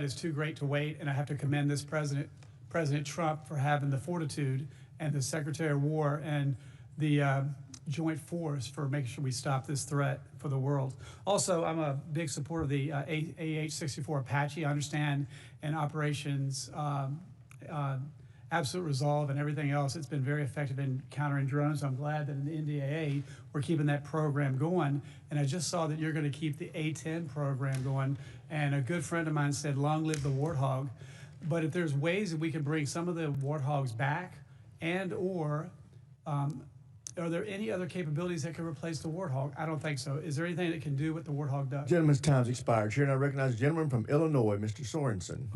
is too great to wait, and I have to commend this President Trump for having the fortitude, and the Secretary of War and the Joint Force for making sure we stop this threat for the world. Also, I'm a big supporter of the AH-64 Apache. I understand in operations Absolute Resolve and everything else, it's been very effective in countering drones. I'm glad that in the NDAA, we're keeping that program going. And I just saw that you're going to keep the A-10 program going. And a good friend of mine said, long live the Warthog. But if there's ways that we can bring some of the Warthogs back, and or are there any other capabilities that can replace the Warthog? I don't think so. Is there anything that can do what the Warthog does? Gentleman's time's expired. Chair, and I recognize the gentleman from Illinois, Mr. Sorensen.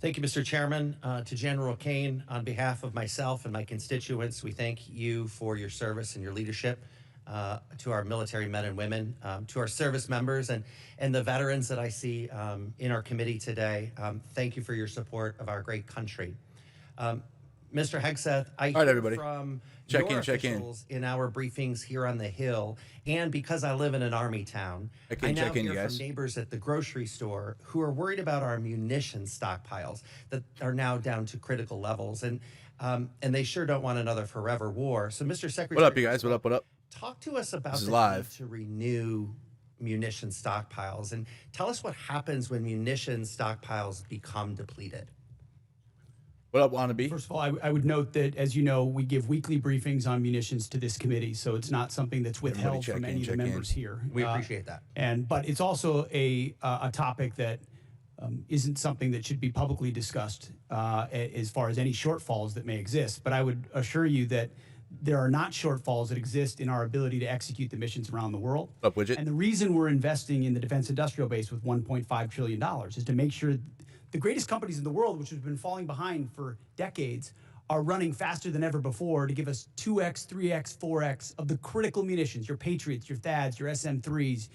Thank you, Mr. Chairman. To General Kane, on behalf of myself and my constituents, we thank you for your service and your leadership. To our military men and women, to our service members and the veterans that I see in our committee today, thank you for your support of our great country. Mr. Hegseth, I hear from your officials in our briefings here on the Hill, and because I live in an Army town, I now hear from neighbors at the grocery store who are worried about our munitions stockpiles that are now down to critical levels, and they sure don't want another forever war. So, Mr. Secretary, what up, you guys? What up? What up? Talk to us about the need to renew munition stockpiles, and tell us what happens when munition stockpiles become depleted. What up, Wannabe? First of all, I would note that, as you know, we give weekly briefings on munitions to this committee, so it's not something that's withheld from any of the members here. We appreciate that. But it's also a topic that isn't something that should be publicly discussed as far as any shortfalls that may exist. But I would assure you that there are not shortfalls that exist in our ability to execute the missions around the world. Up, Widget. And the reason we're investing in the defense industrial base with $1.5 trillion is to make sure the greatest companies in the world, which have been falling behind for decades, are running faster than ever before to give us 2x, 3x, 4x of the critical munitions, your Patriots, your THAADs, your SM-3s,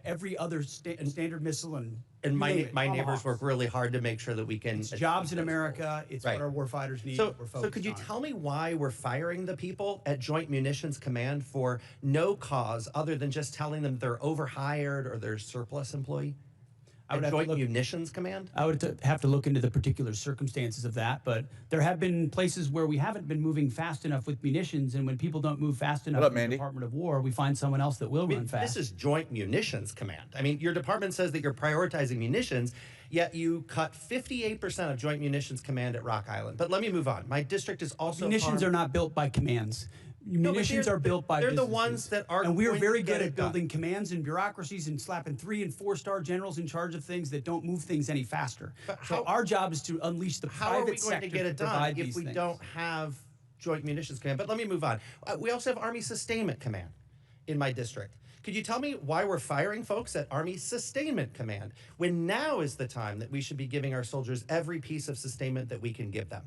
every other standard missile. And my neighbors work really hard to make sure that we can... It's jobs in America. It's what our warfighters need. So could you tell me why we're firing the people at Joint Munitions Command for no cause other than just telling them they're overhired or they're surplus employee? Joint Munitions Command? I would have to look into the particular circumstances of that, but there have been places where we haven't been moving fast enough with munitions, and when people don't move fast enough in the Department of War, we find someone else that will run fast. This is Joint Munitions Command. I mean, your department says that you're prioritizing munitions, yet you cut 58% of Joint Munitions Command at Rock Island. But let me move on. My district is also munitions are not built by commands. Munitions are built by businesses. They're the ones that are and we are very good at building commands and bureaucracies and slapping 3- and 4-star generals in charge of things that don't move things any faster. So our job is to unleash the private sector to get it done if we don't have Joint Munitions Command. But let me move on. We also have Army Sustainment Command in my district. Could you tell me why we're firing folks at Army Sustainment Command when now is the time that we should be giving our soldiers every piece of sustainment that we can give them?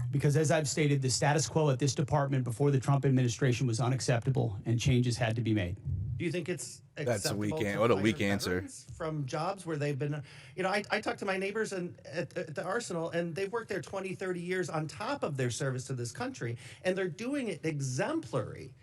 Because as I've stated, the status quo at this department before the Trump administration was unacceptable, and changes had to be made. Do you think it's acceptable? That's a weak answer. What a weak answer. From jobs where they've been, you know, I talk to my neighbors at the Arsenal, and they've worked there 20, 30 years on top of their service to this country, and they're doing it exemplary.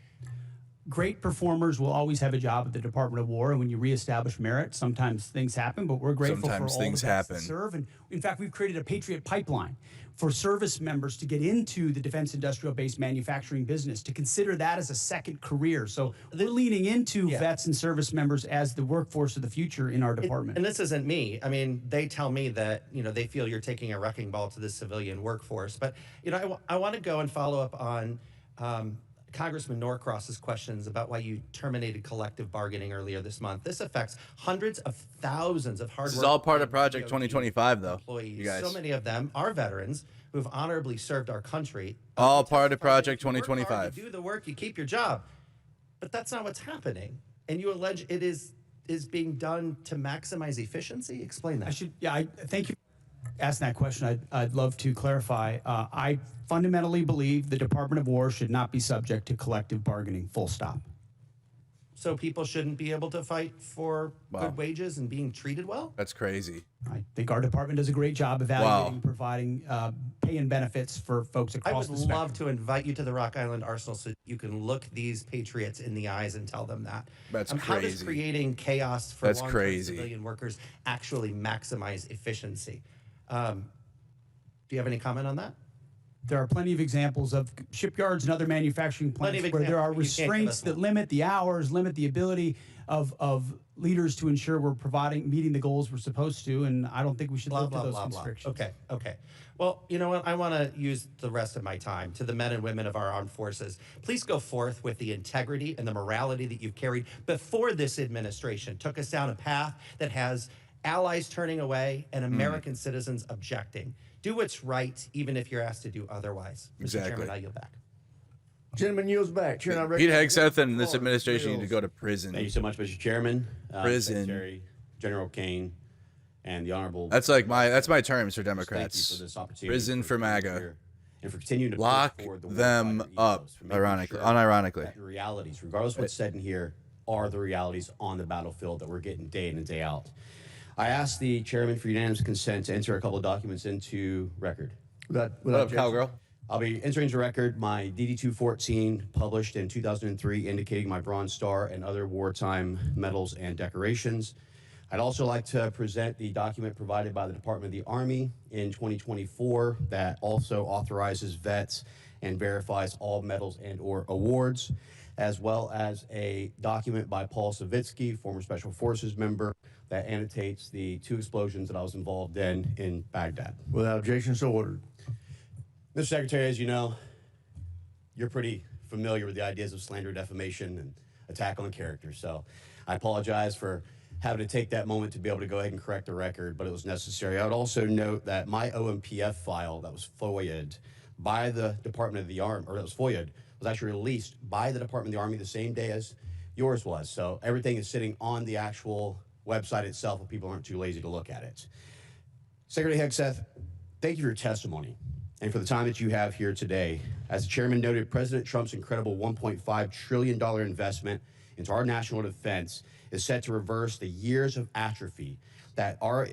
Great performers will always have a job at the Department of War, and when you reestablish merit, sometimes things happen, but we're grateful for all the vets that serve. And in fact, we've created a Patriot pipeline for service members to get into the defense industrial base manufacturing business, to consider that as a second career. So we're leaning into vets and service members as the workforce of the future in our department. And this isn't me. I mean, they tell me that, you know, they feel you're taking a wrecking ball to the civilian workforce. But, you know, I want to go and follow up on Congressman Norcross's questions about why you terminated collective bargaining earlier this month. This affects hundreds of thousands of hard-working. This is all part of Project 2025, though. Employees. You guys. So many of them are veterans who have honorably served our country. All part of Project You work 2025. hard, you do the work, you keep your job. But that's not what's happening. And you allege it is being done to maximize efficiency? Explain that. I thank you for asking that question. I'd love to clarify. I fundamentally believe the Department of War should not be subject to collective bargaining, full stop. so people shouldn't be able to fight for good wages and being treated well? That's crazy. I think our department does a great job evaluating, providing pay and benefits for folks I across would the spectrum. love to invite you to the Rock Island Arsenal so you can look these patriots in the eyes and tell them that. That's How does crazy. creating chaos for That's long-term crazy. civilian workers actually maximize efficiency? Do you have any comment on that? There are plenty of examples of shipyards and other manufacturing Plenty plants of where there are examples, but you can't give us restraints that one. limit the hours, limit the ability of leaders to ensure we're meeting the goals we're supposed to, and I don't think we should live to those constrictions. Okay. Well, you know what? I want to use the rest of my time to the men and women of our armed forces. Please go forth with the integrity and the morality that you've carried before this administration took us down a path that has allies turning away and American citizens objecting. Do what's right, even if you're asked to do otherwise. Mr. Exactly. Chairman, I yield back. Gentleman yields back. Chair, and I Pete recognize Hegseth and Gentleman this from administration need to Mills. go to prison. Thank you so much, Mr. Chairman, Prison. Secretary General Kane, and the Honorable. That's like that's my terms for Thank you Democrats. for this opportunity. Prison for being MAGA. here and for continuing to Lock push forward the them warfighter up, ethos, for making ironically, sure unironically. that the realities, regardless of what's said in here, are the realities on the battlefield that we're getting day in and day out. I asked the chairman for unanimous consent to enter a couple of documents into record. What up, cowgirl? I'll be entering into record my DD-214, published in 2003, indicating my Bronze Star and other wartime medals and decorations. I'd also like to present the document provided by the Department of the Army in 2024 that also authorizes vets and verifies all medals and or awards, as well as a document by Paul Savitsky, former Special Forces member, that annotates the 2 explosions that I was involved in Baghdad. Without objection, so ordered. Mr. Secretary, as you know, you're pretty familiar with the ideas of slander, defamation, and attack on character. So I apologize for having to take that moment to be able to go ahead and correct the record, but it was necessary. I would also note that my OMPF file that was FOIA'd by the Department of the Army, or that was FOIA'd, was actually released by the Department of the Army the same day as yours was. So everything is sitting on the actual website itself if people aren't too lazy to look at it. Secretary Hegseth, thank you for your testimony and for the time that you have here today. As the chairman noted, President Trump's incredible $1.5 trillion investment into our national defense is set to reverse the years of atrophy that our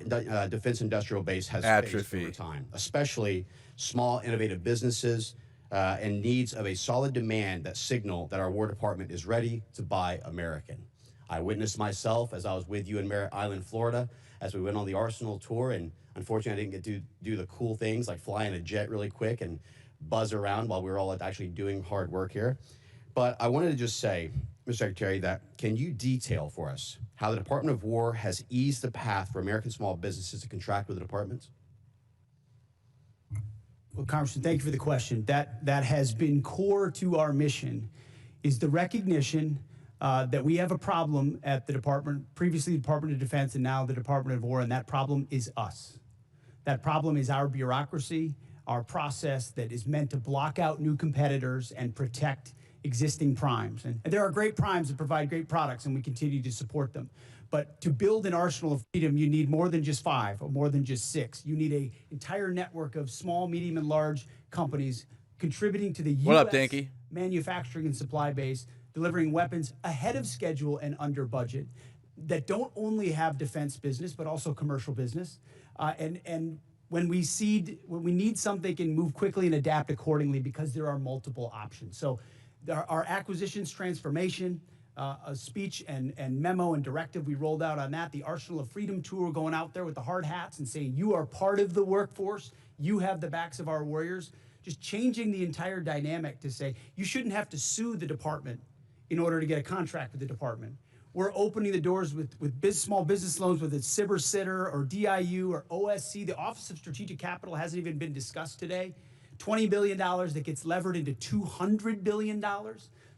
defense industrial base has faced over time, especially small innovative businesses and needs of a solid demand that signal that our War Department is ready to buy American. I witnessed myself as I was with you in Merritt Island, Florida, as we went on the Arsenal tour, and unfortunately I didn't get to do the cool things like fly in a jet really quick and buzz around while we were all actually doing hard work here. But I wanted to just say, Mr. Secretary, that can you detail for us how the Department of War has eased the path for American small businesses to contract with the departments? Well, Congressman, thank you for the question. That has been core to our mission, is the recognition that we have a problem at the department, previously the Department of Defense and now the Department of War, and that problem is us. That problem is our bureaucracy, our process that is meant to block out new competitors and protect existing primes. And there are great primes that provide great products, and we continue to support them. But to build an arsenal of freedom, you need more than just 5 or more than just 6. You need an entire network of small, medium, and large companies contributing to the U.S. manufacturing and supply base, delivering weapons ahead of schedule and under budget that don't only have defense business, but also commercial business. And when we need something, they can move quickly and adapt accordingly because there are multiple options. So our acquisitions transformation, a speech and memo and directive we rolled out on that, the Arsenal of Freedom tour, going out there with the hard hats and saying, you are part of the workforce, you have the backs of our warriors, just changing the entire dynamic to say, you shouldn't have to sue the department in order to get a contract with the department. We're opening the doors with small business loans, whether it's SIBR Sitter or DIU or OSC. The Office of Strategic Capital hasn't even been discussed today. $20 billion that gets levered into $200 billion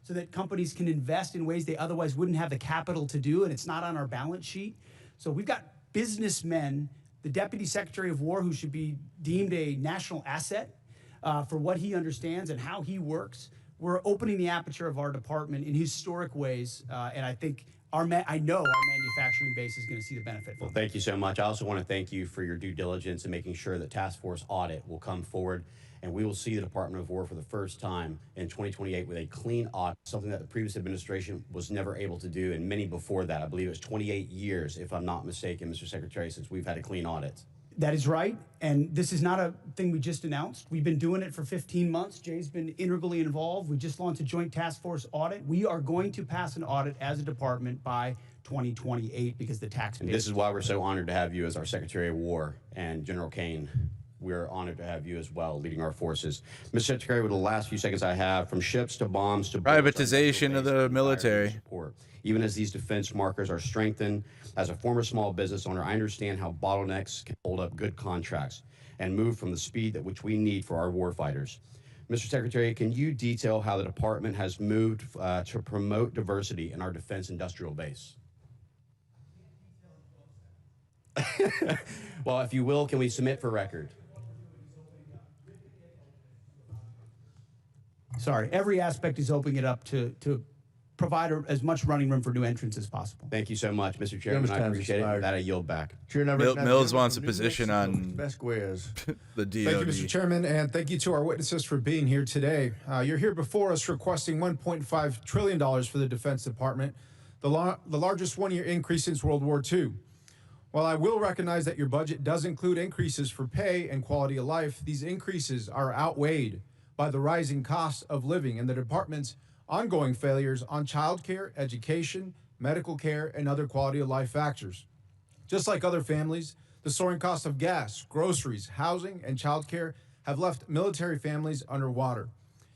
so that companies can invest in ways they otherwise wouldn't have the capital to do, and it's not on our balance sheet. So we've got businessmen, the Deputy Secretary of War, who should be deemed a national asset for what he understands and how he works. We're opening the aperture of our department in historic ways, and I think I know our manufacturing base is going to see the benefit from Well, it. thank you so much. I also want to thank you for your due diligence in making sure that task force audit will come forward, and we will see the Department of War for the first time in 2028 with a clean audit, something that the previous administration was never able to do, and many before that. I believe it was 28 years, if I'm not mistaken, Mr. Secretary, since we've had a clean audit. That is right, and this is not a thing we just announced. We've been doing it for 15 months. Jay's been integrally involved. We just launched a joint task force audit. We are going to pass an audit as a department by 2028 because the tax base. And this is why we're so honored to have you as our Secretary of War, and General Kane. We're honored to have you as well, leading our forces. Mr. Secretary, with the last few seconds I have, from ships to bombs to privatization of the military. Support. Even as these defense markers are strengthened, as a former small business owner, I understand how bottlenecks can hold up good contracts and move from the speed at which we need for our warfighters. Mr. Secretary, can you detail how the department has moved to promote diversity in our defense industrial base? Well, if you will, can we submit for record? Sorry, every aspect is opening it up to provide as much running room for new entrants as possible. Thank you so much, Mr. Chairman. I appreciate it. With that, I yield back. Mills wants a position on Vasquez. the DOD. Thank you, Mr. Chairman, and thank you to our witnesses for being here today. You're here before us requesting $1.5 trillion for the Defense Department, the largest one-year increase since World War II. While I will recognize that your budget does include increases for pay and quality of life, these increases are outweighed by the rising cost of living and the department's ongoing failures on child care, education, medical care, and other quality of life factors. Just like other families, the soaring cost of gas, groceries, housing, and child care have left military families underwater.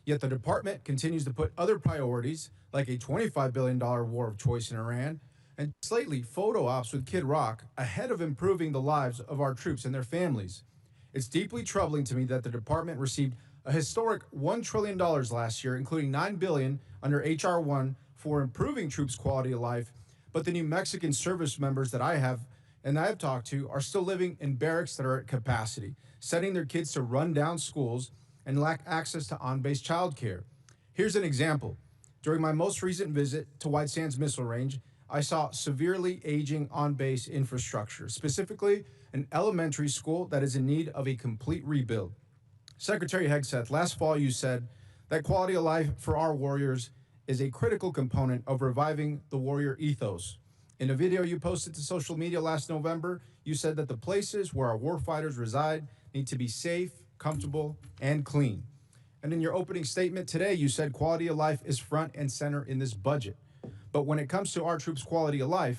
Yet the department continues to put other priorities, like a $25 billion war of choice in Iran, and lately photo ops with Kid Rock, ahead of improving the lives of our troops and their families. It's deeply troubling to me that the department received a historic $1 trillion last year, including $9 billion under H.R. 1 for improving troops' quality of life, but the New Mexican service members that I have talked to are still living in barracks that are at capacity, sending their kids to run-down schools and lack access to on-base child care. Here's an example. During my most recent visit to White Sands Missile Range, I saw severely aging on-base infrastructure, specifically an elementary school that is in need of a complete rebuild. Secretary Hegseth, last fall you said that quality of life for our warriors is a critical component of reviving the warrior ethos. In a video you posted to social media last November, you said that the places where our warfighters reside need to be safe, comfortable, and clean. And in your opening statement today, you said quality of life is front and center in this budget. But when it comes to our troops' quality of life,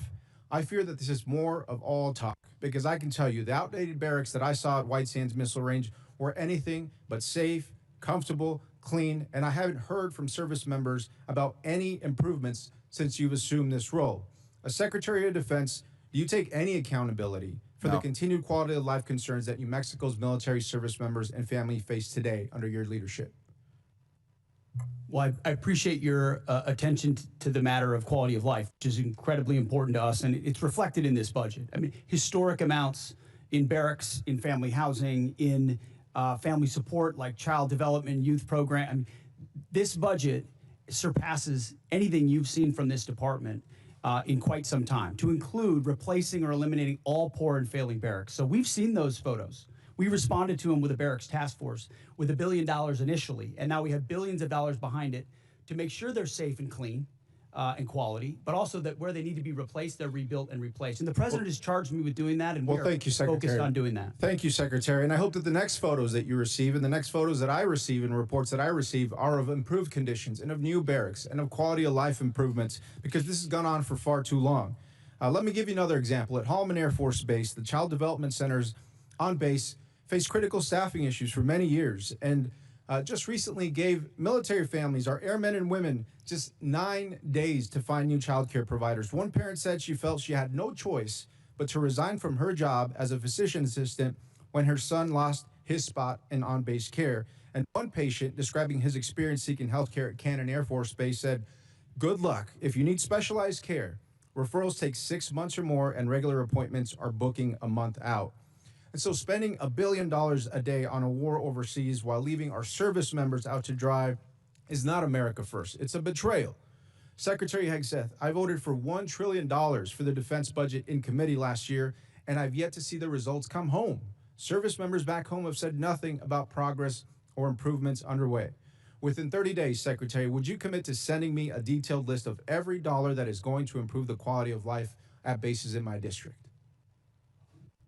I fear that this is more of all talk, because I can tell you the outdated barracks that I saw at White Sands Missile Range were anything but safe, comfortable, clean, and I haven't heard from service members about any improvements since you've assumed this role. As Secretary of Defense, do you take any accountability for the continued quality of life concerns that New Mexico's military service members and family face today under your leadership? Well, I appreciate your attention to the matter of quality of life, which is incredibly important to us, and it's reflected in this budget. I mean, historic amounts in barracks, in family housing, in family support like child development, youth program. I mean, this budget surpasses anything you've seen from this department in quite some time, to include replacing or eliminating all poor and failing barracks. So we've seen those photos. We responded to them with a barracks task force with $1 billion initially, and now we have billions of dollars behind it to make sure they're safe and clean and quality, but also that where they need to be replaced, they're rebuilt and replaced. And the president has charged me with doing that, and we're focused on doing that. Thank you, Secretary. And I hope that the next photos that you receive and the next photos that I receive and reports that I receive are of improved conditions and of new barracks and of quality of life improvements, because this has gone on for far too long. Let me give you another example. At Holloman Air Force Base, the Child Development Centers on base faced critical staffing issues for many years, and just recently gave military families, our airmen and women, just 9 days to find new child care providers. One parent said she felt she had no choice but to resign from her job as a physician assistant when her son lost his spot in on-base care. And one patient, describing his experience seeking health care at Cannon Air Force Base, said, "Good luck. If you need specialized care, referrals take 6 months or more, and regular appointments are booking a month out." And so spending $1 billion a day on a war overseas while leaving our service members out to dry is not America first. It's a betrayal. Secretary Hegseth, I voted for $1 trillion for the defense budget in committee last year, and I've yet to see the results come home. Service members back home have said nothing about progress or improvements underway. Within 30 days, Secretary, would you commit to sending me a detailed list of every dollar that is going to improve the quality of life at bases in my district?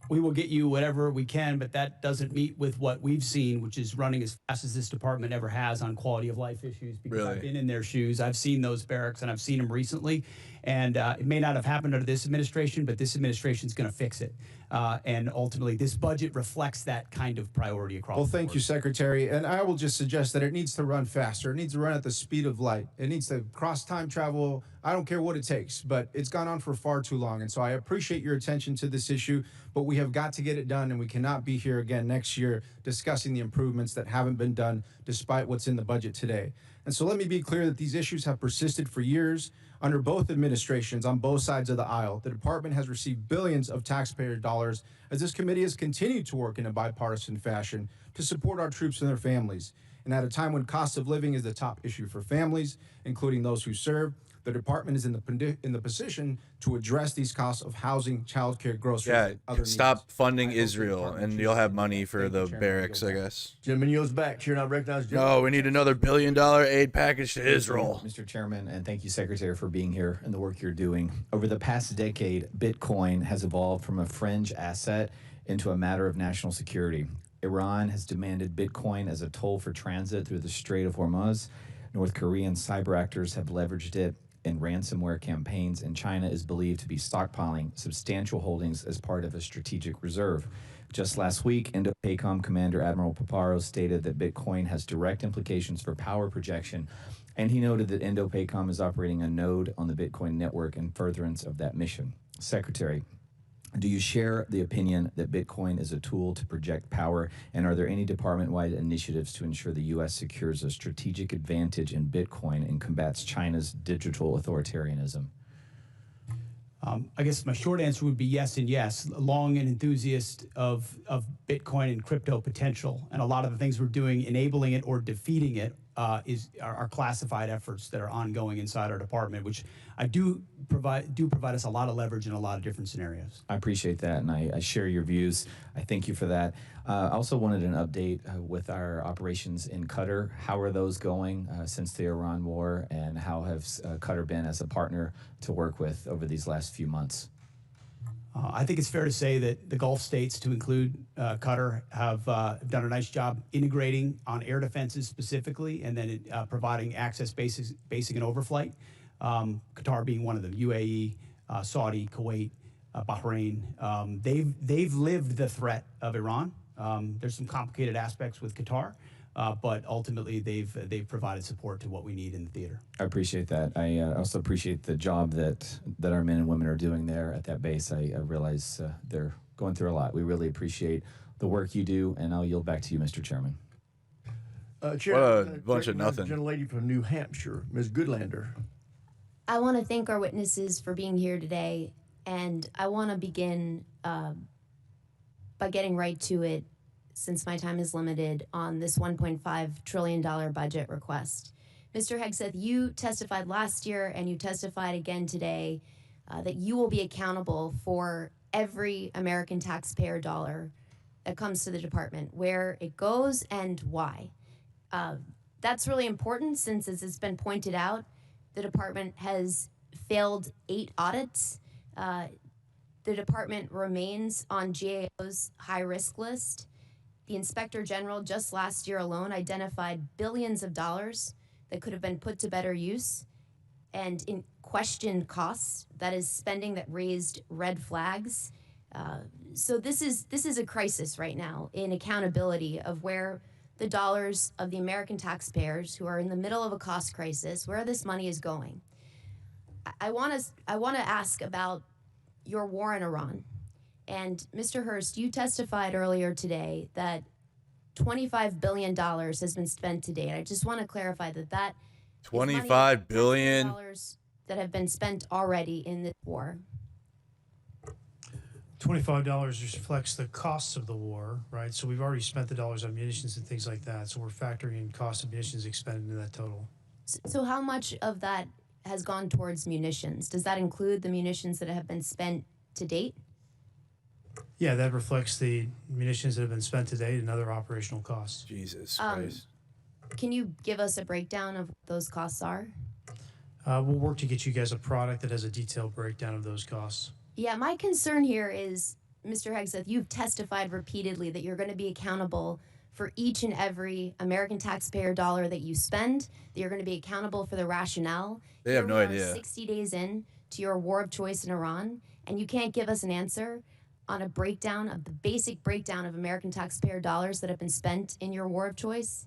We will get you whatever we can, but that doesn't meet with what we've seen, which is running as fast as this department ever has on quality of life issues. Because Really? I've been in their shoes. I've seen those barracks, and I've seen them recently. And it may not have happened under this administration, but this administration is going to fix it. And ultimately, this budget reflects that kind of priority across. Well, the thank board. you, Secretary. And I will just suggest that it needs to run faster. It needs to run at the speed of light. It needs to cross time travel. I don't care what it takes, but it's gone on for far too long. And so I appreciate your attention to this issue, but we have got to get it done, and we cannot be here again next year discussing the improvements that haven't been done despite what's in the budget today. And so let me be clear that these issues have persisted for years. Under both administrations, on both sides of the aisle, the department has received billions of taxpayer dollars as this committee has continued to work in a bipartisan fashion to support our troops and their families. And at a time when cost of living is the top issue for families, including those who serve, the department is in the position to address these costs of housing, childcare, groceries, Yeah, and other stop needs. funding I hope the Israel, department and chooses you'll have to- money for Thank you, the Chairman. barracks, I Yield back. guess. Gentleman yields back. Chair now recognizes gentleman. No, we need another $1 billion aid package to Israel. Mr. Chairman, and thank you, Secretary, for being here and the work you're doing. Over the past decade, Bitcoin has evolved from a fringe asset into a matter of national security. Iran has demanded Bitcoin as a toll for transit through the Strait of Hormuz. North Korean cyber actors have leveraged it in ransomware campaigns, and China is believed to be stockpiling substantial holdings as part of a strategic reserve. Just last week, Indo-PACOM Commander Admiral Paparo stated that Bitcoin has direct implications for power projection, and he noted that Indo-PACOM is operating a node on the Bitcoin network in furtherance of that mission. Secretary, do you share the opinion that Bitcoin is a tool to project power, and are there any department-wide initiatives to ensure the U.S. secures a strategic advantage in Bitcoin and combats China's digital authoritarianism? I guess my short answer would be yes and yes. Long an enthusiast of Bitcoin and crypto potential, and a lot of the things we're doing, enabling it or defeating it, are classified efforts that are ongoing inside our department, which I do provide us a lot of leverage in a lot of different scenarios. I appreciate that, and I share your views. I thank you for that. I also wanted an update with our operations in Qatar. How are those going since the Iran war, and how have Qatar been as a partner to work with over these last few months? I think it's fair to say that the Gulf states, to include Qatar, have done a nice job integrating on air defenses specifically, and then providing access basic and overflight. Qatar being one of them, UAE, Saudi, Kuwait, Bahrain. They've lived the threat of Iran. There's some complicated aspects with Qatar, but ultimately they've provided support to what we need in the theater. I appreciate that. I also appreciate the job that our men and women are doing there at that base. I realize they're going through a lot. We really appreciate the work you do, and I'll yield back to you, Mr. Chairman. Chair, What a I bunch of recognize nothing. the gentlelady from New Hampshire, Ms. Goodlander. I want to thank our witnesses for being here today, and I want to begin by getting right to it, since my time is limited, on this $1.5 trillion budget request. Mr. Hegseth, you testified last year and you testified again today that you will be accountable for every American taxpayer dollar that comes to the department, where it goes and why. That's really important since, as it's been pointed out, the department has failed 8 audits. The department remains on GAO's high-risk list. The Inspector General just last year alone identified billions of dollars that could have been put to better use, and in questioned costs, that is spending that raised red flags. So this is a crisis right now in accountability of where the dollars of the American taxpayers who are in the middle of a cost crisis, where this money is going. I want to ask about your war in Iran. And Mr. Hurst, you testified earlier today that $25 billion has been spent to date. I just want to clarify that is money, $25 billion dollars that have been spent already in this war. $25 reflects the costs of the war, right? So we've already spent the dollars on munitions and things like that. So we're factoring in cost of munitions expended into that total. So how much of that has gone towards munitions. Does that include the munitions that have been spent to date? Yeah, that reflects the munitions that have been spent to date and other operational costs. Jesus Christ. Can you give us a breakdown of what those costs are? We'll work to get you guys a product that has a detailed breakdown of those costs. Yeah, my concern here is, Mr. Hegseth, you've testified repeatedly that you're going to be accountable for each and every American taxpayer dollar that you spend, that you're going to be accountable for the rationale. They have no Here we idea. are 60 days in to your war of choice in Iran, and you can't give us an answer on a breakdown of the basic breakdown of American taxpayer dollars that have been spent in your war of choice?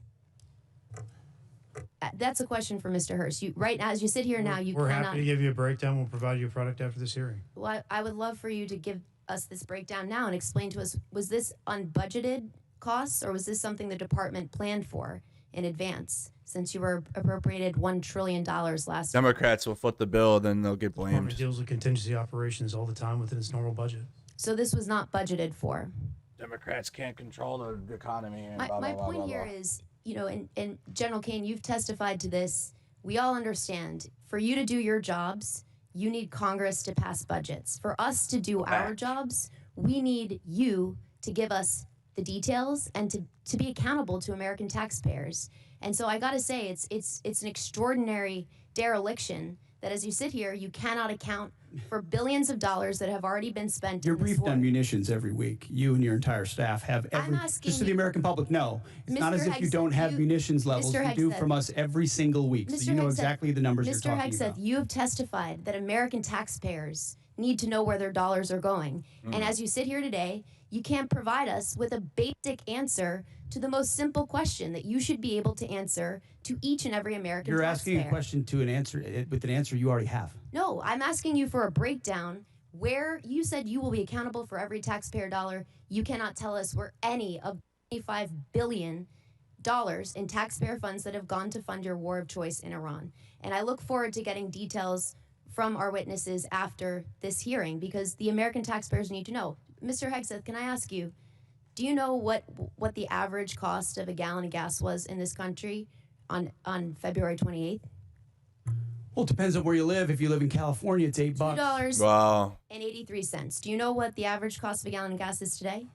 That's a question for Mr. Hurst. You, right now, as you sit here now, you We're cannot. happy to give you a breakdown. We'll provide you a product after this hearing. Well, I would love for you to give us this breakdown now and explain to us, was this unbudgeted costs, or was this something the department planned for in advance, since you were appropriated $1 trillion last year? Democrats will foot the bill, then they'll get Department blamed. deals with contingency operations all the time within its normal budget. So this was not budgeted for. Democrats can't control the economy. And My point here is, you know, and General Kane, you've testified to this. We all understand, for you to do your jobs, you need Congress to pass budgets. For us to do our jobs, we need you to give us the details and to be accountable to American taxpayers. And so I gotta say, it's an extraordinary dereliction that as you sit here, you cannot account for billions of dollars that have already been spent. You're in this briefed war. on munitions every week. You and your entire staff have I'm every, asking just so the you- American public know. It's not Mr. as if you Hegseth, don't have munitions levels. Mr. You do Hegseth. from us every single week. So Mr. you know Hegseth, exactly the numbers you're Mr. talking Hegseth, about. you have testified that American taxpayers need to know where their dollars are going. And as you sit here today, you can't provide us with a basic answer to the most simple question that you should be able to answer to each and every American You're taxpayer. asking a question to an answer with an answer you already have. No, I'm asking you for a breakdown where you said you will be accountable for every taxpayer dollar. You cannot tell us where any of $25 billion in taxpayer funds that have gone to fund your war of choice in Iran. And I look forward to getting details from our witnesses after this hearing, because the American taxpayers need to know. Mr. Hegseth, can I ask you, do you know what the average cost of a gallon of gas was in this country on February 28th? Well, it depends on where you live. If you live in California, it's $8. $2.83. Wow. Do you know what the average cost of a gallon of gas is today?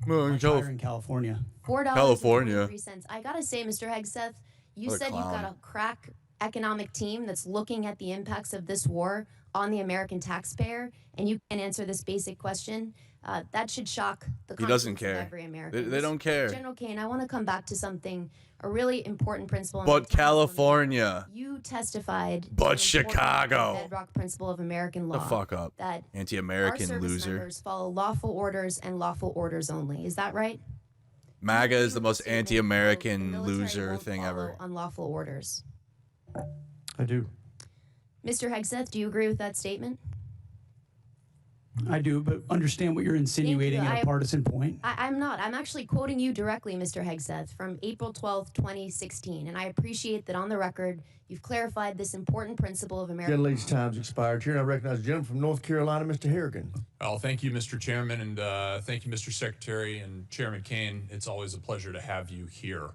Well, Much higher in California. California. $4.43. I gotta say, Mr. Hegseth, you What a said you've got clown. a crack economic team that's looking at the impacts of this war on the American taxpayer, and you can't answer this basic question. That should shock the He doesn't conscience of care. every American. They don't care. General Kane, I want to come back to something, a really important principle. in But my time as woman. California. You testified. to But an important Chicago. bedrock principle of American The law. fuck up. That our Anti-American service loser. members follow lawful orders and lawful orders only. Is that right? MAGA is the most Statement, quote, "The anti-American military loser won't thing follow ever. Unlawful orders. I do. Mr. Hegseth, do you agree with that statement? I do, but understand what you're insinuating at I- a partisan point. I'm not. I'm actually quoting you directly, Mr. Hegseth, from April 12th, 2016. And I appreciate that on the record, you've clarified this important principle of American Gentlelady's time's expired. Chair, and I recognize the gentleman from North Carolina, Mr. Harrigan. Well, thank you, Mr. Chairman, and thank you, Mr. Secretary and Chairman Kane. It's always a pleasure to have you here.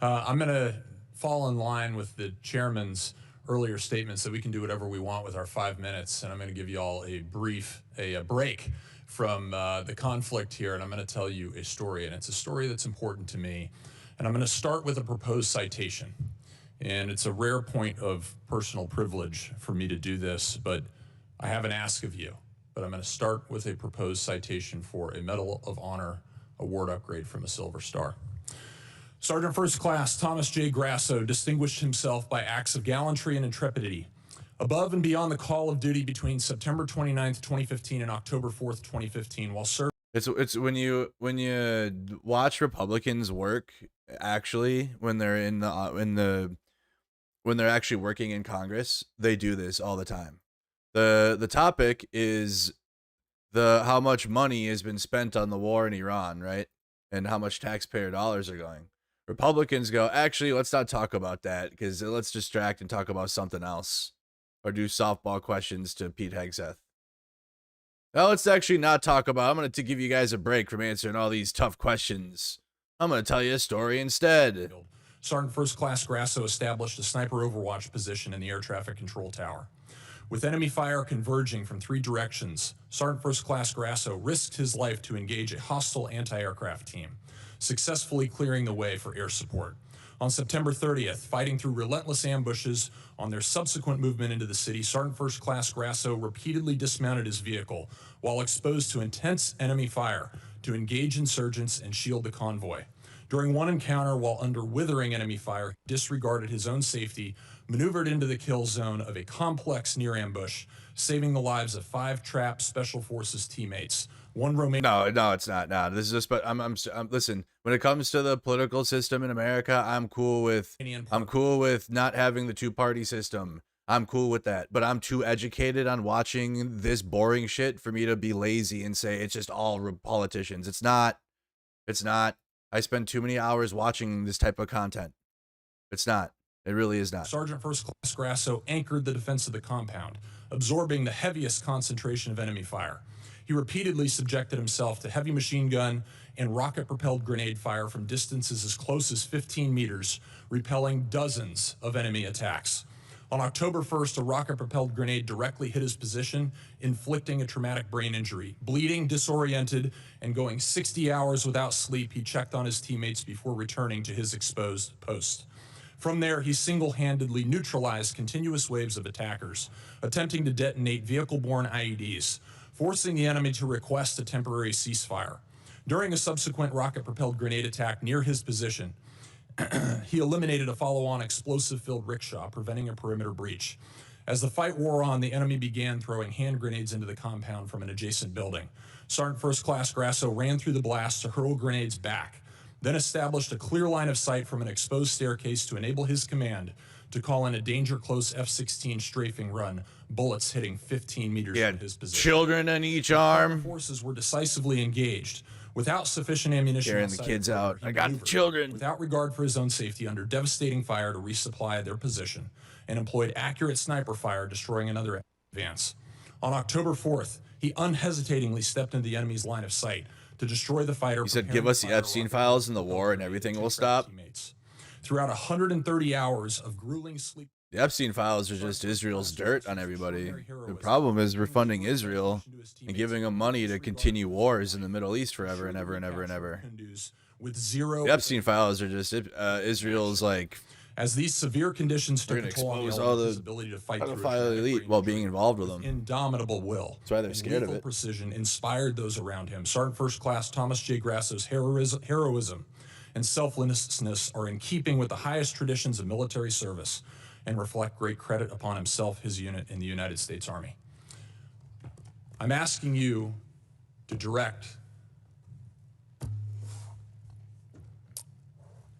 I'm going to fall in line with the chairman's earlier statements that we can do whatever we want with our 5 minutes, and I'm going to give you all a break from the conflict here, and I'm going to tell you a story, and it's a story that's important to me. And I'm going to start with a proposed citation. And it's a rare point of personal privilege for me to do this, but I have an ask of you. But I'm going to start with a proposed citation for a Medal of Honor award upgrade from a Silver Star. Sergeant First Class Thomas J. Grasso distinguished himself by acts of gallantry and intrepidity above and beyond the call of duty between September 29th, 2015 and October 4th, 2015 while serving. It's when you watch Republicans work, actually, when they're when they're actually working in Congress, they do this all the time. The topic is how much money has been spent on the war in Iran, right? And how much taxpayer dollars are going. Republicans go, actually, let's not talk about that, because let's distract and talk about something else. Or do softball questions to Pete Hegseth. Now let's actually not talk about, I'm going to give you guys a break from answering all these tough questions. I'm going to tell you a story instead. Sergeant First Class Grasso established a sniper overwatch position in the air traffic control tower. With enemy fire converging from 3 directions, Sergeant First Class Grasso risked his life to engage a hostile anti-aircraft team, successfully clearing the way for air support. On September 30th, fighting through relentless ambushes on their subsequent movement into the city, Sergeant First Class Grasso repeatedly dismounted his vehicle while exposed to intense enemy fire to engage insurgents and shield the convoy. During one encounter, while under withering enemy fire, he disregarded his own safety, maneuvered into the kill zone of a complex near ambush, saving the lives of 5 trapped Special Forces teammates. One Romanian. No, it's not. No, this is just. But I'm listen. When it comes to the political system in America, I'm cool with not having the 2-party system. I'm cool with that. But I'm too educated on watching this boring shit for me to be lazy and say it's just all politicians. It's not. It's not. I spend too many hours watching this type of content. It's not. It really is not. Sergeant First Class Grasso anchored the defense of the compound, absorbing the heaviest concentration of enemy fire. He repeatedly subjected himself to heavy machine gun and rocket-propelled grenade fire from distances as close as 15 meters, repelling dozens of enemy attacks. On October 1st, a rocket-propelled grenade directly hit his position, inflicting a traumatic brain injury. Bleeding, disoriented, and going 60 hours without sleep, he checked on his teammates before returning to his exposed post. From there, he single-handedly neutralized continuous waves of attackers, attempting to detonate vehicle-borne IEDs, forcing the enemy to request a temporary ceasefire. During a subsequent rocket-propelled grenade attack near his position, he eliminated a follow-on explosive-filled rickshaw, preventing a perimeter breach. As the fight wore on, the enemy began throwing hand grenades into the compound from an adjacent building. Sergeant First Class Grasso ran through the blast to hurl grenades back, then established a clear line of sight from an exposed staircase to enable his command to call in a danger-close F-16 strafing run, bullets hitting 15 meters from his position. Children on each arm. Forces were decisively engaged. Without sufficient ammunition, carrying the kids out. I got the children. Without regard for his own safety, under devastating fire to resupply their position, and employed accurate sniper fire, destroying another advance. On October 4th, he unhesitatingly stepped into the enemy's line of sight to destroy the fighter. He said, "Give us the Epstein files in the war, and everything will stop." Throughout 130 hours of grueling sleep. The Epstein files are just Israel's dirt on everybody. The problem is we're funding Israel and giving them money to continue wars in the Middle East forever and ever and ever and ever. The Epstein files are just Israel's like. As these severe conditions took a toll on his ability to fight through elite while being involved with them. Indomitable will. That's why they're scared of it. Precision inspired those around him. Sergeant First Class Thomas J. Grasso's heroism and selflessness are in keeping with the highest traditions of military service and reflect great credit upon himself, his unit, in the United States Army. I'm asking you to direct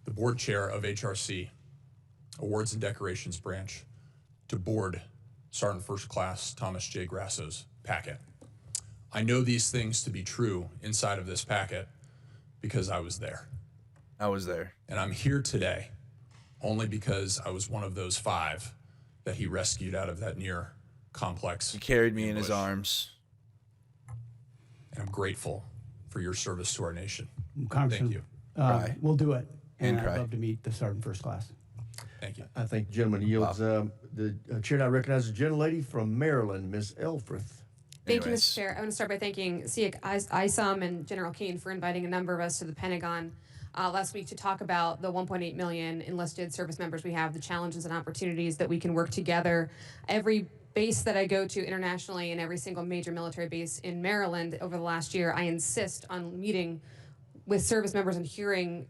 the board chair of HRC, Awards and Decorations Branch, to board Sergeant First Class Thomas J. Grasso's packet. I know these things to be true inside of this packet because I was there. I was there. And I'm here today only because I was one of those 5 that he rescued out of that near complex. He carried me in his arms. And I'm grateful for your service to our nation. Congressman, thank you. We'll do it. And cry. I'd love to meet the Sergeant First Class. Thank you. I think the gentleman yields. The chair now recognizes the gentlelady from Maryland, Ms. Elfrith. Thank you, Mr. Chair. I want to start by thanking SEAC ISOM and General Kane for inviting a number of us to the Pentagon last week to talk about the 1.8 million enlisted service members we have, the challenges and opportunities that we can work together. Every base that I go to internationally and every single major military base in Maryland over the last year, I insist on meeting with service members and hearing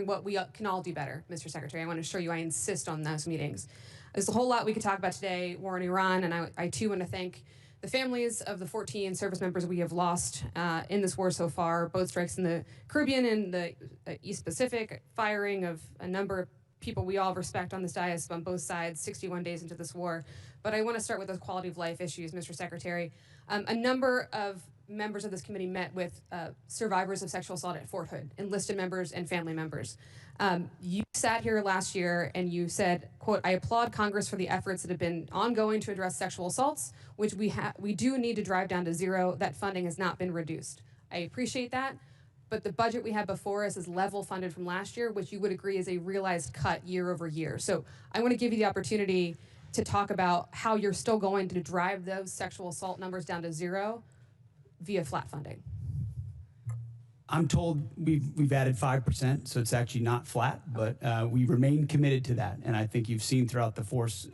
what we can all do better, Mr. Secretary. I want to assure you I insist on those meetings. There's a whole lot we could talk about today, war in Iran, and I too want to thank the families of the 14 service members we have lost in this war so far, both strikes in the Caribbean and the East Pacific, firing of a number of people we all respect on this dais on both sides, 61 days into this war. But I want to start with those quality of life issues, Mr. Secretary. A number of members of this committee met with survivors of sexual assault at Fort Hood, enlisted members and family members. You sat here last year and you said, quote, "I applaud Congress for the efforts that have been ongoing to address sexual assaults, which we do need to drive down to zero. That funding has not been reduced." I appreciate that. but the budget we have before us is level funded from last year, which you would agree is a realized cut year over year. So I want to give you the opportunity to talk about how you're still going to drive those sexual assault numbers down to zero via flat funding. I'm told we've added 5%, so it's actually not flat, but we remain committed to that. And I think you've seen throughout the force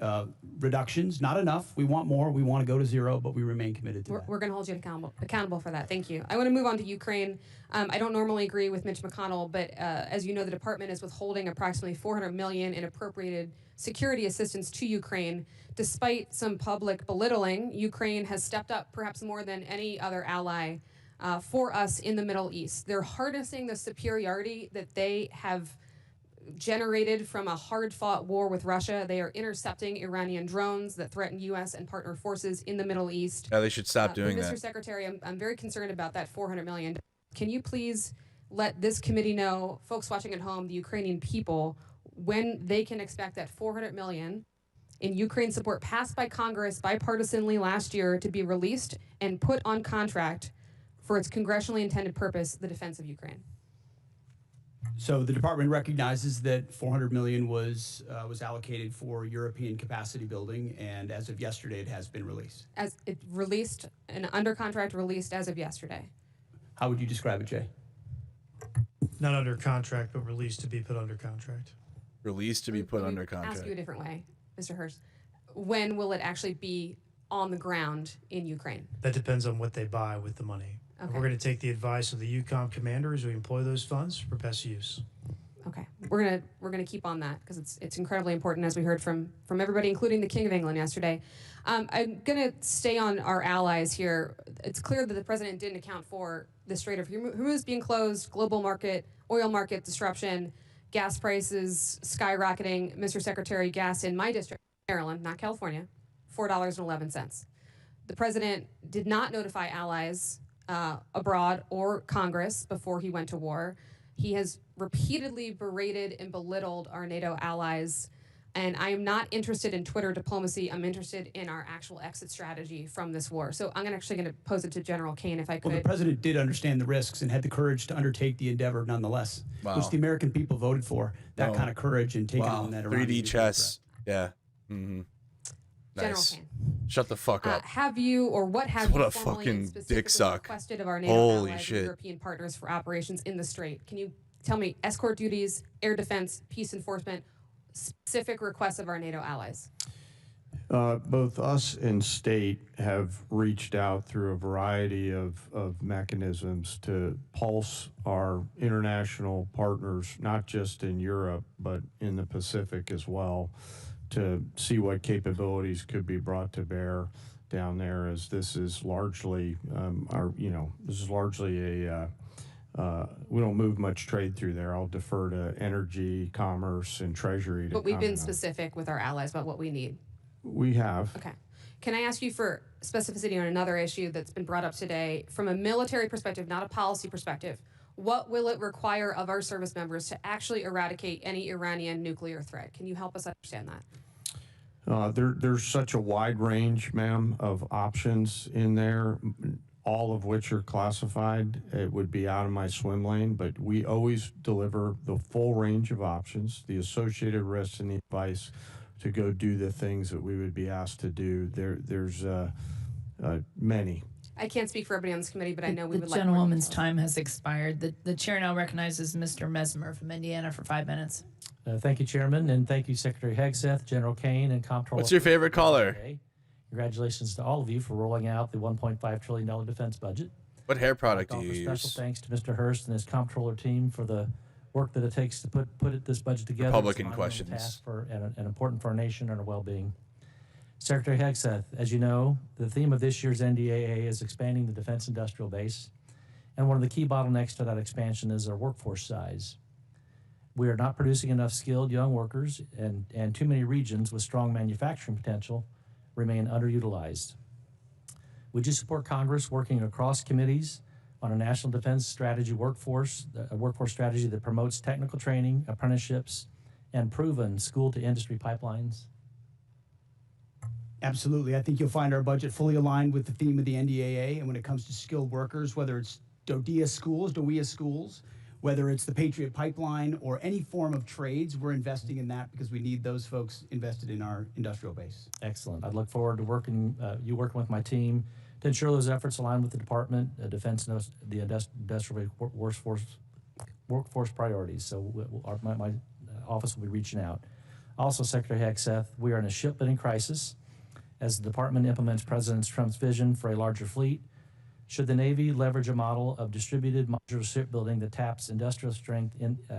reductions, not enough. We want more. We want to go to zero, but we remain committed to that. We're going to hold you accountable for that. Thank you. I want to move on to Ukraine. I don't normally agree with Mitch McConnell, but as you know, the department is withholding approximately $400 million in appropriated security assistance to Ukraine. Despite some public belittling, Ukraine has stepped up perhaps more than any other ally for us in the Middle East. They're harnessing the superiority that they have generated from a hard-fought war with Russia. They are intercepting Iranian drones that threaten U.S. and partner forces in the Middle East. Yeah, they should stop doing that. Mr. Secretary, I'm very concerned about that $400 million. Can you please let this committee know, folks watching at home, the Ukrainian people, when they can expect that $400 million in Ukraine support passed by Congress bipartisanly last year to be released and put on contract for its congressionally intended purpose, the defense of Ukraine? So the department recognizes that $400 million was allocated for European capacity building, and as of yesterday, it has been released. As it released, an under contract released as of yesterday. How would you describe it, Jay? Not under contract, but released to be put under contract. Released to be put under Ask contract. you a different way, Mr. Hurst. When will it actually be on the ground in Ukraine? That depends on what they buy with the money. Okay. We're going to take the advice of the EUCOM commander as we employ those funds for best use. Okay, we're gonna keep on that because it's incredibly important, as we heard from everybody, including the King of England yesterday. I'm gonna stay on our allies here. It's clear that the president didn't account for the Strait of Hormuz being closed, global market, oil market disruption, gas prices skyrocketing. Mr. Secretary, gas in my district, Maryland, not California, $4.11. The president did not notify allies abroad or Congress before he went to war. He has repeatedly berated and belittled our NATO allies, and I am not interested in Twitter diplomacy. I'm interested in our actual exit strategy from this war. So I'm actually going to pose it to General Kane, if I could. Well, the president did understand the risks and had the courage to undertake the endeavor nonetheless, which the American people voted for, that kind of courage and taking on that. 3D chess. Yeah. Mm-hmm. General Nice. Kane. Shut the fuck up. Have you, or what have What you a formally fucking and specifically dick suck. requested of our NATO Holy allies shit. and European partners for operations in the Strait? Can you tell me escort duties, air defense, peace enforcement, specific requests of our NATO allies? Both us and state have reached out through a variety of mechanisms to pulse our international partners, not just in Europe, but in the Pacific as well, to see what capabilities could be brought to bear down there, as this is largely this is largely a we don't move much trade through there. I'll defer to energy, commerce, and treasury to But we've been comment on. specific with our allies about what we need. We have. Okay. Can I ask you for specificity on another issue that's been brought up today? From a military perspective, not a policy perspective, what will it require of our service members to actually eradicate any Iranian nuclear threat? Can you help us understand that? There's such a wide range, ma'am, of options in there, all of which are classified. It would be out of my swim lane, but we always deliver the full range of options, the associated risks, and the advice to go do the things that we would be asked to do. There's many. I can't speak for everybody on this committee, but I know we would The like more gentlewoman's details. time has expired. The chair now recognizes Mr. Mesmer from Indiana for 5 minutes. Thank you, Chairman, and thank you, Secretary Hegseth, General Kane, and Comptroller. What's your favorite color? Congratulations to all of you for rolling out the $1.5 trillion defense budget. What hair product do Offer you special use? thanks to Mr. Hurst and his Comptroller team for the work that it takes to put this budget together. Republican It's an ongoing questions. task and important for our nation and our well-being. Secretary Hegseth, as you know, the theme of this year's NDAA is expanding the defense industrial base, and one of the key bottlenecks to that expansion is our workforce size. We are not producing enough skilled young workers, and too many regions with strong manufacturing potential remain underutilized. Would you support Congress working across committees on a national defense strategy workforce, a workforce strategy that promotes technical training, apprenticeships, and proven school-to-industry pipelines? Absolutely. I think you'll find our budget fully aligned with the theme of the NDAA. And when it comes to skilled workers, whether it's DODEA schools, whether it's the Patriot Pipeline or any form of trades, we're investing in that because we need those folks invested in our industrial base. Excellent. I look forward to working with my team to ensure those efforts align with the department, defense, and the industrial workforce priorities. So my office will be reaching out. Also, Secretary Hegseth, we are in a shipbuilding crisis as the department implements President Trump's vision for a larger fleet. Should the Navy leverage a model of distributed modular shipbuilding that taps industrial strength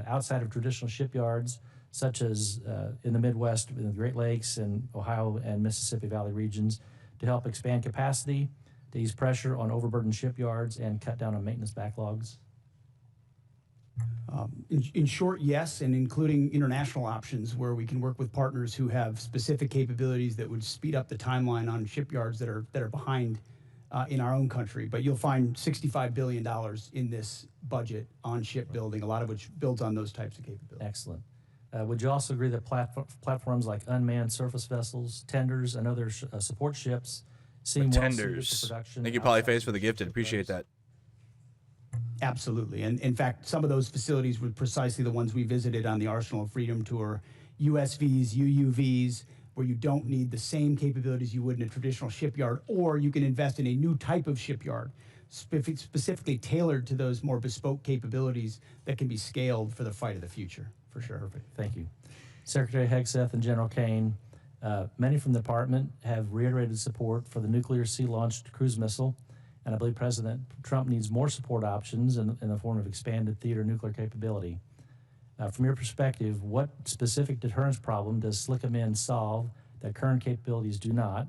outside of traditional shipyards, such as in the Midwest, in the Great Lakes, and Ohio and Mississippi Valley regions, to help expand capacity, to ease pressure on overburdened shipyards, and cut down on maintenance backlogs? In short, yes, and including international options where we can work with partners who have specific capabilities that would speed up the timeline on shipyards that are behind in our own country. But you'll find $65 billion in this budget on shipbuilding, a lot of which builds on those types of capabilities. Excellent. Would you also agree that platforms like unmanned surface vessels, tenders, and other support ships seem well suited to production? Thank you, Polyface, for the gifted. Appreciate that. Absolutely. And in fact, some of those facilities were precisely the ones we visited on the Arsenal of Freedom tour, USVs, UUVs, where you don't need the same capabilities you would in a traditional shipyard, or you can invest in a new type of shipyard, specifically tailored to those more bespoke capabilities that can be scaled for the fight of the future, for sure. Perfect. Thank you. Secretary Hegseth and General Kane, many from the department have reiterated support for the nuclear sea-launched cruise missile, and I believe President Trump needs more support options in the form of expanded theater nuclear capability. From your perspective, what specific deterrence problem does SLCM solve that current capabilities do not?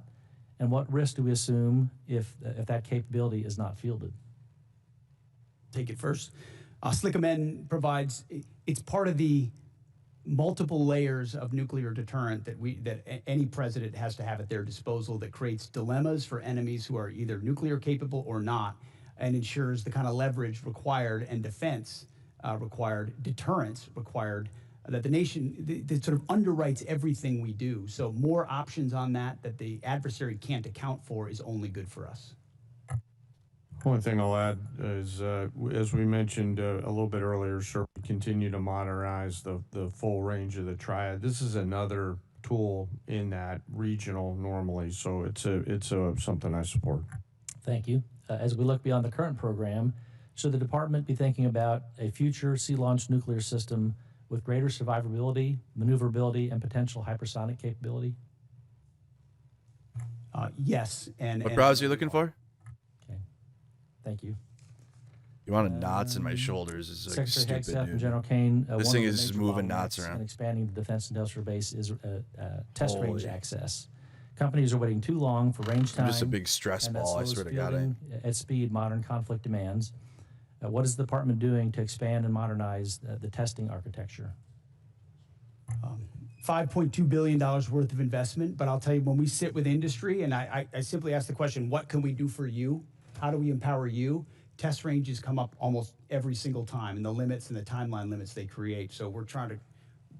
And what risk do we assume if that capability is not fielded? Take it first. SLCM provides, it's part of the multiple layers of nuclear deterrent that any president has to have at their disposal that creates dilemmas for enemies who are either nuclear capable or not, and ensures the kind of leverage required and defense required, deterrence required, that the nation that sort of underwrites everything we do. So more options on that the adversary can't account for is only good for us. One thing I'll add is, as we mentioned a little bit earlier, sir, we continue to modernize the full range of the triad. This is another tool in that regional normally, so it's something I support. Thank you. As we look beyond the current program, should the department be thinking about a future sea-launched nuclear system with greater survivability, maneuverability, and potential hypersonic capability? Yes. What browser are you looking for? Okay. Thank you. You wanted knots in my shoulders. It's like Secretary stupid, Hegseth dude. and General Kane, This one thing of the is major moving knots bottlenecks around. in expanding the defense industrial base is test range Holy. access. Companies are waiting too long for range time. I'm just a big stress and that ball, I slows swear to God. fielding at speed modern conflict demands. What is the department doing to expand and modernize the testing architecture? $5.2 billion worth of investment, but I'll tell you, when we sit with industry, and I simply ask the question, what can we do for you? How do we empower you? Test ranges come up almost every single time, and the limits and the timeline limits they create. So we're trying to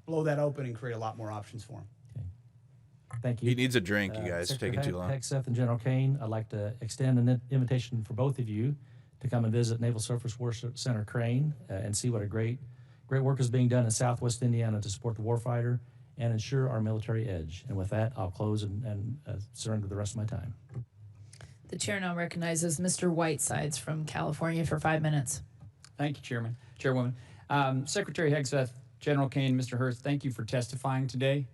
blow that open and create a lot more options for them. Okay. Thank you. He needs a drink, you guys. Secretary Taking too long. Hegseth and General Kane, I'd like to extend an invitation for both of you to come and visit Naval Surface Warfare Center Crane and see what a great work is being done in Southwest Indiana to support the warfighter and ensure our military edge. And with that, I'll close and surrender the rest of my time. The chair now recognizes Mr. Whitesides from California for 5 minutes. Thank you, Chairwoman. Secretary Hegseth, General Kane, Mr. Hurst, thank you for testifying today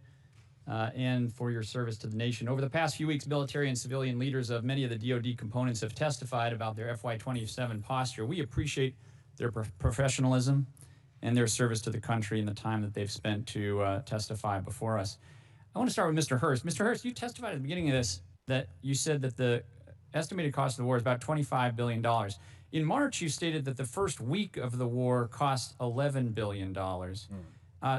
and for your service to the nation. Over the past few weeks, military and civilian leaders of many of the DoD components have testified about their FY27 posture. We appreciate their professionalism and their service to the country and the time that they've spent to testify before us. I want to start with Mr. Hurst. Mr. Hurst, you testified at the beginning of this that you said that the estimated cost of the war is about $25 billion. In March, you stated that the first week of the war cost $11 billion.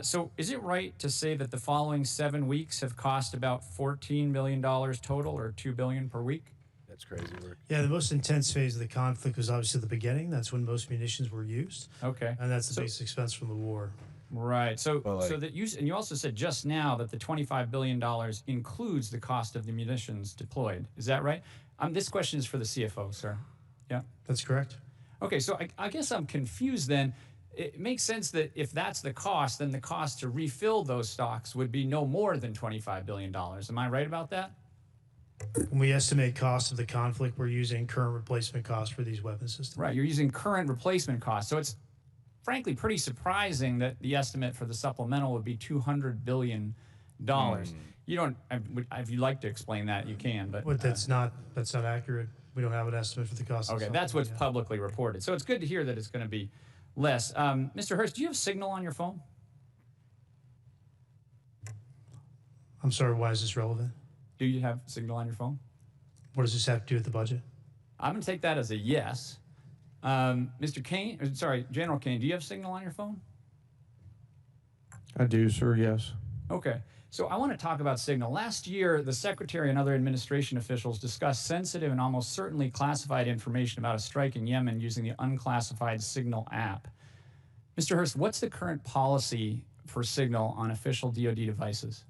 So is it right to say that the following 7 weeks have cost about $14 billion total, or $2 billion per week? That's crazy work. Yeah, the most intense phase of the conflict was obviously the beginning. That's when most munitions were used. Okay. And that's the basic expense from the war. Right. So, Well, like- so that you also said just now that the $25 billion includes the cost of the munitions deployed. Is that right? This question is for the CFO, sir. Yeah. That's correct. Okay, so I guess I'm confused then. It makes sense that if that's the cost, then the cost to refill those stocks would be no more than $25 billion. Am I right about that? When we estimate cost of the conflict, we're using current replacement cost for these weapon systems. Right, you're using current replacement costs. So it's frankly pretty surprising that the estimate for the supplemental would be $200 billion. You don't, if you'd like to explain that, you can, but. That's not accurate. We don't have an estimate for the cost. Okay, that's what's publicly reported. So it's good to hear that it's going to be less. Mr. Hurst, do you have Signal on your phone? I'm sorry, why is this relevant? Do you have Signal on your phone? What does this have to do with the budget? I'm going to take that as a yes. Mr. Kane, sorry, General Kane, do you have Signal on your phone? I do, sir, yes. Okay. So I want to talk about Signal. Last year, the Secretary and other administration officials discussed sensitive and almost certainly classified information about a strike in Yemen using the unclassified Signal app. Mr. Hurst, what's the current policy for Signal on official DoD devices?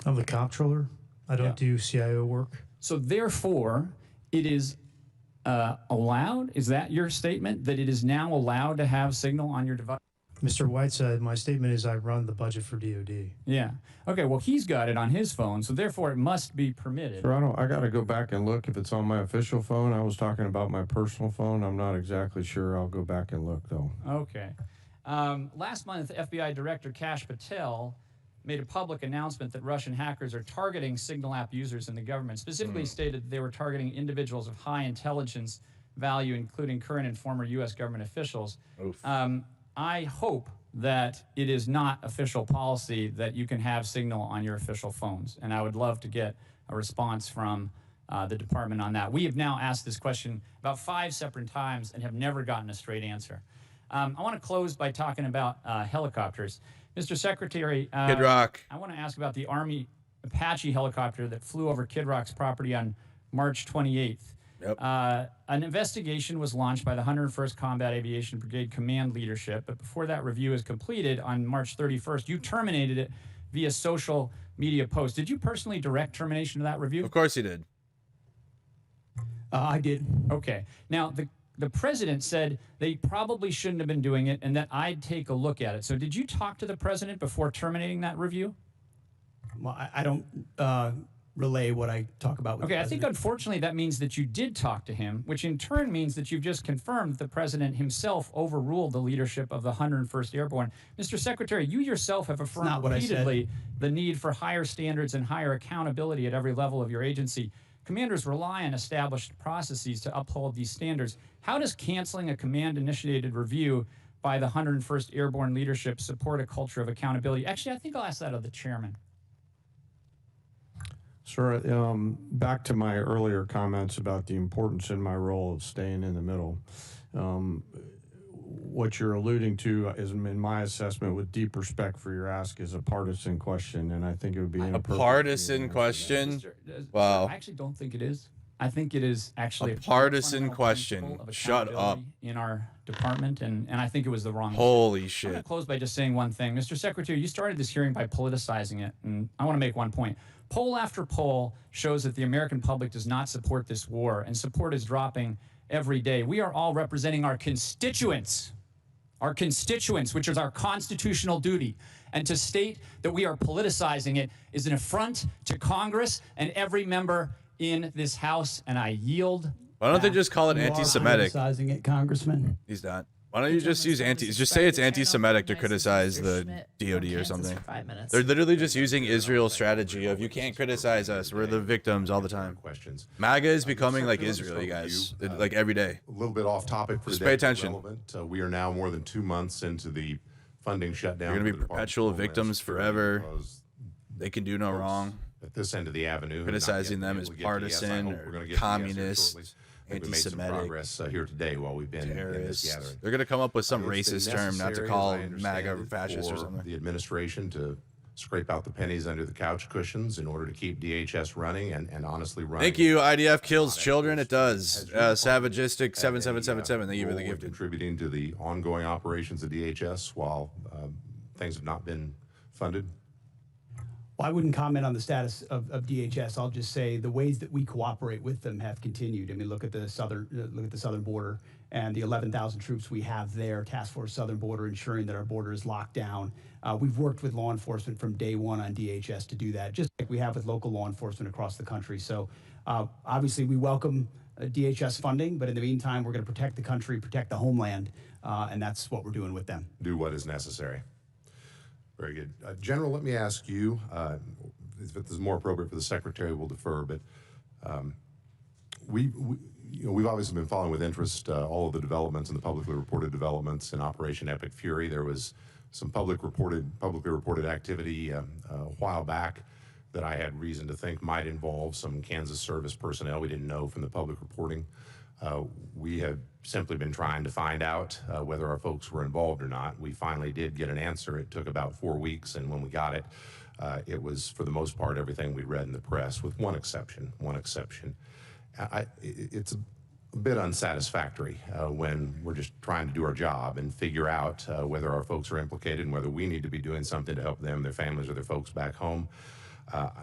I'm the comptroller. I don't do CIO work. So therefore, it is allowed? Is that your statement, that it is now allowed to have Signal on your device? Mr. Whiteside, my statement is I run the budget for DoD. Yeah. Okay, well, he's got it on his phone, so therefore it must be permitted. Sir, I got to go back and look if it's on my official phone. I was talking about my personal phone. I'm not exactly sure. I'll go back and look, though. Okay. Last month, FBI Director Kash Patel made a public announcement that Russian hackers are targeting Signal app users in the government, specifically stated that they were targeting individuals of high intelligence value, including current and former U.S. government officials. I hope that it is not official policy that you can have Signal on your official phones, and I would love to get a response from the department on that. We have now asked this question about 5 separate times and have never gotten a straight answer. I want to close by talking about helicopters. Mr. Secretary, Kid Rock. I want to ask about the Army Apache helicopter that flew over Kid Rock's property on March 28th. Yep. An investigation was launched by the 101st Combat Aviation Brigade Command Leadership, but before that review is completed on March 31st, you terminated it via social media post. Did you personally direct termination of that review? Of course he did. I did. Okay. Now, the president said they probably shouldn't have been doing it and that I'd take a look at it. So did you talk to the president before terminating that review? Well, I don't relay what I talk about with the I president. think unfortunately that means that you did talk to him, which in turn means that you've just confirmed that the president himself overruled the leadership of the 101st Airborne. Mr. Secretary, you yourself have affirmed repeatedly the need for higher standards and higher accountability at every level of your agency. Commanders rely on established processes to uphold these standards. How does canceling a command-initiated review by the 101st Airborne leadership support a culture of accountability? Actually, I think I'll ask that of the chairman. Sir, back to my earlier comments about the importance in my role of staying in the middle. What you're alluding to is, in my assessment, with deep respect for your ask, is a partisan question, and I think it would be inappropriate. A partisan question? Wow. I actually don't think it is. I think it is actually a partisan question. Shut up. In our department, and I think it was the wrong. Holy I'm shit. going to close by just saying one thing. Mr. Secretary, you started this hearing by politicizing it, and I want to make one point. Poll after poll shows that the American public does not support this war, and support is dropping every day. We are all representing our constituents, which is our constitutional duty. And to state that we are politicizing it is an affront to Congress and every member in this House, and I yield. Why don't they just call it anti-Semitic? Criticizing it, Congressman. He's not. Why don't you just use just say it's anti-Semitic to criticize the DoD or something? They're literally just using Israel's strategy of you can't criticize us. We're the victims all the time. MAGA is becoming like Israel, you guys, like every day. A little bit off topic for just today, pay attention. relevant. We are now more than 2 months into the funding shutdown. You're gonna be for the Department perpetual of Homeland victims Security forever. because They can do no wrong. At this end of the avenue, have not Criticizing yet them been as able to get to yes. I partisan hope we're or gonna get to yes here communist, shortly. I think we made some anti-Semitic, progress here today while we've been in this terrorists. gathering. They're gonna come up with some It's been racist term not to necessary, call as I understand MAGA it, fascist or for something. the administration to scrape out the pennies under the couch cushions in order to keep DHS running and honestly running. Thank you. IDF kills children. It does. Savagistic 7777. Thank you for the role in gift. contributing to the ongoing operations of DHS while things have not been funded. Well, I wouldn't comment on the status of DHS. I'll just say the ways that we cooperate with them have continued. I mean, look at the southern border and the 11,000 troops we have there, Task Force Southern Border, ensuring that our border is locked down. We've worked with law enforcement from day one on DHS to do that, just like we have with local law enforcement across the country. So obviously we welcome DHS funding, but in the meantime, we're going to protect the country, protect the homeland, and that's what we're doing with them. Do what is necessary. Very good. General, let me ask you, if it is more appropriate for the Secretary, we'll defer, but we've obviously been following with interest all of the developments and the publicly reported developments in Operation Epic Fury. There was some publicly reported activity a while back that I had reason to think might involve some Kansas service personnel. We didn't know from the public reporting. We have simply been trying to find out whether our folks were involved or not. We finally did get an answer. It took about 4 weeks, and when we got it, it was, for the most part, everything we read in the press, with one exception. It's a bit unsatisfactory when we're just trying to do our job and figure out whether our folks are implicated and whether we need to be doing something to help them, their families, or their folks back home.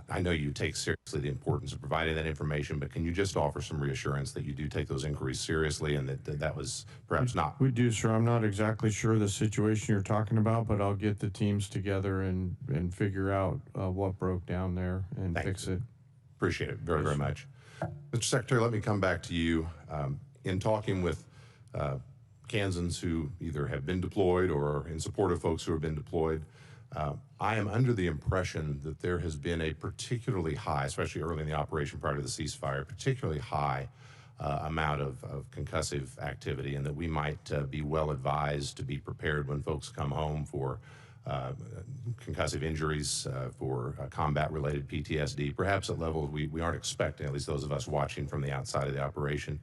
I know you take seriously the importance of providing that information, but can you just offer some reassurance that you do take those inquiries seriously and that was perhaps not? We do, sir. I'm not exactly sure the situation you're talking about, but I'll get the teams together and figure out what broke down there and fix it. Appreciate it very, very much. Mr. Secretary, let me come back to you. In talking with Kansans who either have been deployed or are in support of folks who have been deployed, I am under the impression that there has been a particularly high, especially early in the operation prior to the ceasefire, particularly high amount of concussive activity, and that we might be well advised to be prepared when folks come home for concussive injuries, for combat-related PTSD, perhaps at levels we aren't expecting, at least those of us watching from the outside of the operation.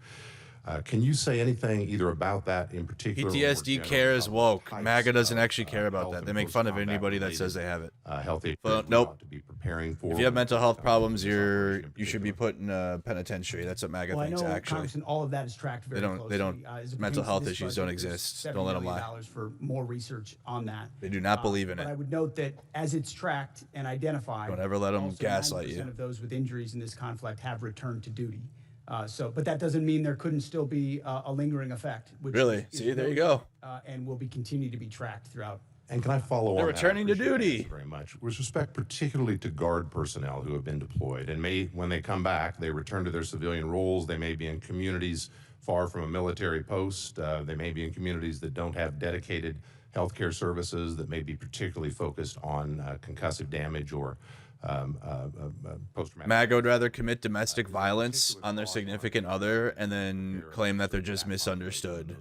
Can you say anything either about that in particular? PTSD care is woke. MAGA doesn't actually care about that. They make fun of anybody that says they have it. Healthy. But nope. To be preparing for. If you have mental health problems, you should be put in a penitentiary. That's what MAGA thinks. I know, actually, Congressman, all of that is tracked very closely. They don't. Mental health issues don't exist. Don't let them lie. For more research on that. They do not believe in but it. I would note that as it's tracked and identified, Don't ever let them gaslight you. 90% of those with injuries in this conflict have returned to duty. But that doesn't mean there couldn't still be a lingering effect. Which Really? See, there you go. And will be continue to be tracked throughout. And can I follow on? They're returning to duty. Thank you very much. With respect particularly to Guard personnel who have been deployed, and when they come back, they return to their civilian roles. They may be in communities far from a military post. They may be in communities that don't have dedicated healthcare services, that may be particularly focused on concussive damage or post-traumatic. MAGA would rather commit domestic violence on their significant other and then claim that they're just misunderstood,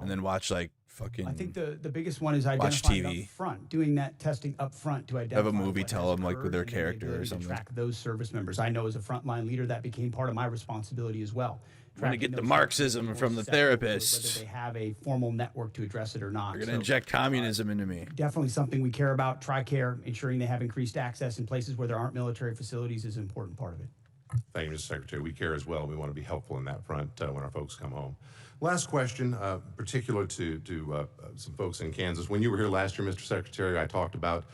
and then watch like fucking. I think the biggest one is identifying TV. up front, doing that testing up front to identify. Have a movie what tell has them like with occurred their and then the character or ability to something. track those service members. I know as a frontline leader that became part of my responsibility as well. Trying to get the Tracking those Marxism service from the members separately, therapists. whether they have a formal network to address it or not. They're gonna inject communism into me. Definitely something we care about. TRICARE, ensuring they have increased access in places where there aren't military facilities is an important part of it. Thank you, Mr. Secretary. We care as well. We want to be helpful in that front when our folks come home. Last question, particular to some folks in Kansas. When you were here last year, Mr. Secretary, I talked about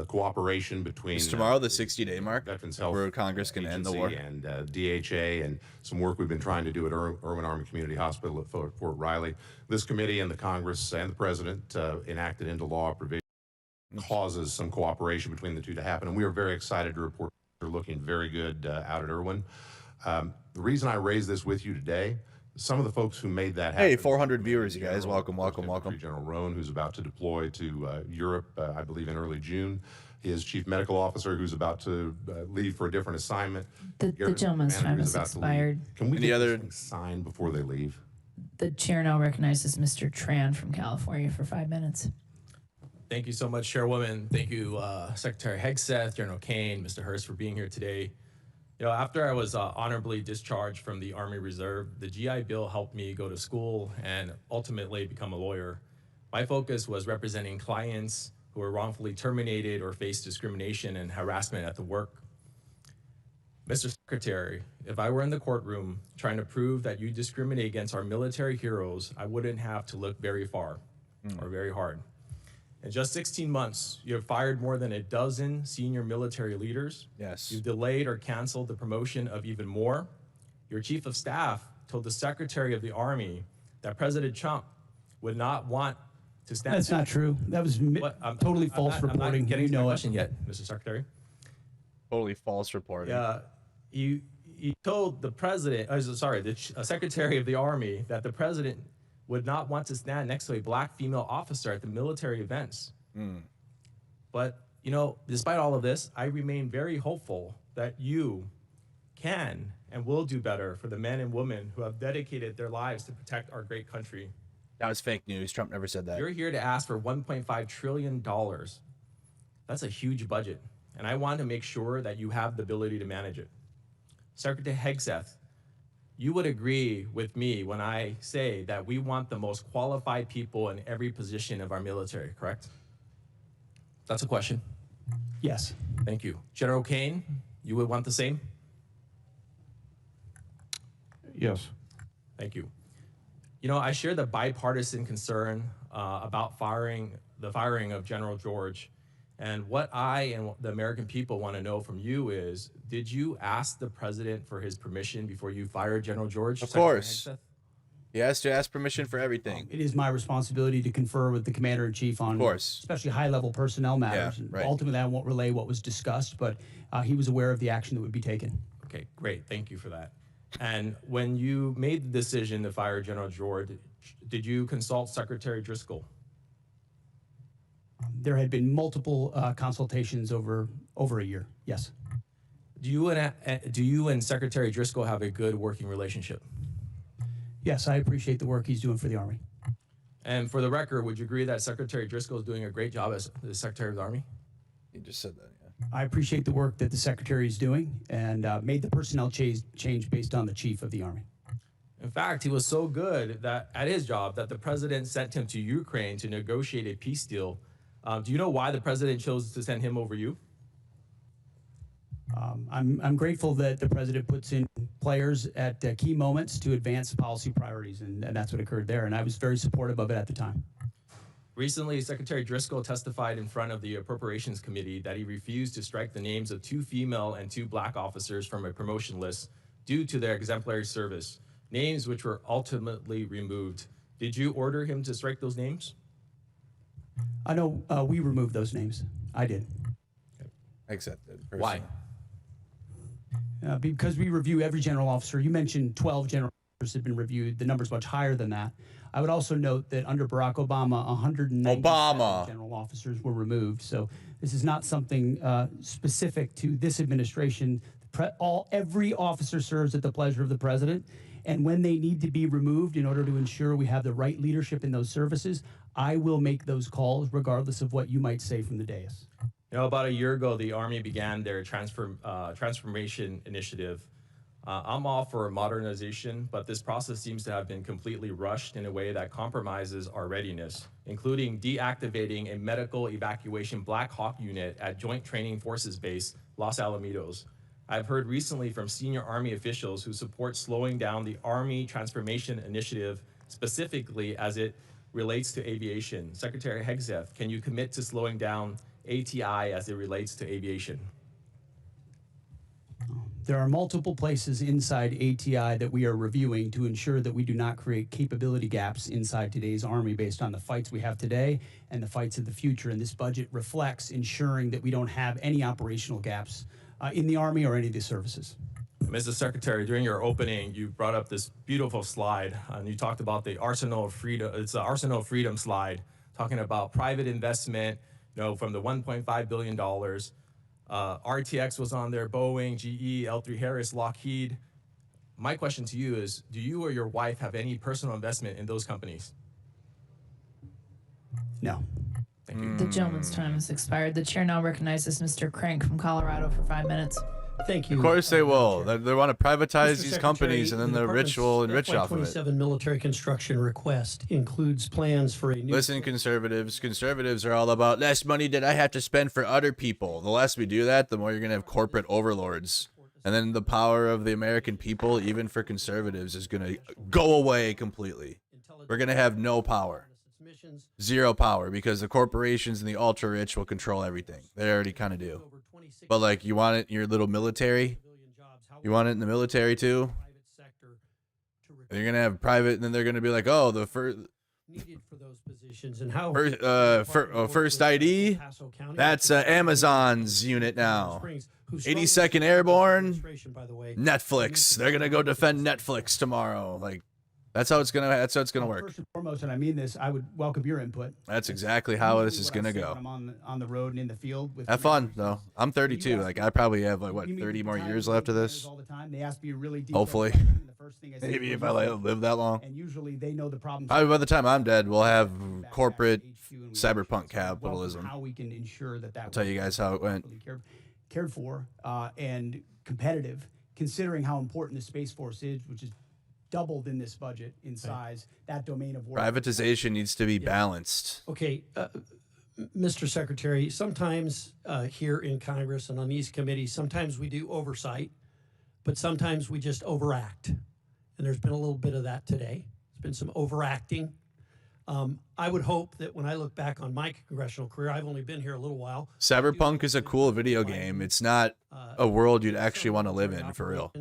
cooperation between Is tomorrow the 60-day mark Veterans Health where Congress can end the war? And DHA, and some work we've been trying to do at Irwin Army Community Hospital at Fort Riley. This committee and the Congress and the President enacted into law provision causes some cooperation between the two to happen, and we are very excited to report they're looking very good out at Irwin. The reason I raise this with you today, some of the folks who made that happen. Hey, 400 viewers, you guys. Welcome. General Roan, who's about to deploy to Europe, I believe in early June. His chief medical officer, who's about to leave for a different assignment. The gentleman's time has expired. Can we get this thing signed before they leave? The chair now recognizes Mr. Tran from California for 5 minutes. Thank you so much, Chairwoman. Thank you, Secretary Hegseth, General Kane, Mr. Hurst, for being here today. You know, after I was honorably discharged from the Army Reserve, the GI Bill helped me go to school and ultimately become a lawyer. My focus was representing clients who were wrongfully terminated or faced discrimination and harassment at the work. Mr. Secretary, if I were in the courtroom trying to prove that you discriminate against our military heroes, I wouldn't have to look very far or very hard. In just 16 months, you have fired more than a dozen senior military leaders. Yes. You've delayed or canceled the promotion of even more. Your chief of staff told the Secretary of the Army that President Trump would not want to stand. That's not true. That was totally false reporting. I'm not getting to You my know it. question yet, Mr. Secretary. Totally false reporting. You told the president, the Secretary of the Army, that the president would not want to stand next to a black female officer at the military events. But, you know, despite all of this, I remain very hopeful that you can and will do better for the men and women who have dedicated their lives to protect our great country. That was fake news. Trump never said that. You're here to ask for $1.5 trillion. That's a huge budget, and I want to make sure that you have the ability to manage it. Secretary Hegseth, you would agree with me when I say that we want the most qualified people in every position of our military, correct? That's a question. Yes. Thank you. General Kane, you would want the same? Yes. Thank you. You know, I share the bipartisan concern about the firing of General George. And what I and the American people want to know from you is, did you ask the president for his permission before you fired General George? Of course. He has to ask permission for everything. It is my responsibility to confer with the commander-in-chief on, especially high-level personnel matters. Yeah, And right. ultimately, I won't relay what was discussed, but he was aware of the action that would be taken. Okay, great. Thank you for that. And when you made the decision to fire General George, did you consult Secretary Driscoll? There had been multiple consultations over a year. Yes. Do you and Secretary Driscoll have a good working relationship? Yes, I appreciate the work he's doing for the Army. And for the record, would you agree that Secretary Driscoll is doing a great job as the Secretary of the Army? He just said that. I appreciate the work that the Secretary is doing and made the personnel change based on the Chief of the Army. In fact, he was so good that at his job that the president sent him to Ukraine to negotiate a peace deal. Do you know why the president chose to send him over you? I'm grateful that the president puts in players at key moments to advance policy priorities, and that's what occurred there. And I was very supportive of it at the time. Recently, Secretary Driscoll testified in front of the Appropriations Committee that he refused to strike the names of 2 female and 2 black officers from a promotion list due to their exemplary service, names which were ultimately removed. Did you order him to strike those names? I know we removed those names. I did. Accepted. Why? Because we review every general officer. You mentioned 12 general officers have been reviewed. The number's much higher than that. I would also note that under Barack Obama, 197 general officers were removed. So this is not something specific to this administration. Every officer serves at the pleasure of the president. And when they need to be removed in order to ensure we have the right leadership in those services, I will make those calls regardless of what you might say from the dais. You know, about a year ago, the Army began their transformation initiative. I'm all for modernization, but this process seems to have been completely rushed in a way that compromises our readiness, including deactivating a medical evacuation Black Hawk unit at Joint Training Forces Base, Los Alamitos. I've heard recently from senior Army officials who support slowing down the Army Transformation Initiative, specifically as it relates to aviation. Secretary Hegseth, can you commit to slowing down ATI as it relates to aviation? There are multiple places inside ATI that we are reviewing to ensure that we do not create capability gaps inside today's Army based on the fights we have today and the fights of the future. And this budget reflects ensuring that we don't have any operational gaps in the Army or any of the services. Mr. Secretary, during your opening, you brought up this beautiful slide, and you talked about the Arsenal of Freedom. It's the Arsenal of Freedom slide, talking about private investment, you know, from the $1.5 billion. RTX was on there, Boeing, GE, L3 Harris, Lockheed. My question to you is, do you or your wife have any personal investment in those companies? No. Thank you. The gentleman's time has expired. The chair now recognizes Mr. Crank from Colorado for 5 minutes. Thank you. Of course they will. They want to privatize Mr. these Secretary, companies, and then the rich will enrich off of it. FY27 military construction request includes plans for a new... Listen, conservatives. Conservatives are all about less money that I have to spend for other people. The less we do that, the more you're going to have corporate overlords. And then the power of the American people, even for conservatives, is going to go away completely. We're going to have no power. zero power because the corporations and the ultra rich will control everything. They already kind of do. But like, you want it in your little military? You want it in the military too? You're gonna have private, and then they're gonna be like, oh, the first. Needed for those positions and how first ID, that's Amazon's unit now. 82nd Airborne, Netflix. They're gonna go defend Netflix tomorrow. Like, that's how it's gonna work. First and foremost, and I mean this, I would welcome your input. That's exactly how this is gonna go. I'm on the road and in the field. With have fun though. I'm 32. Like, I probably have like 30 more years left of this. All the time. They ask me a really deep Hopefully. question. The first thing I say Maybe is, if I live that long. And usually they know the problems. Probably by the time I'm dead, we'll have corporate cyberpunk capitalism. How we can ensure that I'll tell you guys how it went. Cared for and competitive, considering how important the Space Force is, which is doubled in this budget in size. That domain of work. Privatization needs to be balanced. Okay, Mr. Secretary, sometimes here in Congress and on these committees, sometimes we do oversight, but sometimes we just overact. And there's been a little bit of that today. There's been some overacting. I would hope that when I look back on my congressional career, I've only been here a little while. Cyberpunk is a cool video game. It's not a world you'd actually want to live in, for real.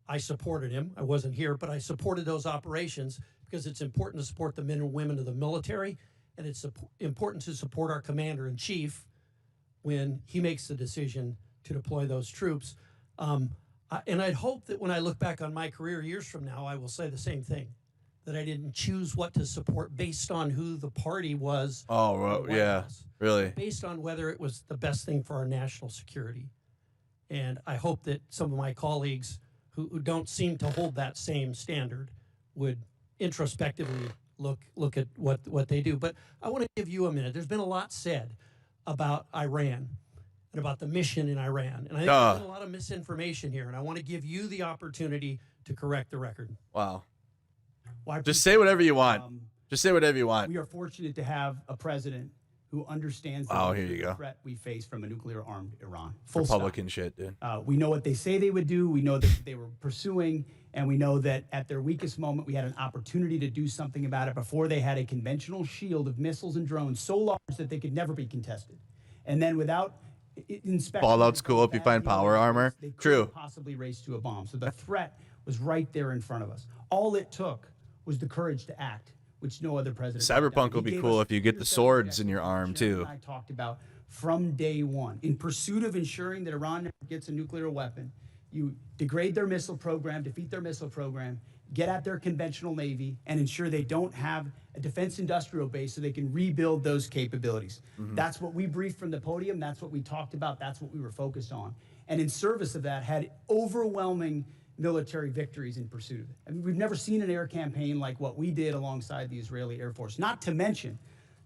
I supported him. I wasn't here, but I supported those operations because it's important to support the men and women of the military, and it's important to support our commander-in-chief when he makes the decision to deploy those troops. And I'd hope that when I look back on my career years from now, I will say the same thing, that I didn't choose what to support based on who the party was. Oh, well, yeah, really. Based on whether it was the best thing for our national security. And I hope that some of my colleagues who don't seem to hold that same standard would introspectively look at what they do. But I want to give you a minute. There's been a lot said about Iran and about the mission in Iran. And I think there's been a lot of misinformation here, and I want to give you the opportunity to correct the record. Wow. Well, just say whatever you want. Just say whatever you want. We are fortunate to have a president who understands the threat we face from a nuclear-armed Iran. Full Republican stop. shit, dude. We know what they say they would do. We know that they were pursuing, and we know that at their weakest moment, we had an opportunity to do something about it before they had a conventional shield of missiles and drones so large that they could never be contested. And then without inspection, Fallout's cool if you find power armor. They True. Possibly race to a bomb. So the threat was right there in front of us. All it took was the courage to act, which no other president. Cyberpunk will be cool if you get the swords in your arm too. I talked about from day one. In pursuit of ensuring that Iran never gets a nuclear weapon, you degrade their missile program, defeat their missile program, get at their conventional navy, and ensure they don't have a defense industrial base so they can rebuild those capabilities. That's what we briefed from the podium. That's what we talked about. That's what we were focused on. And in service of that, had overwhelming military victories in pursuit of it. I mean, we've never seen an air campaign like what we did alongside the Israeli Air Force, not to mention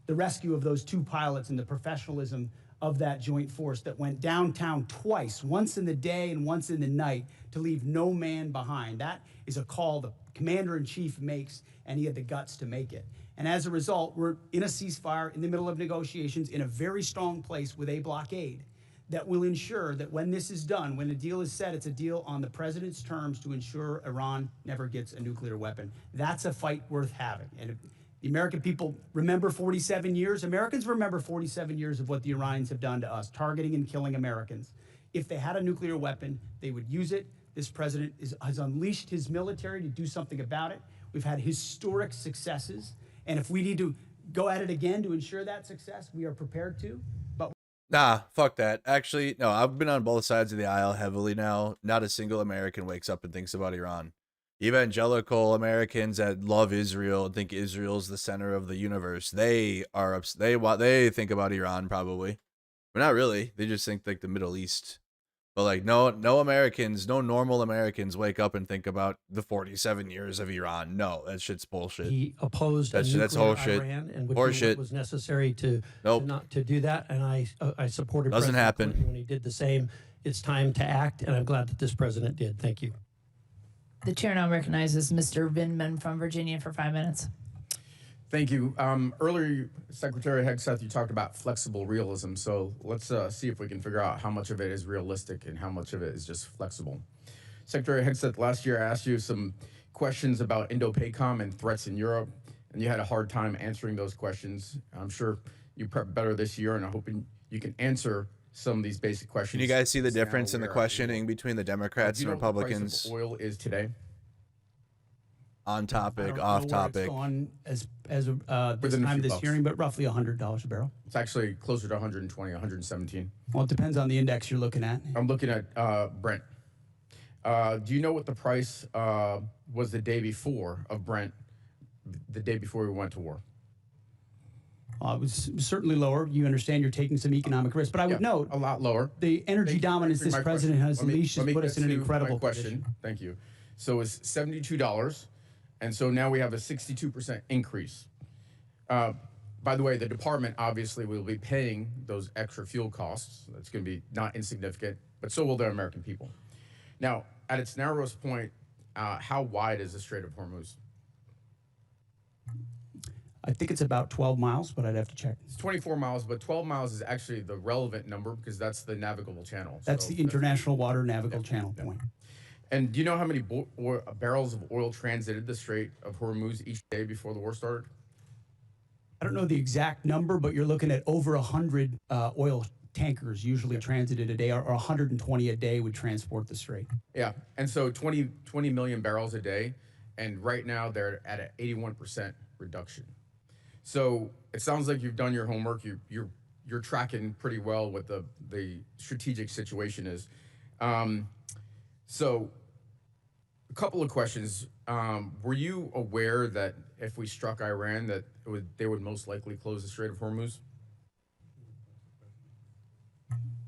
the rescue of those two pilots and the professionalism of that joint force that went downtown twice, once in the day and once in the night, to leave no man behind. That is a call the commander-in-chief makes, and he had the guts to make it. And as a result, we're in a ceasefire, in the middle of negotiations, in a very strong place with a blockade that will ensure that when this is done, when the deal is set, it's a deal on the president's terms to ensure Iran never gets a nuclear weapon. That's a fight worth having. And if the American people remember 47 years, Americans remember 47 years of what the Iranians have done to us, targeting and killing Americans. If they had a nuclear weapon, they would use it. This president has unleashed his military to do something about it. We've had historic successes. And if we need to go at it again to ensure that success, we are prepared to. But nah, fuck that. Actually, no, I've been on both sides of the aisle heavily now. Not a single American wakes up and thinks about Iran. Evangelical Americans that love Israel and think Israel's the center of the universe, they think about Iran probably, but not really. They just think like the Middle East. But like no Americans, no normal Americans wake up and think about the 47 years of Iran. No, that shit's bullshit. He opposed that's whole shit. Iran and would do what was necessary to not to do that. And I supported Doesn't President happen. Clinton when he did the same. It's time to act, and I'm glad that this president did. Thank you. The chair now recognizes Mr. Vindman from Virginia for 5 minutes. Thank you. Earlier, Secretary Hegseth, you talked about flexible realism. So let's see if we can figure out how much of it is realistic and how much of it is just flexible. Secretary Hegseth, last year I asked you some questions about Indo-PACOM and threats in Europe. and you had a hard time answering those questions. I'm sure you prepped better this year, and I'm hoping you can answer some of these basic questions. Can you guys see the difference in the questioning between the Democrats and Republicans? Do you know what the price of oil is today? On topic, I don't off know topic. where it's gone as this Within a time few this bucks. hearing, but roughly $100 a barrel. It's actually closer to 120, 117. Well, it depends on the index you're looking at. I'm looking at Brent. Do you know what the price was the day before of Brent, the day before we went to war? It was certainly lower. You understand you're taking some economic risk, but I would note a lot lower. The energy dominance this president has unleashed has put us in an incredible question. position. Thank you. So it's $72, and so now we have a 62% increase. By the way, the department obviously will be paying those extra fuel costs. That's going to be not insignificant, but so will the American people. Now, at its narrowest point, how wide is the Strait of Hormuz? I think it's about 12 miles, but I'd have to check. It's 24 miles, but 12 miles is actually the relevant number because that's the navigable channel. That's the international water navigable channel point. And do you know how many barrels of oil transited the Strait of Hormuz each day before the war started? I don't know the exact number, but you're looking at over 100 oil tankers usually transited a day, or 120 a day would transport the strait. Yeah, and so 20 million barrels a day, and right now they're at an 81% reduction. So it sounds like you've done your homework. You're tracking pretty well what the strategic situation is. So a couple of questions. Were you aware that if we struck Iran, that they would most likely close the Strait of Hormuz?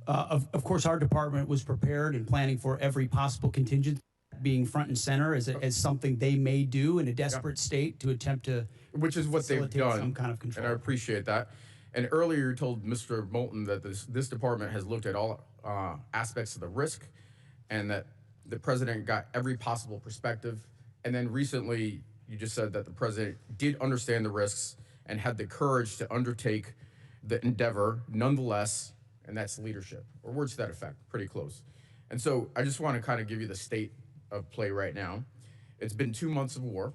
Of course, our department was prepared and planning for every possible contingency, being front and center as something they may do in a desperate state to attempt to, which is what they've done, some kind of control. And I appreciate that. And earlier you told Mr. Moulton that this department has looked at all aspects of the risk, and that the president got every possible perspective. And then recently you just said that the president did understand the risks and had the courage to undertake the endeavor nonetheless, and that's leadership, or words to that effect, pretty close. And so I just want to kind of give you the state of play right now. It's been 2 months of war.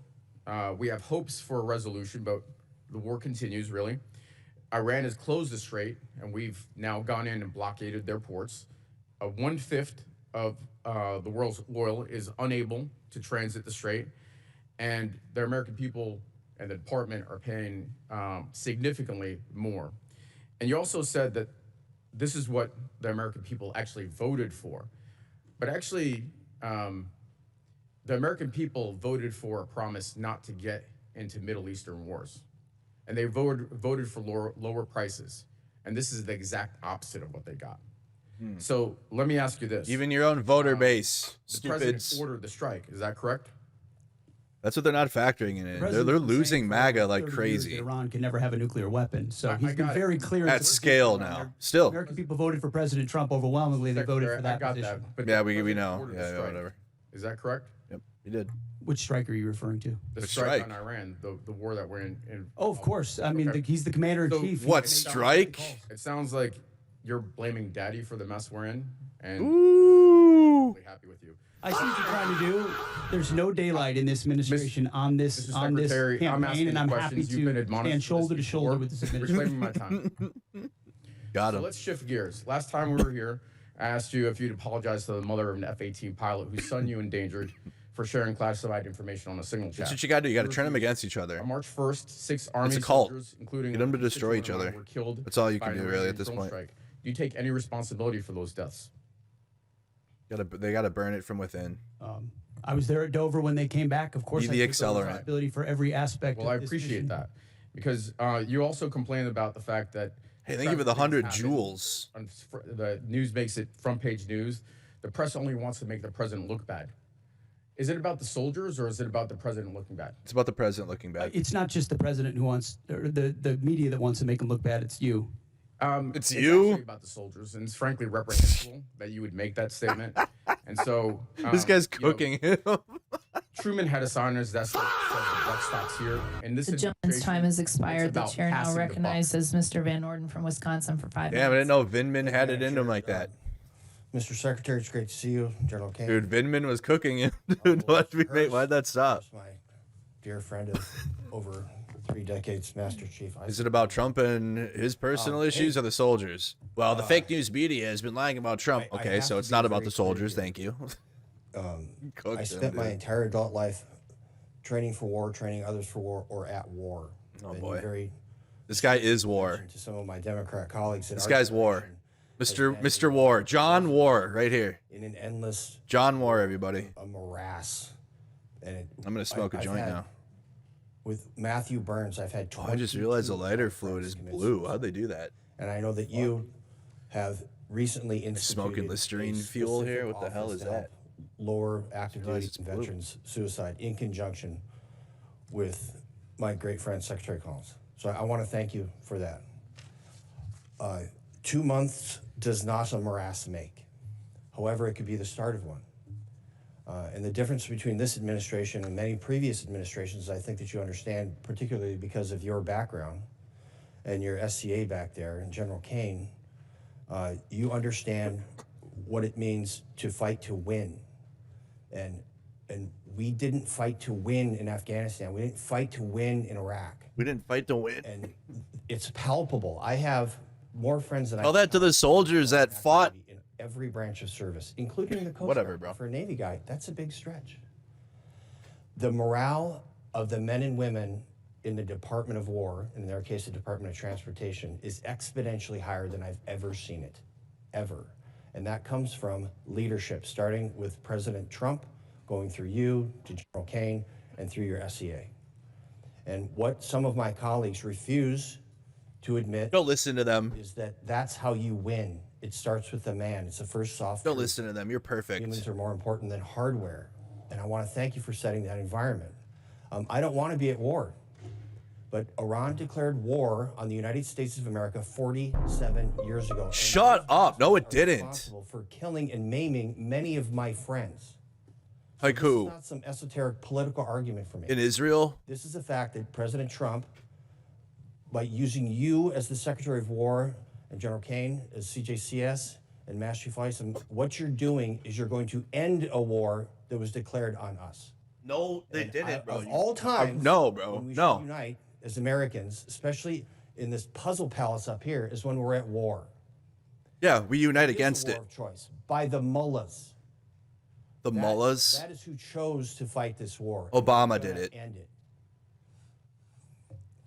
We have hopes for a resolution, but the war continues, really. Iran has closed the strait, and we've now gone in and blockaded their ports. 1/5 of the world's oil is unable to transit the strait, and the American people and the department are paying significantly more. And you also said that this is what the American people actually voted for. But actually, the American people voted for a promise not to get into Middle Eastern wars. And they voted for lower prices. And this is the exact opposite of what they got. So let me ask you this. Even your own voter base, the president ordered the strike. Is that correct? That's what they're not factoring in. They're losing MAGA like crazy. Iran can never have a nuclear weapon. So he's been very clear. At scale now. Still. American people voted for President Trump overwhelmingly. They voted for that position. That, but yeah, we know. Yeah, whatever. Is that correct? Yep, he did. Which strike are you referring to? The strike on Iran, the war that we're in. Oh, of course. I mean, he's the commander in chief. What strike? It sounds like you're blaming Daddy for the mess we're in, and Ooh. I'm really happy with you. I see what you're trying to do. There's no daylight in this administration on this campaign, and I'm happy to stand shoulder to shoulder with this administration. My time. Got him. So let's shift gears. Last time we were here, I asked you if you'd apologize to the mother of an F-18 pilot whose son you endangered for sharing classified information on a signal chat. That's what you got to do. You got to turn them against each other. On March 1st, 6 Army it's a cult. soldiers, including get them to destroy each other. were killed. That's all you by can an do, really, at Iranian this drone point. strike. Do you take any responsibility for those deaths? They got to burn it from within. I was there at Dover when they came back. Of course, Be the I take accelerant. responsibility for every aspect. Well, I appreciate that because you also complained about the fact that. Hey, thank you for the 100 joules. The news makes it front page news. The press only wants to make the president look bad. Is it about the soldiers or is it about the president looking bad? It's about the president looking bad. It's not just the president who wants, or the media that wants to make him look bad. It's you. It's you actually about the soldiers, and it's frankly reprehensible that you would make that statement. And so this guy's cooking him. Truman had a sign on his desk that says the buck stops here. And this The gentleman's time has expired. The chair now recognizes Mr. Van Orden from Wisconsin for 5 minutes. Damn, I didn't know Vindman had it in him like that. Mr. Secretary, it's great to see you. General Kane. Dude, Vindman was cooking him. Dude, why'd that stop? My dear friend of over 3 decades, Master Chief. Is it about Trump and his personal issues or the soldiers? Well, the fake news media has been lying about Trump. Okay, so it's not about the soldiers. Thank you. I spent my entire adult life training for war, training others for war, or at war. Oh, Been boy. Very This guy is war. to some of my Democrat colleagues. This guy's war. Mr. War. John War, right here. In an endless John War, everybody. a morass. And I'm going to smoke a I've joint had- now. With Matthew Burns, I've had Oh, I just realized the 22 lighter fluid is blue. How'd they do that? And I know that you have recently instituted Smoking Listerine a fuel here? specific What the hell office is to help that? Lower active realize duty it's blue. veterans suicide in conjunction with my great friend Secretary Collins. So I want to thank you for that. 2 months does not a morass make. However, it could be the start of one. And the difference between this administration and many previous administrations, I think that you understand, particularly because of your background and your SCA back there and General Kane, you understand what it means to fight to win. And we didn't fight to win in Afghanistan. We didn't fight to win in Iraq. We didn't fight to win. And it's palpable. I have more friends than I Tell that to the soldiers that fought. in every branch of service, including the Coast Whatever, Guard. bro. For a Navy guy, that's a big stretch. The morale of the men and women in the Department of War, in their case, the Department of Transportation, is exponentially higher than I've ever seen it, ever. And that comes from leadership, starting with President Trump, going through you to General Kane, and through your SCA. And what some of my colleagues refuse to admit Don't listen to them. is that that's how you win. It starts with the man. It's the first soft Don't truth. listen to them. You're perfect. Humans are more important than hardware. And I want to thank you for setting that environment. I don't want to be at war, but Iran declared war on the United States of America 47 years ago. and Shut up. No, it are didn't. responsible for killing and maiming many of my friends. Like This is who? not some esoteric political argument for me. In Israel? This is the fact that President Trump, by using you as the Secretary of War and General Kane as CJCS and Master Chief Isom, what you're doing is you're going to end a war that was declared on us. No, they And didn't, bro. Of all times, no, bro. when we No. should unite as Americans, especially in this puzzle palace up here, is when we're at war. Yeah, we unite It is a against war it. of choice by the mullahs. The mullahs? That is who chose to fight this war. Obama And did we're it. gonna End it.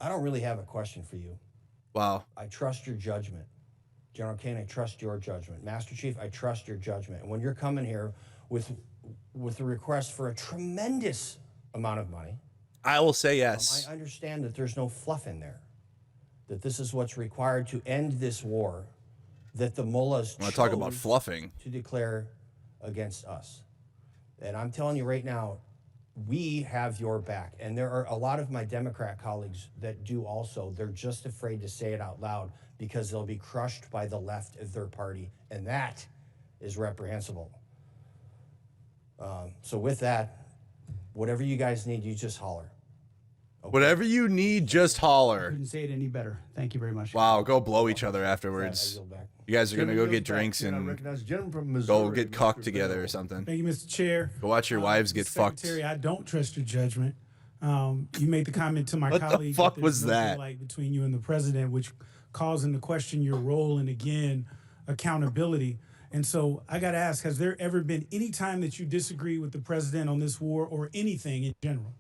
I don't really have a question for you. Wow. I trust your judgment. General Kane, I trust your judgment. Master Chief, I trust your judgment. And when you're coming here with a request for a tremendous amount of money, I will say yes. I understand that there's no fluff in there. That this is what's required to end this war that the mullahs I want to talk about chose fluffing. to declare against us. And I'm telling you right now, we have your back. And there are a lot of my Democrat colleagues that do also. They're just afraid to say it out loud because they'll be crushed by the left of their party. And that is reprehensible. So with that, whatever you guys need, you just holler. Whatever you need, just holler. Couldn't say it any better. Thank you very much. Wow, go blow each other afterwards. You guys are gonna go get drinks I and recognize the gentleman from go Missouri, get cocked Mr. together Bell. or something. Thank you, Mr. Chair. Go watch your wives get fucked. Secretary, I don't trust your judgment. You made the comment to my What the colleague. fuck there's was no that? daylight between you and the president, which causing to question your role and again accountability. And so I got to ask: has there ever been any time that you disagree with the president on this war or anything in general?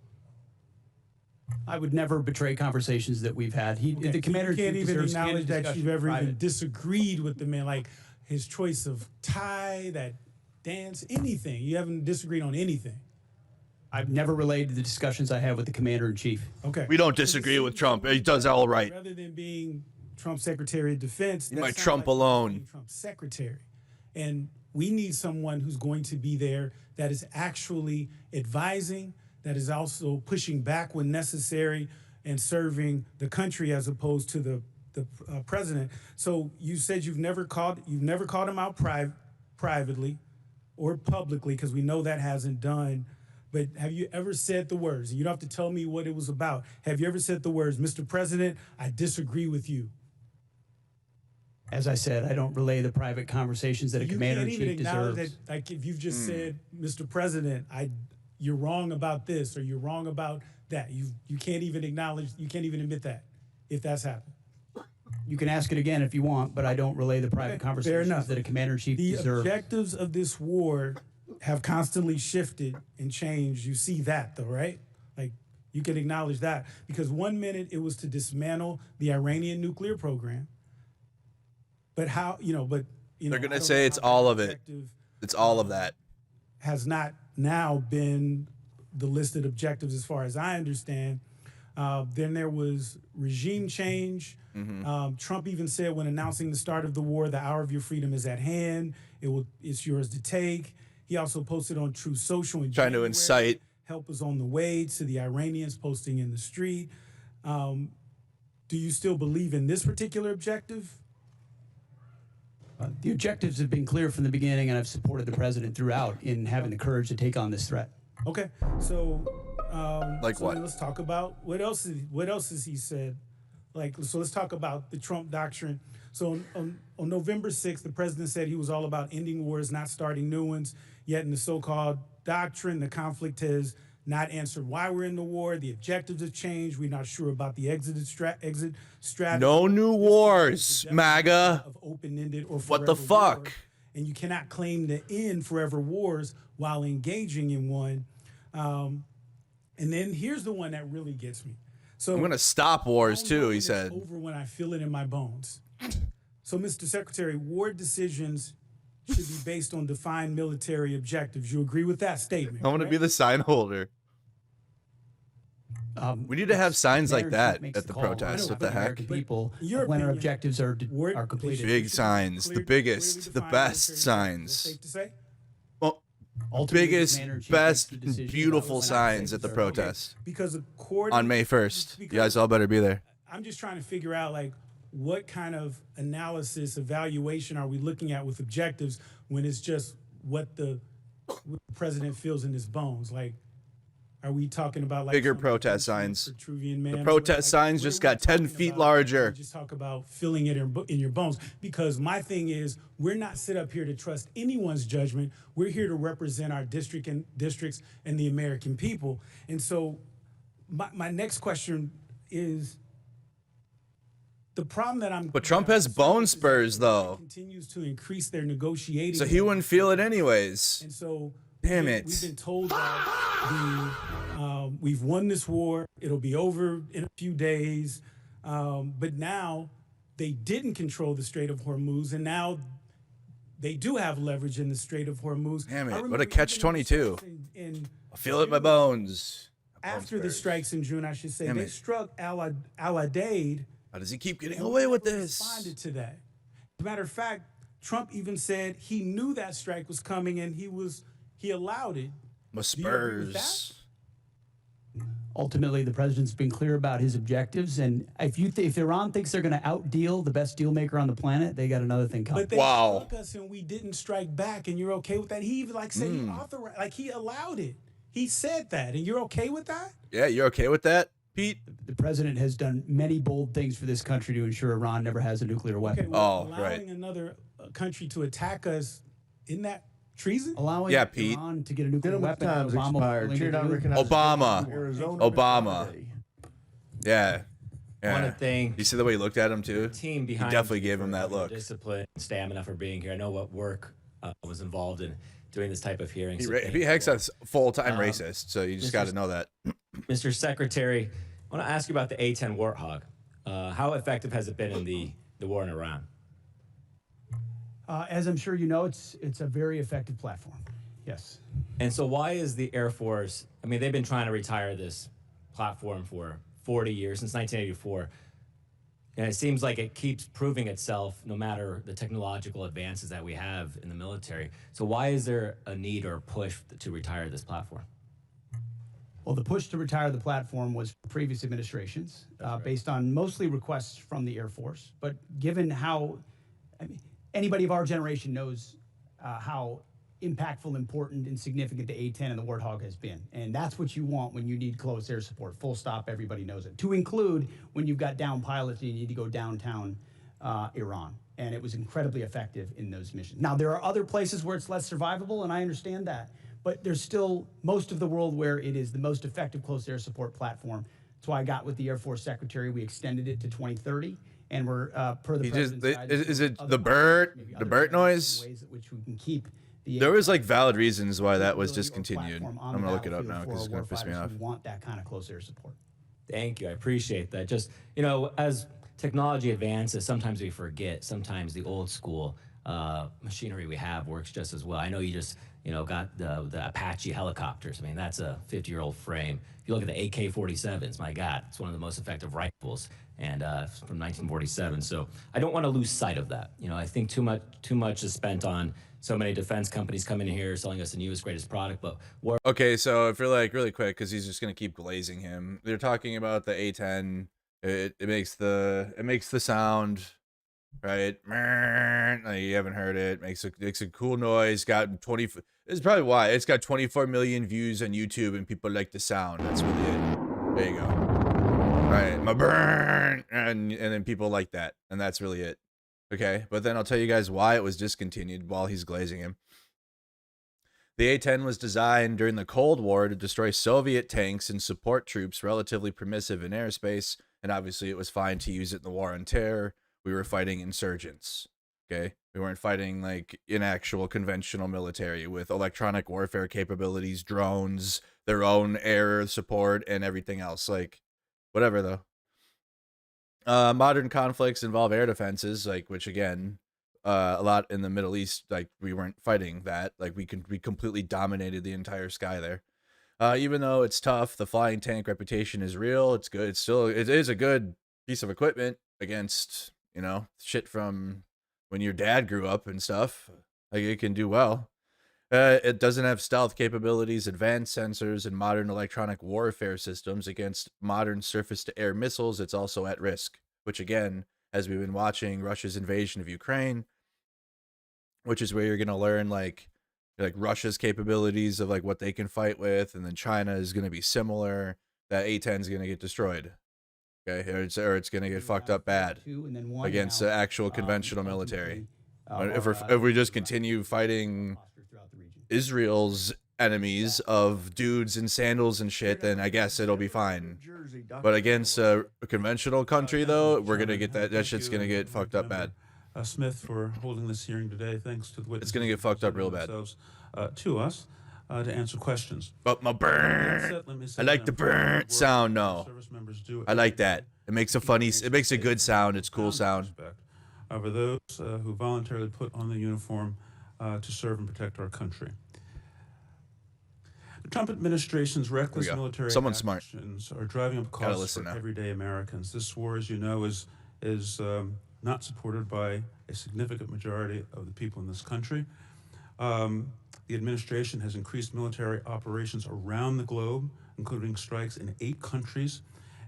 I would never betray conversations that we've had. The commander You can't even deserves acknowledge candid that discussion you've ever private. even disagreed with the man, like his choice of tie, that dance, anything. You haven't disagreed on anything. I've never relayed the discussions I have with the commander in chief. Okay. We don't disagree with Trump. He does all right. Rather than being Trump's Secretary of Defense, My that sounds Trump like alone. being Trump's secretary. And we need someone who's going to be there that is actually advising, that is also pushing back when necessary, and serving the country as opposed to the president. So you said you've never called him out privately or publicly, because we know that hasn't done. But have you ever said the words? You don't have to tell me what it was about. Have you ever said the words, Mr. President, I disagree with you? As I said, I don't relay the private conversations that a commander in You can't chief even acknowledge deserves. that, like if you've just said, Mr. President, you're wrong about this or you're wrong about that? You can't even acknowledge, you can't even admit that, if that's happened. You can ask it again if you want, but I don't relay the private conversations that a commander-in-chief The deserves. objectives of this war have constantly shifted and changed. You see that, though, right? Like, you can acknowledge that. Because 1 minute it was to dismantle the Iranian nuclear program. But how, they're going to say it's all of it. It's all of that. Has not now been the listed objectives as far as I understand. Then there was regime change. Trump even said when announcing the start of the war, the hour of your freedom is at hand. It's yours to take. He also posted on Truth Social in trying to incite. Help is on the way to the Iranians posting in the street. Do you still believe in this particular objective? The objectives have been clear from the beginning, and I've supported the president throughout in having the courage to take on this threat. Okay, so like what? Let's talk about what else has he said. So let's talk about the Trump doctrine. So on November 6th, the president said he was all about ending wars, not starting new ones. Yet in the so-called doctrine, the conflict has not answered why we're in the war. The objectives have changed. We're not sure about the exit strategy. No new wars, MAGA. Of open-ended or what the fuck? War. And you cannot claim to end forever wars while engaging in one. And then here's the one that really gets me. So I'm going to stop wars too, he said. Over when I feel it in my bones. So, Mr. Secretary, war decisions should be based on defined military objectives. You agree with that statement? I want to be the sign holder. We need to have signs like that at the protests. What the heck? People, when our objectives are completed. Big signs, the biggest, the best signs. Safe to say? Well, biggest, best, beautiful signs at the protest. Because on May 1st. You guys all better be there. I'm just trying to figure out, what kind of analysis, evaluation are we looking at with objectives when it's just what the president feels in his bones? Are we talking about bigger protest signs? The protest signs just got 10 feet larger. Just talk about feeling it in your bones. Because my thing is, we're not set up here to trust anyone's judgment. We're here to represent our districts and the American people. And so my next question is, the problem that I'm... But Trump has bone spurs, though. Continues to increase their negotiating. So he wouldn't feel it anyways. And so... Damn it. We've been told that we've won this war. It'll be over in a few days. But now they didn't control the Strait of Hormuz, and now they do have leverage in the Strait of Hormuz. Damn it. What a catch-22. I feel it in my bones. After the strikes in June, I should say, they struck Al-Udeid. How does he keep getting away with this? Responded to that. As a matter of fact, Trump even said he knew that strike was coming and he allowed it. My Spurs. Ultimately, the president's been clear about his objectives, and if Iran thinks they're going to outdeal the best deal maker on the planet, they got another thing coming. But they struck us and we didn't strike back, and you're okay with that? He even said he authorized, he allowed it. He said that, and you're okay with that? Yeah, you're okay with that, Pete? The president has done many bold things for this country to ensure Iran never has a nuclear weapon. Okay, well, allowing another country to attack us, isn't that treason? Allowing Iran to get a nuclear weapon. Obama. Yeah. I want to thank you see the way he looked at him too? The team he behind definitely gave him that look. Discipline and stamina for being here. I know what work was involved in doing this type of hearing. So Hegseth's full-time racist, so you just got to know that. Mr. Secretary, I want to ask you about the A-10 Warthog. How effective has it been in the war in Iran? As I'm sure you know, it's a very effective platform. Yes. And so why is the Air Force, they've been trying to retire this platform for 40 years, since 1984. And it seems like it keeps proving itself no matter the technological advances that we have in the military. So why is there a need or a push to retire this platform? Well, the push to retire the platform was previous administrations, based on mostly requests from the Air Force. But given how, anybody of our generation knows how impactful, important, and significant the A-10 and the Warthog has been. And that's what you want when you need close air support. Full stop, everybody knows it. To include when you've got down pilots and you need to go downtown Iran. And it was incredibly effective in those missions. Now, there are other places where it's less survivable, and I understand that. but there's still most of the world where it is the most effective close air support platform. That's why I got with the Air Force Secretary. We extended it to 2030, and we're per the president's guidance. Is it the Bert noise? Ways in which we can keep the There was like valid reasons why that was discontinued. I'm gonna look it up now because it's gonna piss me off. We want that kind of close air support. Thank you. I appreciate that. Just, as technology advances, sometimes we forget. Sometimes the old school machinery we have works just as well. I know you just, got the Apache helicopters. I mean, that's a 50-year-old frame. If you look at the AK-47s, my God, it's one of the most effective rifles, and from 1947. So I don't want to lose sight of that. I think too much is spent on so many defense companies coming in here selling us the newest, greatest product, but okay, so if you're like really quick, because he's just gonna keep glazing him. They're talking about the A10. It makes the sound, right? Like, you haven't heard it. Makes a cool noise. Got 20. It's probably why it's got 24 million views on YouTube, and people like the sound. That's really it. There you go. All right, my burn, and then people like that, and that's really it. Okay, but then I'll tell you guys why it was discontinued while he's glazing him. The A-10 was designed during the Cold War to destroy Soviet tanks and support troops relatively permissive in airspace, and obviously it was fine to use it in the War on Terror. We were fighting insurgents, okay? We weren't fighting like in actual conventional military with electronic warfare capabilities, drones, their own air support, and everything else. Like, whatever though. Modern conflicts involve air defenses, like, which again, a lot in the Middle East, like, we weren't fighting that. Like, we completely dominated the entire sky there. Even though it's tough, the flying tank reputation is real. It's good. It is a good piece of equipment against, shit from when your dad grew up and stuff. Like, it can do well. It doesn't have stealth capabilities, advanced sensors, and modern electronic warfare systems against modern surface-to-air missiles. It's also at risk, which again, as we've been watching Russia's invasion of Ukraine, which is where you're going to learn like Russia's capabilities of like what they can fight with, and then China is going to be similar. That A-10 is going to get destroyed, okay, or it's going to get fucked up bad against the actual conventional military. If we just continue fighting Israel's enemies of dudes in sandals and shit, then I guess it'll be fine. But against a conventional country, though, we're gonna get that shit's gonna get fucked up bad. Smith for holding this hearing today. Thanks to the witnesses. It's gonna get fucked up real bad. To us to answer questions. But my burn. I like the burn sound. No, I like that. It makes a good sound. It's cool sound. For those who voluntarily put on the uniform to serve and protect our country. The Trump administration's reckless military actions are driving up costs for everyday Americans. This war, as you know, is not supported by a significant majority of the people in this country. The administration has increased military operations around the globe, including strikes in 8 countries,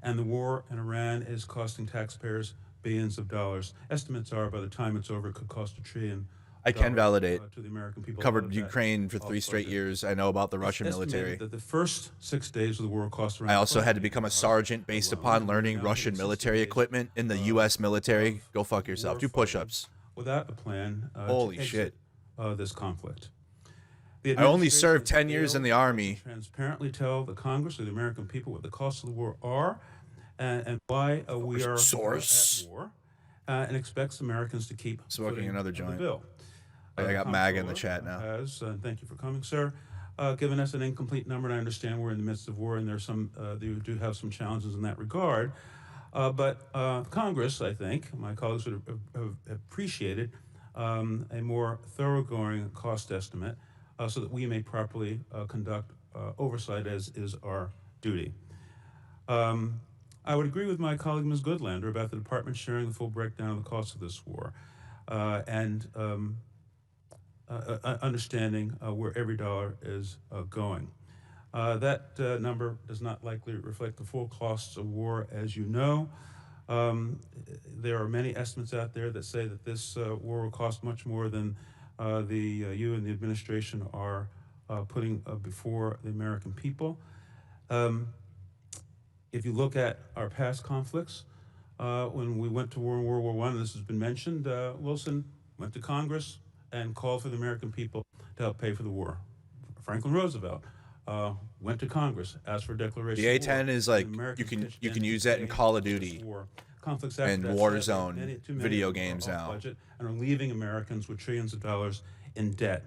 and the war in Iran is costing taxpayers billions of dollars. Estimates are by the time it's over, it could cost $1 trillion. I can validate. To the American people, covered Ukraine for 3 straight years. I know about the Russian military. That the first 6 days of the war cost around. I also had to become a sergeant based upon learning Russian military equipment in the U.S. military. Go fuck yourself. Do push-ups. Without a plan. Holy shit. This conflict. I only served 10 years in the Army. Transparently tell the Congress or the American people what the costs of the war are, and why we are at war, and expects Americans to keep smoking another joint. Bill. I got MAGA in the chat now. Thank you for coming, sir. Given us an incomplete number, and I understand we're in the midst of war, and there's you do have some challenges in that regard. But Congress, I think, my colleagues would have appreciated a more thoroughgoing cost estimate so that we may properly conduct oversight as is our duty. I would agree with my colleague, Ms. Goodlander, about the department sharing the full breakdown of the cost of this war and understanding where every dollar is going. That number does not likely reflect the full costs of war, as you know. There are many estimates out there that say that this war will cost much more than you and the administration are putting before the American people. If you look at our past conflicts, when we went to war in World War I, and this has been mentioned, Wilson went to Congress and called for the American people to help pay for the war Franklin Roosevelt went to Congress, asked for a declaration. The of war. A-10 is like you can use that in Call of Duty Conflicts and Warzone video games now. Budget and are leaving Americans with trillions of dollars in debt.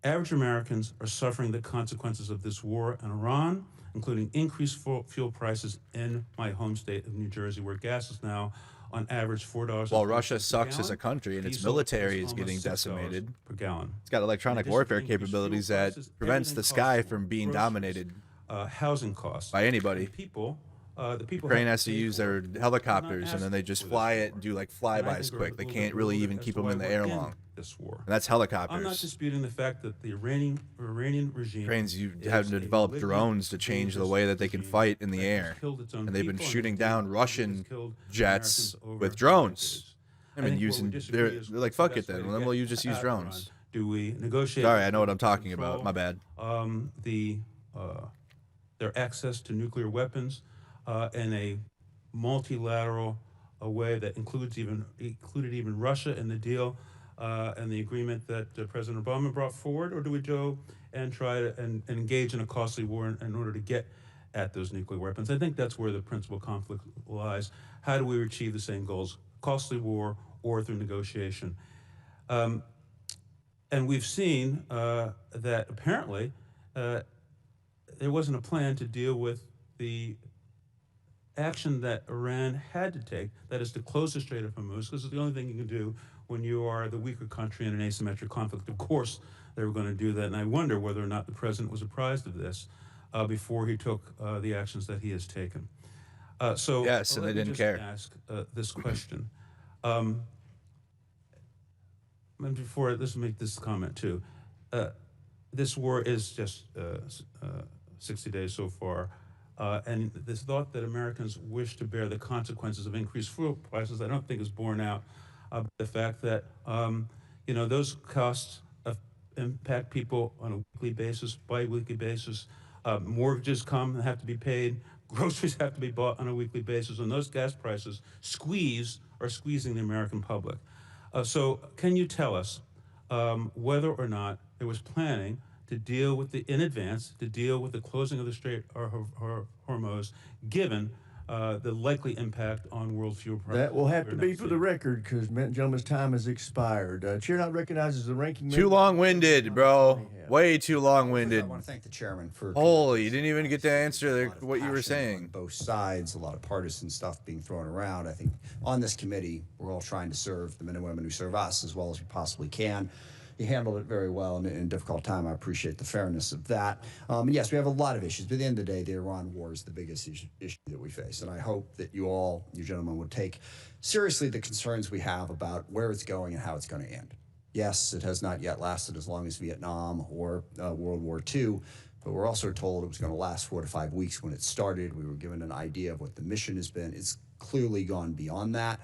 Average Americans are suffering the consequences of this war in Iran, including increased fuel prices in my home state of New Jersey, where gas is now on average $4. While Russia sucks as a country and its military is getting decimated, per gallon. It's got electronic warfare capabilities that prevents the sky from being dominated housing costs by anybody. The people Ukraine has to use their helicopters, and then they just fly it and do like flybys quick. They can't really even keep them in the air long. This war. And that's helicopters. I'm not disputing the fact that the Iranian regime. Ukraine's having to develop drones to change the way that they can fight in the air, and they've been shooting down Russian jets with drones. I mean, they're like, fuck it then. Well, then will you just use drones? Do we negotiate? Sorry, I know what I'm talking about. My bad. Their access to nuclear weapons in a multilateral way that included even Russia in the deal and the agreement that President Obama brought forward, or do we go and try to and engage in a costly war in order to get at those nuclear weapons? I think that's where the principal conflict lies. How do we achieve the same goals? Costly war or through negotiation? And we've seen that apparently there wasn't a plan to deal with the action that Iran had to take, that is to close the Strait of Hormuz, because it's the only thing you can do when you are the weaker country in an asymmetric conflict. Of course, they were going to do that, and I wonder whether or not the president was apprised of this before he took the actions that he has taken. So yes, and they didn't care. Ask this question. And before this, make this comment too. This war is just 60 days so far. And this thought that Americans wish to bear the consequences of increased fuel prices, I don't think is borne out by the fact that, those costs impact people on a weekly basis, bi-weekly basis. Mortgages have to be paid. Groceries have to be bought on a weekly basis. And those gas prices are squeezing the American public. So can you tell us whether or not there was planning to deal with in advance, to deal with the closing of the Strait of Hormuz, given the likely impact on world fuel prices? That will have to be for the record, because, gentlemen's time has expired. Chair now recognizes the ranking member. Too long-winded, bro. Way too long-winded. I want to thank the chairman for. Holy, you didn't even get to answer what you were saying. Both sides, a lot of partisan stuff being thrown around. I think on this committee, we're all trying to serve the men and women who serve us as well as we possibly can. You handled it very well in a difficult time. I appreciate the fairness of that. And yes, we have a lot of issues, but at the end of the day, the Iran war is the biggest issue that we face. And I hope that you gentlemen, would take seriously the concerns we have about where it's going and how it's going to end. Yes, it has not yet lasted as long as Vietnam or World War II, but we're also told it was going to last 4 to 5 weeks when it started. We were given an idea of what the mission has been. It's clearly gone beyond that.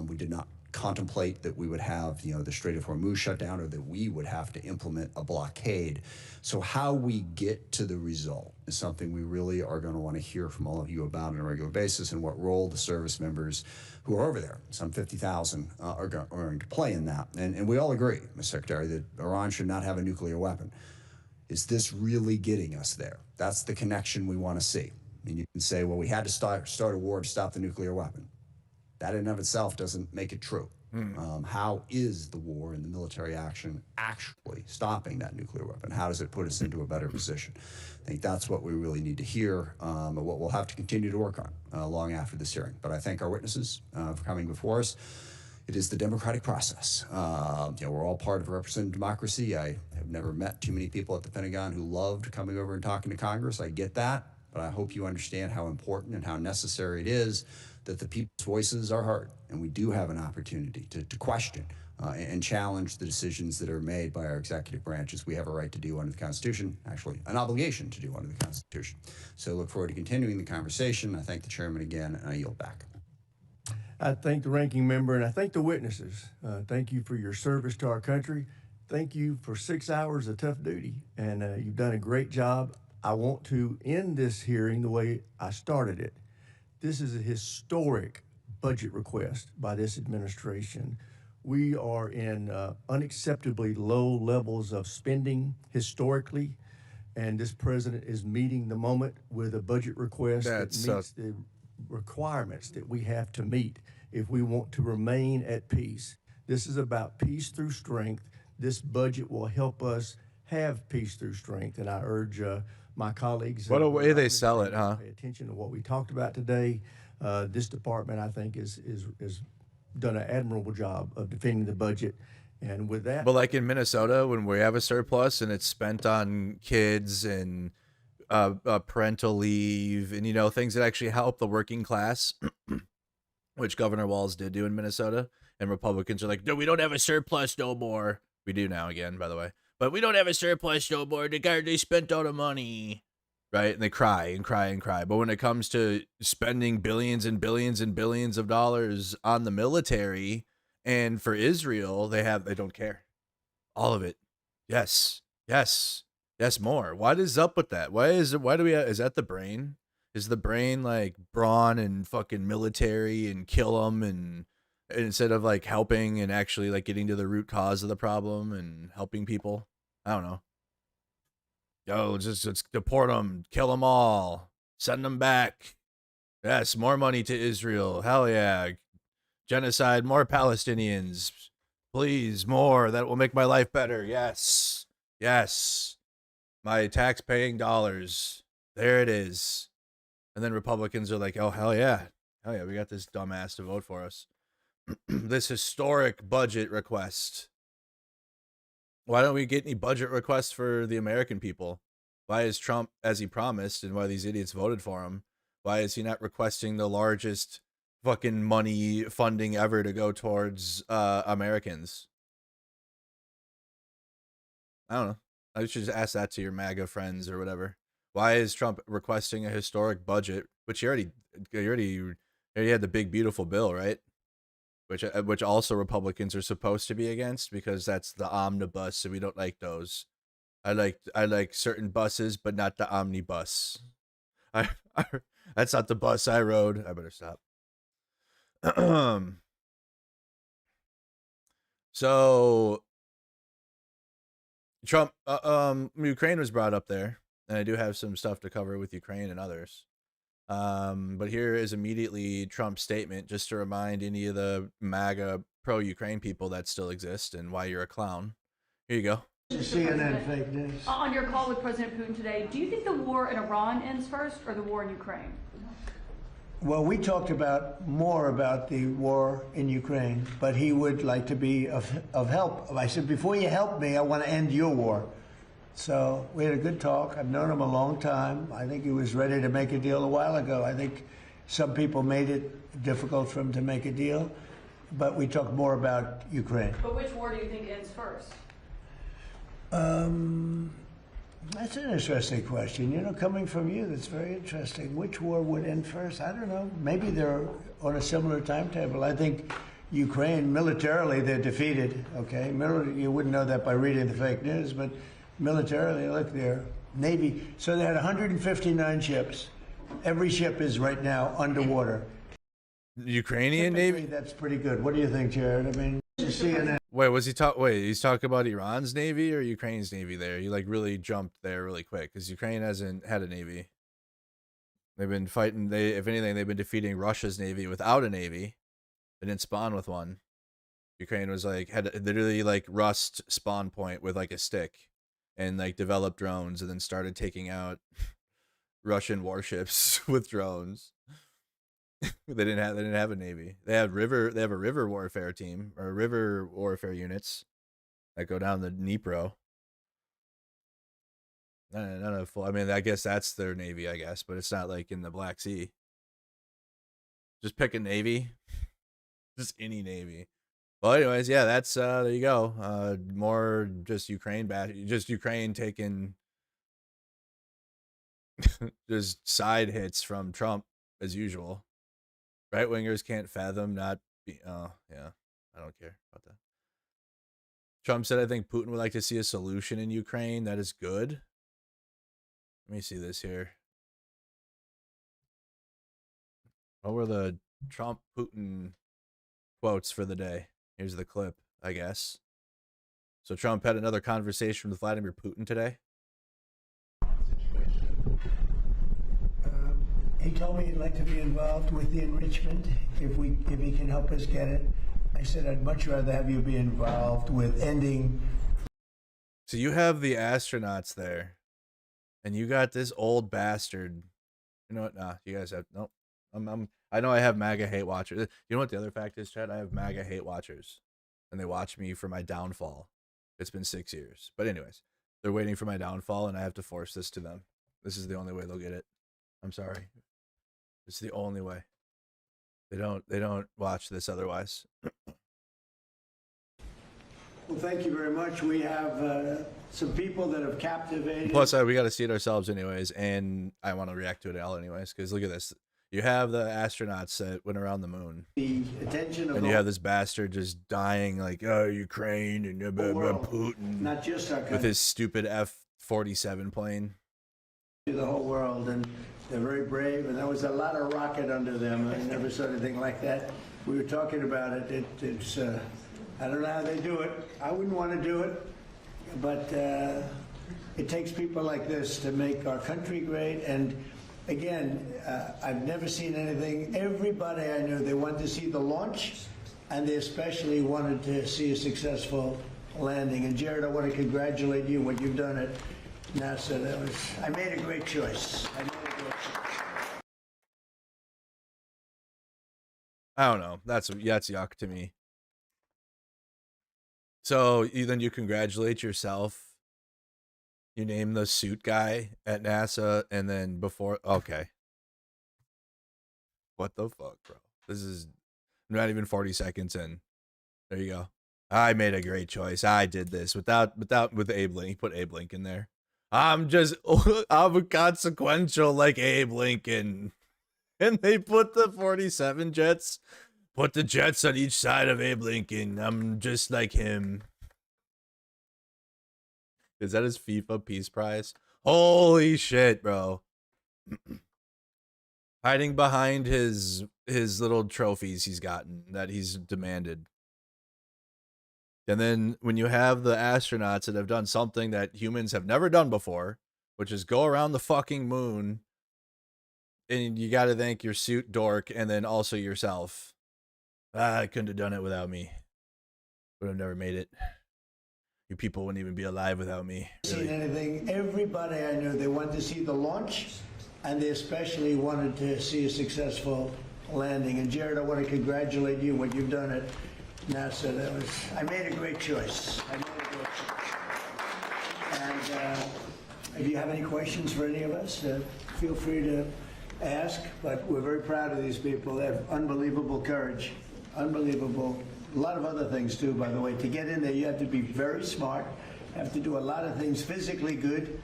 We did not contemplate that we would have, the Strait of Hormuz shut down, or that we would have to implement a blockade. So how we get to the result is something we really are going to want to hear from all of you about on a regular basis, and what role the service members who are over there, some 50,000, are going to play in that. And we all agree, Mr. Secretary, that Iran should not have a nuclear weapon. Is this really getting us there? That's the connection we want to see. I mean, you can say, well, we had to start a war to stop the nuclear weapon. That in and of itself doesn't make it true. How is the war and the military action actually stopping that nuclear weapon? How does it put us into a better position? I think that's what we really need to hear, and what we'll have to continue to work on long after this hearing. But I thank our witnesses for coming before us. It is the democratic process. We're all part of a representative democracy. I have never met too many people at the Pentagon who loved coming over and talking to Congress. I get that, but I hope you understand how important and how necessary it is that the people's voices are heard, and we do have an opportunity to question and challenge the decisions that are made by our executive branches. We have a right to do under the Constitution, actually an obligation to do under the Constitution. So look forward to continuing the conversation. I thank the chairman again, and I yield back. I thank the ranking member, and I thank the witnesses. Thank you for your service to our country. Thank you for 6 hours of tough duty, and you've done a great job. I want to end this hearing the way I started it. This is a historic budget request by this administration. We are in unacceptably low levels of spending historically, and this president is meeting the moment with a budget request that meets the requirements that we have to meet if we want to remain at peace. This is about peace through strength. This budget will help us have peace through strength, and I urge my colleagues. What a way they sell it, huh? Pay attention to what we talked about today. This department, I think, is done an admirable job of defending the budget. And with that, but like in Minnesota, when we have a surplus and it's spent on kids and parental leave and, you know, things that actually help the working class, which Governor Walz did do in Minnesota, and Republicans are like, no, we don't have a surplus no more. We do now again, by the way. But we don't have a surplus no more. They spent all the money. Right? And they cry and cry and cry. But when it comes to spending billions and billions and billions of dollars on the military and for Israel, they don't care. All of it. Yes. Yes. Yes, more. What is up with that? Is that the brain? Is the brain like brawn and fucking military and kill them, and instead of like helping and actually like getting to the root cause of the problem and helping people? I don't know. Yo, let's deport them, kill them all, send them back. Yes, more money to Israel. Hell yeah. Genocide, more Palestinians. Please, more. That will make my life better. Yes. Yes. My tax-paying dollars. There it is. And then Republicans are like, oh, hell yeah. Hell yeah, we got this dumbass to vote for us. This historic budget request. Why don't we get any budget requests for the American people? Why is Trump, as he promised, and why these idiots voted for him, why is he not requesting the largest fucking money funding ever to go towards Americans? I don't know. I should just ask that to your MAGA friends or whatever. Why is Trump requesting a historic budget, which he already had the big beautiful bill, right? Which also Republicans are supposed to be against because that's the omnibus, so we don't like those. I like certain buses, but not the omnibus. That's not the bus I rode. I better stop. So Trump, Ukraine was brought up there, and I do have some stuff to cover with Ukraine and others. But here is immediately Trump's statement, just to remind any of the MAGA pro-Ukraine people that still exist and why you're a clown. Here you go. CNN fake news. On your call with President Putin today, do you think the war in Iran ends first or the war in Ukraine? Well, we talked more about the war in Ukraine, but he would like to be of help. I said, before you help me, I want to end your war. So we had a good talk. I've known him a long time. I think he was ready to make a deal a while ago. I think some people made it difficult for him to make a deal, but we talked more about Ukraine. But which war do you think ends first? That's an interesting question. You know, coming from you, that's very interesting. Which war would end first? I don't know. Maybe they're on a similar timetable. I think Ukraine, militarily, they're defeated, okay? You wouldn't know that by reading the fake news, but militarily, look, their Navy. So they had 159 ships. Every ship is right now underwater. Ukrainian Navy? That's pretty good. What do you think, Jared? I mean, CNN. Wait, he's talking about Iran's Navy or Ukraine's Navy there? He like really jumped there really quick because Ukraine hasn't had a Navy. They've been fighting, if anything, they've been defeating Russia's Navy without a Navy. They didn't spawn with one. Ukraine was like, had literally like Rust spawn point with like a stick and like developed drones and then started taking out Russian warships with drones. They didn't have a Navy. They have a river warfare team or river warfare units that go down the Dnipro. Not a full. I mean, I guess that's their Navy, I guess, but it's not like in the Black Sea. Just pick a Navy, just any Navy. Well, anyways, yeah, that's there you go. More just Ukraine taking just side hits from Trump as usual. Right wingers can't fathom not be. Oh yeah, I don't care about that. Trump said, "I think Putin would like to see a solution in Ukraine. That is good." Let me see this here. What were the Trump Putin quotes for the day? Here's the clip, I guess. So Trump had another conversation with Vladimir Putin today. He told me he'd like to be involved with the enrichment if he can help us get it. I said I'd much rather have you be involved with ending. So you have the astronauts there, and you got this old bastard. You know what? Nah, you guys have nope. I know I have MAGA hate watchers. You know what the other fact is, Chad? I have MAGA hate watchers, and they watch me for my downfall. It's been 6 years, but anyways, they're waiting for my downfall, and I have to force this to them. This is the only way they'll get it. I'm sorry. It's the only way. They don't watch this otherwise. Well, thank you very much. We have some people that have captivated. Plus, we got to see it ourselves anyways, and I want to react to it all anyways, because look at this. You have the astronauts that went around the moon. The attention of and you have this bastard just dying like, oh, Ukraine and Putin. Not just our country. With his stupid F-47 plane. To the whole world, and they're very brave, and there was a lot of rocket under them. I never saw anything like that. We were talking about it. It's I don't know how they do it. I wouldn't want to do it, but it takes people like this to make our country great. And again, I've never seen anything. Everybody I knew, they wanted to see the launch, and they especially wanted to see a successful landing. And Jared, I want to congratulate you what you've done at NASA. I made a great choice. I don't know. That's yuck to me. So then you congratulate yourself. You name the suit guy at NASA, and then before, okay. What the fuck, bro? This is not even 40 seconds in. There you go. I made a great choice. I did this with Abe Lincoln. He put Abe Lincoln there. I'm consequential like Abe Lincoln. And they put the 47 jets. Put the jets on each side of Abe Lincoln. I'm just like him. Is that his FIFA Peace Prize? Holy shit, bro. Hiding behind his little trophies he's gotten that he's demanded. And then when you have the astronauts that have done something that humans have never done before, which is go around the fucking moon, and you got to thank your suit dork and then also yourself. I couldn't have done it without me. Would have never made it. You people wouldn't even be alive without me. Really. Seen anything? Everybody I knew, they wanted to see the launch, and they especially wanted to see a successful landing. And Jared, I want to congratulate you what you've done at NASA. I made a great choice. And if you have any questions for any of us, feel free to ask. But we're very proud of these people. They have unbelievable courage, unbelievable. A lot of other things too, by the way. To get in there, you have to be very smart. Have to do a lot of things physically good.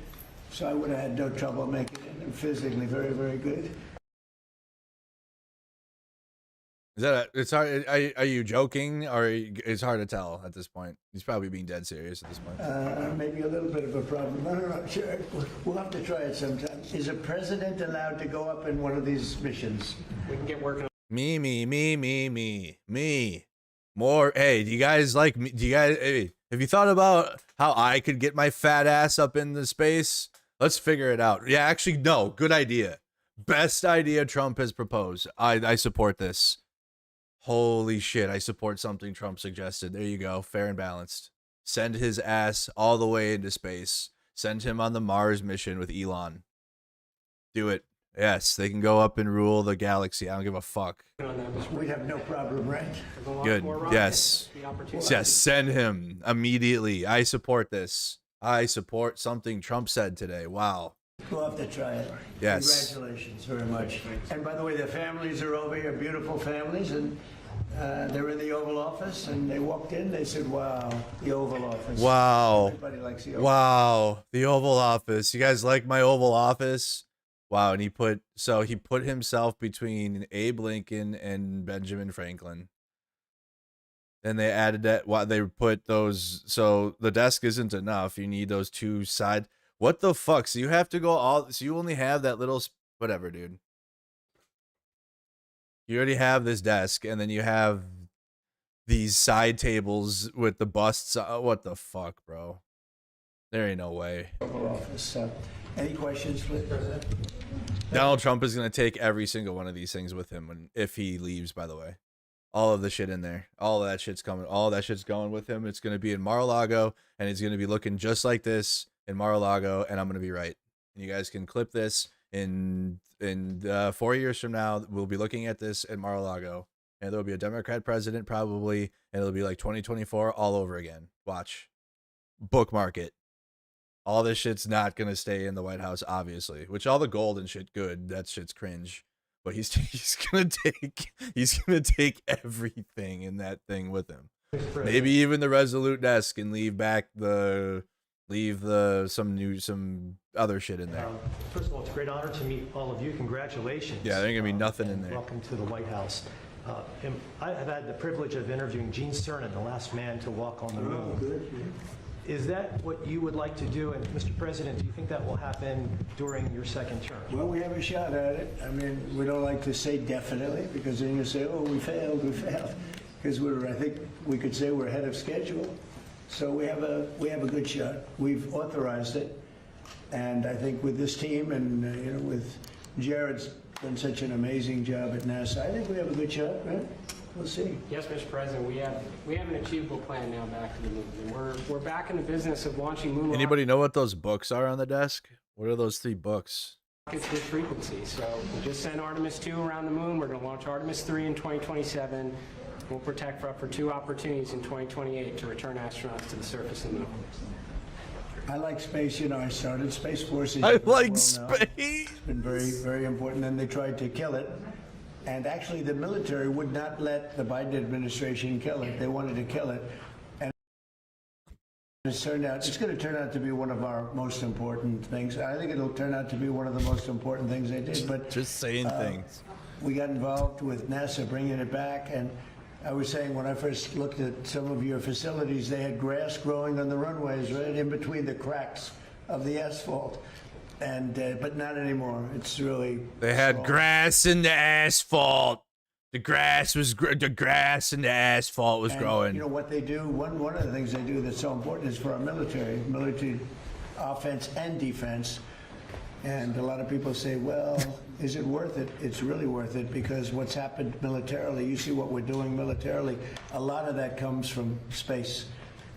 So I would have had no trouble making it physically very, very good. Is that it's hard? Are you joking, or it's hard to tell at this point? He's probably being dead serious at this point. Maybe a little bit of a problem. I don't know. Sure, we'll have to try it sometime. Is a president allowed to go up in one of these missions? We can get working. Me. More. Hey, do you guys like me? Hey, have you thought about how I could get my fat ass up into space? Let's figure it out. Yeah, actually, no. Good idea. Best idea Trump has proposed. I support this. Holy shit, I support something Trump suggested. There you go. Fair and balanced. Send his ass all the way into space. Send him on the Mars mission with Elon. Do it. Yes, they can go up and rule the galaxy. I don't give a fuck. We'd have no problem, right? Good. Yes. Yes, send him immediately. I support this. I support something Trump said today. Wow. We'll have to try it. Yes. Congratulations very much. And by the way, the families are over here, beautiful families, and they're in the Oval Office, and they walked in, they said, wow, the Oval Office. Wow. Everybody likes the Oval Wow. The Oval Office. You guys like my Oval Office? Wow. And he put himself between Abe Lincoln and Benjamin Franklin. And they added that, they put those, so the desk isn't enough. You need those two side. What the fuck? So you have to go so you only have that little, whatever, dude. You already have this desk, and then you have these side tables with the busts. What the fuck, bro? There ain't no way. Office. Any questions, please? Donald Trump is going to take every single one of these things with him if he leaves, by the way. All of the shit in there. All of that shit's coming. All of that shit's going with him. It's going to be in Mar-a-Lago, and it's going to be looking just like this in Mar-a-Lago, and I'm going to be right. And you guys can clip this in 4 years from now. We'll be looking at this in Mar-a-Lago, and there'll be a Democrat president probably, and it'll be like 2024 all over again. Watch. Bookmark it. All this shit's not going to stay in the White House, obviously, which all the gold and shit good. That shit's cringe. But he's going to take everything in that thing with him. Maybe even the Resolute desk and leave some other shit in there. First of all, it's a great honor to meet all of you. Congratulations. Yeah, there ain't going to be nothing in there. Welcome to the White House. I have had the privilege of interviewing Gene Cernan, the last man to walk on the moon. Oh, good. Is that what you would like to do? And Mr. President, do you think that will happen during your second term? Well, we have a shot at it. I mean, we don't like to say definitely because then you say, oh, we failed. Because I think we could say we're ahead of schedule. So we have a good shot. We've authorized it. And I think with this team and, with Jared's done such an amazing job at NASA, I think we have a good shot, right? We'll see. Yes, Mr. President, we have an achievable plan now back to the moon. And we're back in the business of launching moon Anybody know what those books are on the desk? What are those 3 books? rockets with frequency. So we just sent Artemis 2 around the moon. We're going to launch Artemis 3 in 2027. We'll protect for 2 opportunities in 2028 to return astronauts to the surface of the moon. I like space. I started Space Force. I like space. It's been very, very important. And they tried to kill it. And actually, the military would not let the Biden administration kill it. They wanted to kill it. And it's going to turn out to be one of our most important things. I think it'll turn out to be one of the most important things they did. But just saying things. We got involved with NASA bringing it back. And I was saying when I first looked at some of your facilities, they had grass growing on the runways right in between the cracks of the asphalt. And but not anymore. It's really they had grass in the asphalt. The grass and the asphalt was growing. You know what they do? One of the things they do that's so important is for our military offense and defense. And a lot of people say, well, is it worth it? It's really worth it because what's happened militarily, you see what we're doing militarily, a lot of that comes from space.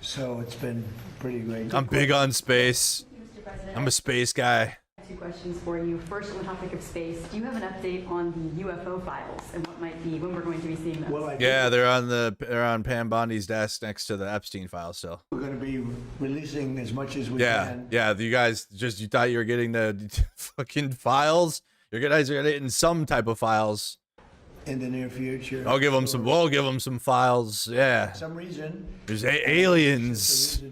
So it's been pretty great. I'm big on space. I'm a space guy. 2 questions for you. First, on the topic of space, do you have an update on the UFO files and when we're going to be seeing those? Well, yeah, they're on Pam Bondi's desk next to the Epstein file still. We're going to be releasing as much as we can. Yeah. You guys you thought you were getting the fucking files. You guys are getting some type of files in the near future. We'll give them some files. Yeah. For some reason, there's aliens.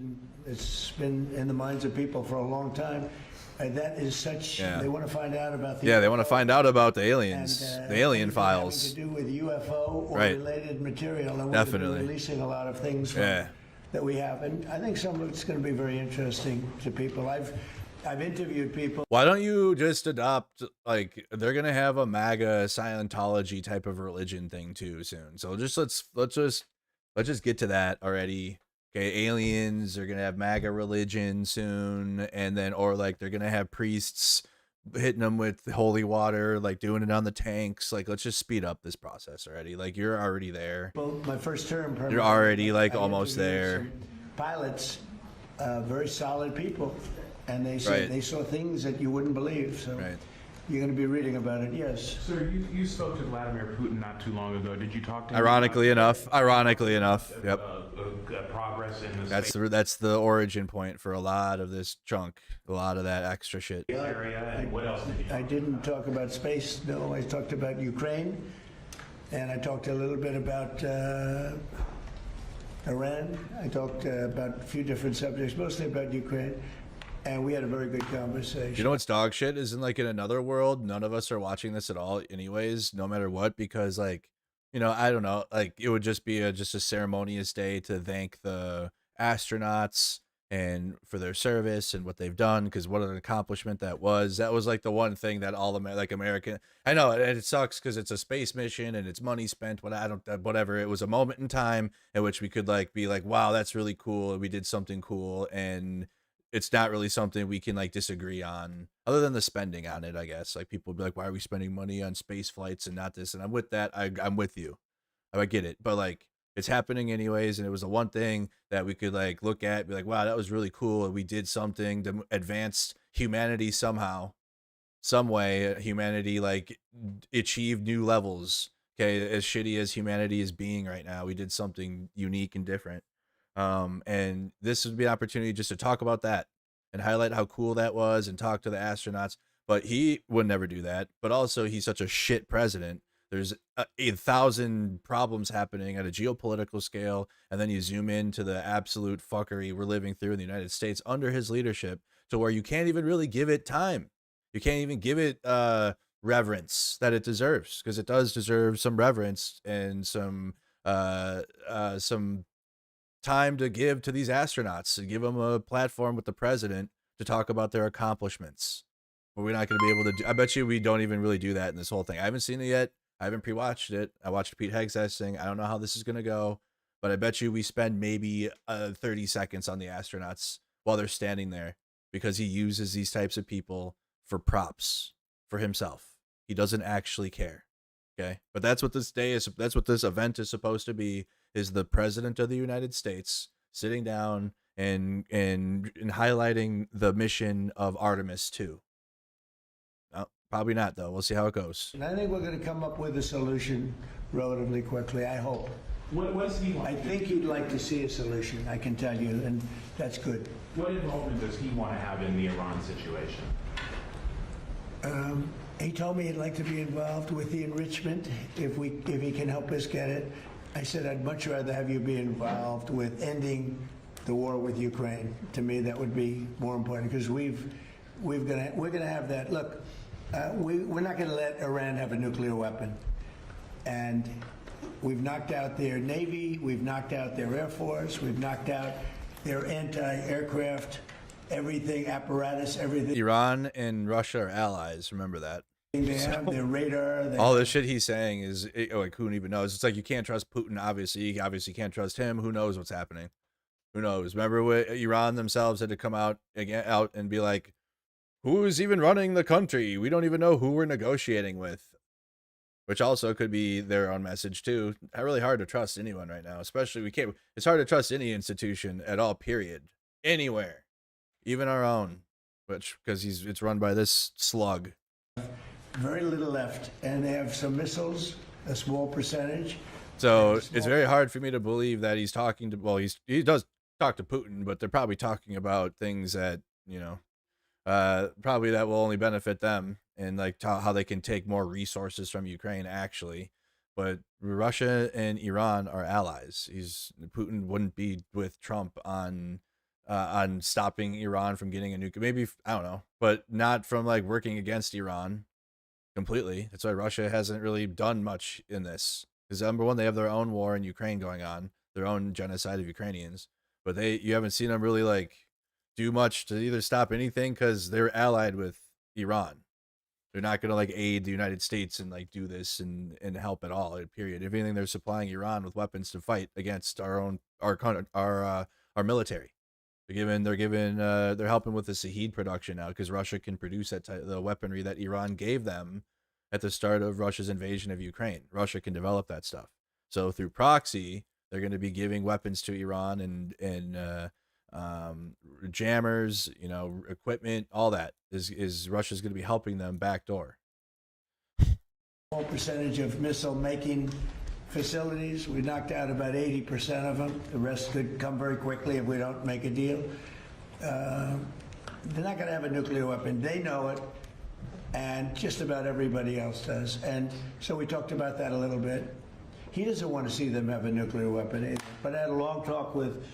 It's been in the minds of people for a long time. That is such. Yeah. They want to find out about the. Yeah, they want to find out about the aliens, and, the alien files. To do with UFO or right. related material, and definitely we're releasing a lot of things that we have, and I think some of it's going to be very interesting to people. I've interviewed people. Why don't you just adopt they're gonna have a MAGA Scientology type of religion thing too soon? So let's just get to that already. Okay, aliens are gonna have MAGA religion soon, and then they're gonna have priests hitting them with holy water, doing it on the tanks. Let's just speed up this process already. You're already there. Well, my first term. You're already almost there. Pilots, very solid people, and they said they saw things that you wouldn't believe. So you're going to be reading about it. Yes. Sir, you spoke to Vladimir Putin not too long ago. Did you talk to him? Ironically enough. Yep. Progress in this. That's the origin point for a lot of this junk, a lot of that extra shit. Area, and what else did you I didn't talk about space. No, I talked about Ukraine, and I talked a little bit about Iran. I talked about a few different subjects, mostly about Ukraine. And we had a very good conversation. You know what's dog shit is in another world, none of us are watching this at all anyways, no matter what, because I don't know, it would just be just a ceremonious day to thank the astronauts and for their service and what they've done, because what an accomplishment that was. That was like the one thing that all American, I know it sucks because it's a space mission and it's money spent, whatever. It was a moment in time in which we could like be like, wow, that's really cool, and we did something cool, and it's not really something we can like disagree on, other than the spending on it, I guess. Like people would be like, why are we spending money on space flights and not this? And I'm with that. I'm with you. I get it, but like, it's happening anyways, and it was the one thing that we could like look at, be like, wow, that was really cool, and we did something to advance humanity somehow, some way. Humanity like achieved new levels. Okay, as shitty as humanity is being right now, we did something unique and different. And this would be an opportunity just to talk about that and highlight how cool that was and talk to the astronauts. But he would never do that. But also, he's such a shit president. There's 1,000 problems happening at a geopolitical scale, and then you zoom into the absolute fuckery we're living through in the United States under his leadership, to where you can't even really give it time. You can't even give it reverence that it deserves, because it does deserve some reverence and some time to give to these astronauts, and give them a platform with the president to talk about their accomplishments. But we're not going to be able to do, I bet you we don't even really do that in this whole thing. I haven't seen it yet. I haven't pre-watched it. I watched Pete Hegseth thing. I don't know how this is going to go, but I bet you we spend maybe 30 seconds on the astronauts while they're standing there, because he uses these types of people for props for himself. He doesn't actually care. Okay. But that's what this day is. That's what this event is supposed to be, is the president of the United States sitting down and highlighting the mission of Artemis 2. Probably not, though. We'll see how it goes. And I think we're going to come up with a solution relatively quickly, I hope. What does he want? I think you'd like to see a solution, I can tell you, and that's good. What involvement does he want to have in the Iran situation? He told me he'd like to be involved with the enrichment if he can help us get it. I said I'd much rather have you be involved with ending the war with Ukraine. To me, that would be more important, because we're gonna have that. Look, we're not going to let Iran have a nuclear weapon, and we've knocked out their Navy, we've knocked out their Air Force, we've knocked out their anti-aircraft, everything, apparatus, everything. Iran and Russia are allies. Remember that. They have their radar. All this shit he's saying is like, who even knows? It's like, you can't trust Putin. Obviously, you obviously can't trust him. Who knows what's happening? Who knows? Remember what Iran themselves had to come out and be like, who's even running the country? We don't even know who we're negotiating with. Which also could be their own message too. Really hard to trust anyone right now, especially it's hard to trust any institution at all, period. Anywhere. Even our own, because it's run by this slug. Very little left, and they have some missiles, a small percentage. So it's very hard for me to believe that he's talking to, well, he does talk to Putin, but they're probably talking about things that, probably that will only benefit them, and like how they can take more resources from Ukraine, actually. But Russia and Iran are allies. Putin wouldn't be with Trump on stopping Iran from getting a nuclear, maybe, I don't know, but not from like working against Iran completely. That's why Russia hasn't really done much in this, because number one, they have their own war in Ukraine going on, their own genocide of Ukrainians, but you haven't seen them really like do much to either stop anything, because they're allied with Iran. They're not going to like aid the United States and like do this and help at all, period. If anything, they're supplying Iran with weapons to fight against our military. They're helping with the Shahed production now, because Russia can produce the weaponry that Iran gave them at the start of Russia's invasion of Ukraine. Russia can develop that stuff. So through proxy, they're going to be giving weapons to Iran and jammers, equipment, all that is Russia's going to be helping them backdoor. Small percentage of missile making facilities. We knocked out about 80% of them. The rest could come very quickly if we don't make a deal. They're not going to have a nuclear weapon. They know it, and just about everybody else does. And so we talked about that a little bit. He doesn't want to see them have a nuclear weapon. But I had a long talk with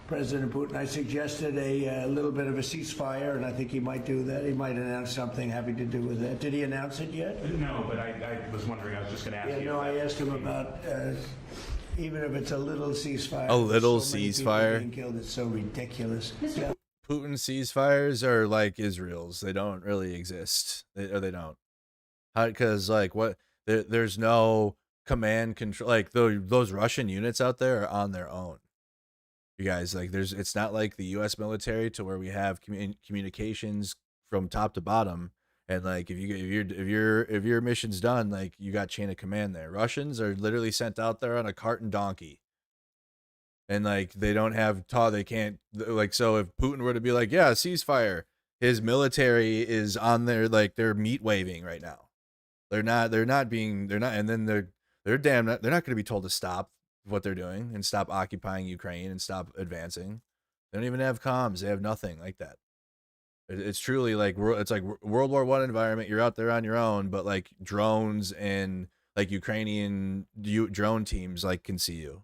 President Putin. I suggested a little bit of a ceasefire, and I think he might do that. He might announce something having to do with that. Did he announce it yet? No, but I was wondering, I was just going to ask you. No, I asked him about even if it's a little ceasefire. A little so many people ceasefire? being killed, it's so ridiculous. Yeah. Putin ceasefires are like Israel's. They don't really exist. They don't. Because like what? There's no command control. Like those Russian units out there are on their own. You guys, like it's not like the U.S. military to where we have communications from top to bottom. And like if your mission's done, like you got chain of command there. Russians are literally sent out there on a cart and donkey. And like they don't have they can't like, so if Putin were to be like, yeah, ceasefire, his military is on there, like they're meat waving right now. They're not, and then they're not going to be told to stop what they're doing and stop occupying Ukraine and stop advancing. They don't even have comms. They have nothing like that. It's truly like, it's like World War I environment. You're out there on your own, but like drones and like Ukrainian drone teams like can see you.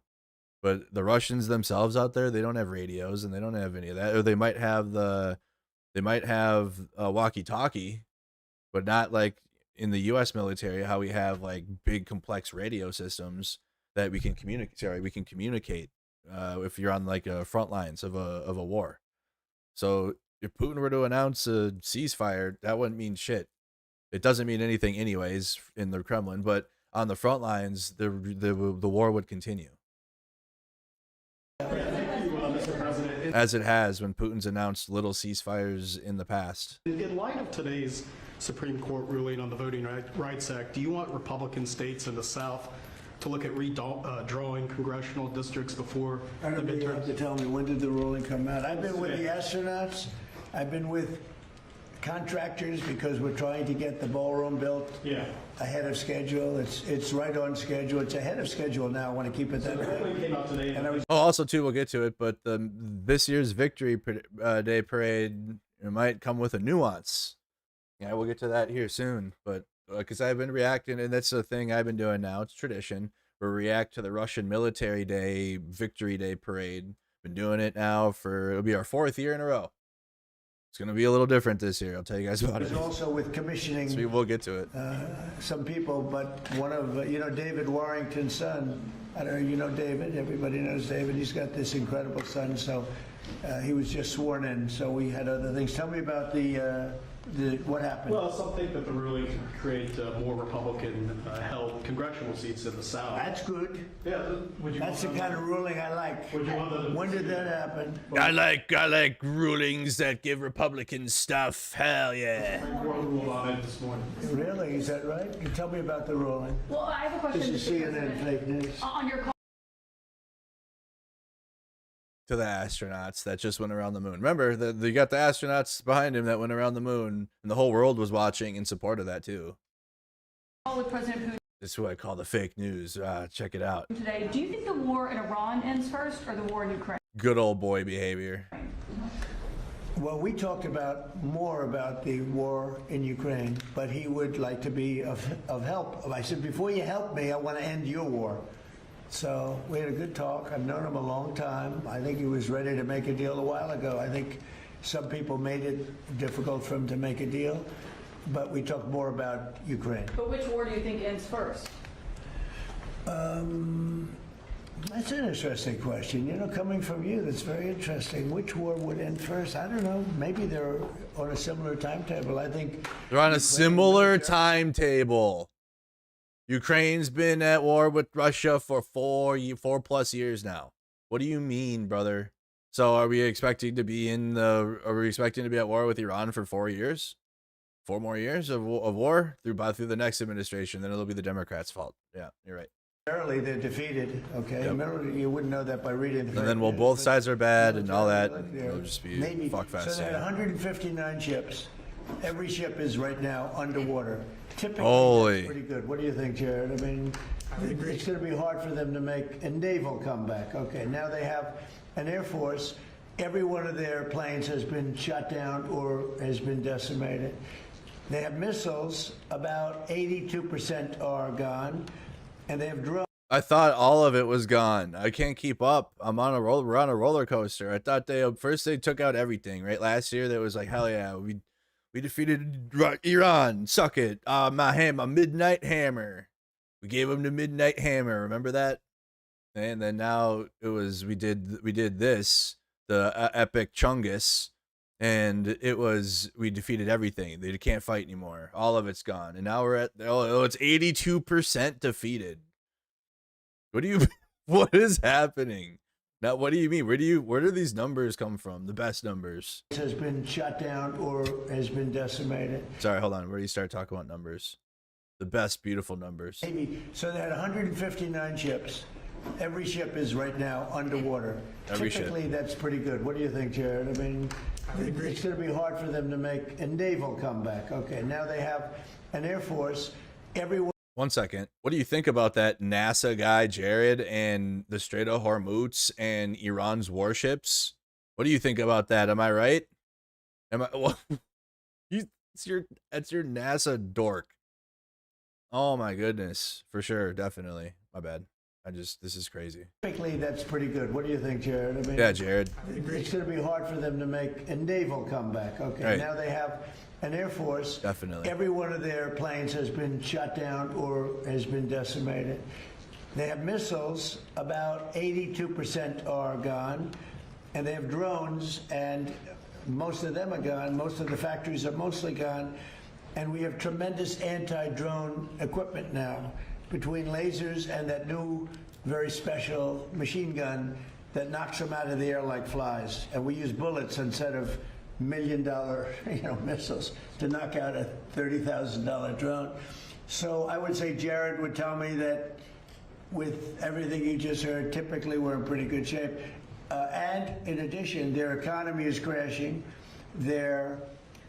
But the Russians themselves out there, they don't have radios and they don't have any of that. Or they might have a walkie-talkie, but not like in the U.S. military, how we have like big complex radio systems that we can communicate. If you're on like a front lines of a war. So if Putin were to announce a ceasefire, that wouldn't mean shit. It doesn't mean anything anyways in the Kremlin, but on the front lines, the war would continue. Mr. President. As it has when Putin's announced little ceasefires in the past. In light of today's Supreme Court ruling on the Voting Rights Act, do you want Republican states in the South to look at redrawing congressional districts before I don't think you have to tell me, when did the ruling come out? I've been with the astronauts. I've been with contractors because we're trying to get the ballroom built ahead of schedule. It's right on schedule. It's ahead of schedule now. I want to keep it that way. Also, too, we'll get to it, but this year's Victory Day Parade might come with a nuance. Yeah, we'll get to that here soon, but because I've been reacting, and that's the thing I've been doing now. It's tradition. We react to the Russian Military Day Victory Day Parade. Been doing it now it'll be our 4th year in a row. It's going to be a little different this year. I'll tell you guys about it. Also with commissioning. So we will get to it. Some people, but one of, David Warrington's son. I don't know, you know David. Everybody knows David. He's got this incredible son. So he was just sworn in. So we had other things. Tell me about what happened. Well, some think that the ruling could create more Republican-held congressional seats in the South. That's good. Yeah, that's the kind of ruling I like. When did that happen? I like rulings that give Republicans stuff. Hell yeah. Ruled on it this morning. Really? Is that right? You tell me about the ruling. Well, I have a question. This is CNN fake news. On your call. To the astronauts that just went around the moon. Remember, you got the astronauts behind him that went around the moon, and the whole world was watching in support of that too. With President Putin. This is what I call the fake news. Check it out. Today, do you think the war in Iran ends first, or the war in Ukraine? Good old boy behavior. Well, we talked more about the war in Ukraine, but he would like to be of help. I said, before you help me, I want to end your war. So we had a good talk. I've known him a long time. I think he was ready to make a deal a while ago. I think some people made it difficult for him to make a deal, but we talked more about Ukraine. But which war do you think ends first? That's an interesting question. Coming from you, that's very interesting. Which war would end first? I don't know.Maybe they're on a similar timetable. I think they're on a similar timetable. Ukraine's been at war with Russia for 4+ years now. What do you mean, brother? So are we expecting to be at war with Iran for 4 years? 4 more years of war through the next administration? Then it'll be the Democrats' fault. Yeah, you're right. Apparently they're defeated. Okay, yep. You wouldn't know that by reading the. And then both sides are bad and all that. It'll just be fuckfest. So they had 159 ships. Every ship is right now underwater. Typically, that's pretty good. What do you think, Jared? I mean, it's going to be hard for them to make a naval comeback. Okay, now they have an Air Force. Every one of their planes has been shot down or has been decimated. They have missiles. About 82% are gone, and they have drones. I thought all of it was gone. I can't keep up. We're on a roller coaster. I thought first they took out everything. Right, last year there was like, hell yeah, we defeated Iran. Suck it. My midnight hammer. We gave them the midnight hammer. Remember that? And then now we did this, the epic Chungus, and we defeated everything. They can't fight anymore. All of it's gone. And now we're at, it's 82% defeated. What is happening? Now, what do you mean? Where do these numbers come from? The best numbers. Has been shut down or has been decimated. Sorry, hold on. Where do you start talking about numbers? The best, beautiful numbers. So they had 159 ships. Every ship is right now underwater. Typically, that's pretty good. What do you think, Jared? I mean, it's going to be hard for them to make a naval comeback. Okay, now they have an Air Force. Everyone. 1 second. What do you think about that NASA guy, Jared, and the Strait of Hormuz and Iran's warships? What do you think about that? Am I right? Well, that's your NASA dork. Oh my goodness. For sure. Definitely. My bad. This is crazy. Typically, that's pretty good. What do you think, Jared? I mean, yeah, Jared. It's going to be hard for them to make a naval comeback. Okay, right. Now they have an Air Force. Definitely. Every one of their planes has been shot down or has been decimated. They have missiles. About 82% are gone. And they have drones, and most of them are gone. Most of the factories are mostly gone. And we have tremendous anti-drone equipment now, between lasers and that new, very special machine gun that knocks them out of the air like flies. And we use bullets instead of $1 million, missiles to knock out a $30,000 drone. So I would say Jared would tell me that with everything you just heard, typically we're in pretty good shape. And in addition, their economy is crashing. Their,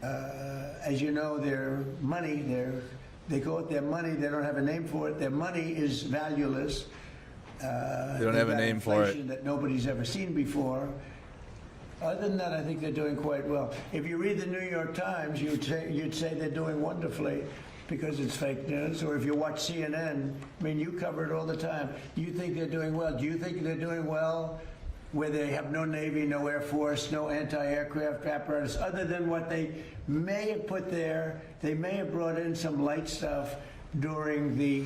as you know, their money, they call it their money. They don't have a name for it. Their money is valueless. They don't have a name for it. That nobody's ever seen before. Other than that, I think they're doing quite well. If you read the New York Times, you'd say they're doing wonderfully because it's fake news. Or if you watch CNN, I mean, you cover it all the time. You think they're doing well. Do you think they're doing well where they have no Navy, no Air Force, no anti-aircraft apparatus, other than what they may have put there? They may have brought in some light stuff during the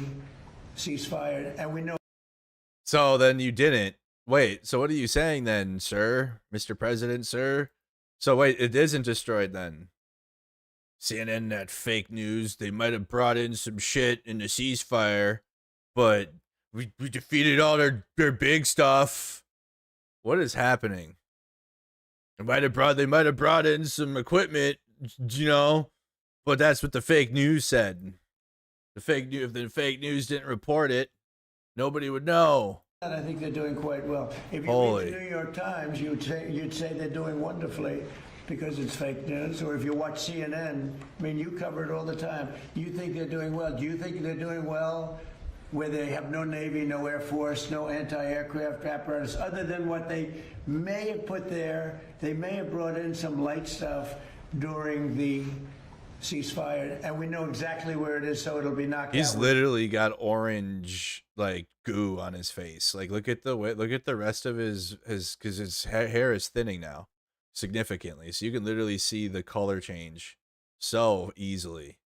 ceasefire, and we know. So then you didn't. Wait, so what are you saying then, sir? Mr. President, sir? So wait, it isn't destroyed then. CNN, that fake news, they might have brought in some shit in the ceasefire, but we defeated all their big stuff. What is happening? They might have brought in some equipment, but that's what the fake news said. If the fake news didn't report it, nobody would know. And I think they're doing quite well. If you read the New York Times, you'd say they're doing wonderfully because it's fake news. Or if you watch CNN, I mean, you cover it all the time. You think they're doing well. Do you think they're doing well where they have no Navy, no Air Force, no anti-aircraft apparatus, other than what they may have put there? They may have brought in some light stuff during the ceasefire, and we know exactly where it is, so it'll be knocked out. He's literally got orange goo on his face. Look at the rest of his because his hair is thinning now significantly, so you can literally see the color change so easily.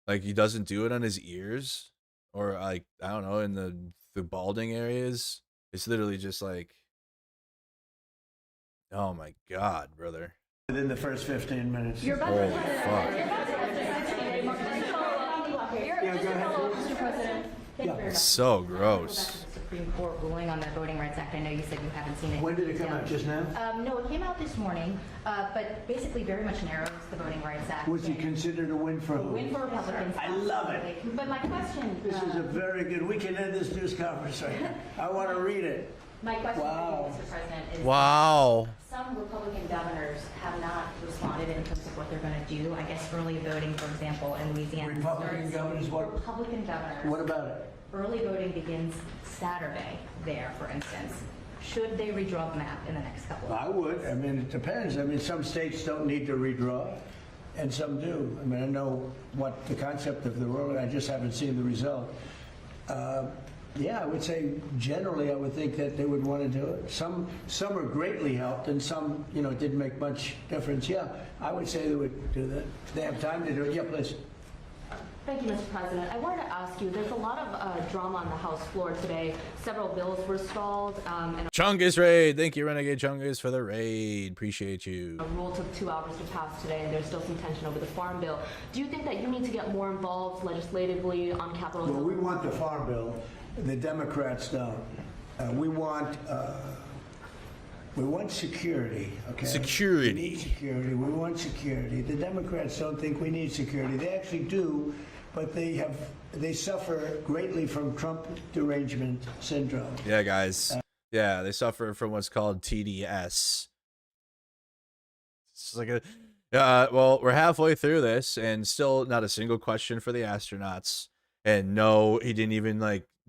He doesn't do it on his ears or I don't know, in the balding areas. It's literally just oh my God, brother. Within the first 15 minutes. You're about Holy to fuck. Mr. President. Thank you very much. It's so gross. Supreme Court ruling on the Voting Rights Act. I know you said you haven't seen it. When did it come out? Just now? No, it came out this morning, but basically very much narrows the Voting Rights Act. Was it considered a win for who? A win for Republicans. I love it. But my question... This is a very good... We can end this news conference right now. I want to read it. My question to you, Mr. President, is some Republican governors have not responded in terms of what they're going to do. I guess early voting, for example, in Louisiana. Republican governors? What? Republican governors. What about it? Early voting begins Saturday there, for instance. Should they redraw the map in the next couple of I would. I mean, it depends. I mean, some states don't need to redraw, and some do. I mean, I know what the concept of the rule, I just haven't seen the result. Yeah, I would say generally I would think that they would want to do it. Some are greatly helped, and some, it didn't make much difference. Yeah, I would say they would do that. They have time to do it. Yeah, please. Thank you, Mr. President. I wanted to ask you, there's a lot of drama on the House floor today. Several bills were stalled. And Chungus raid. Thank you, Renegade Chungus, for the raid. Appreciate you. a rule took 2 hours to pass today, and there's still some tension over the farm bill. Do you think that you need to get more involved legislatively on Capitol Hill? Well, we want the farm bill. The Democrats don't. We want security. Okay. Security. We need security. We want security. The Democrats don't think we need security. They actually do, but they suffer greatly from Trump derangement syndrome. Yeah, guys. Yeah, they suffer from what's called TDS. It's like well, we're halfway through this, and still not a single question for the astronauts. And no, he didn't even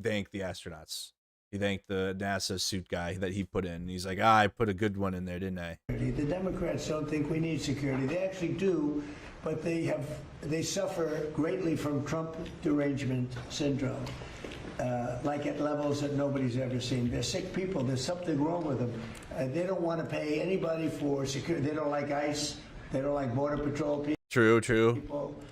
thank the astronauts. He thanked the NASA suit guy that he put in. He's like, I put a good one in there, didn't I? The Democrats don't think we need security. They actually do, but they suffer greatly from Trump derangement syndrome, like at levels that nobody's ever seen. They're sick people. There's something wrong with them. They don't want to pay anybody for security. They don't like ICE. They don't like Border Patrol people. True.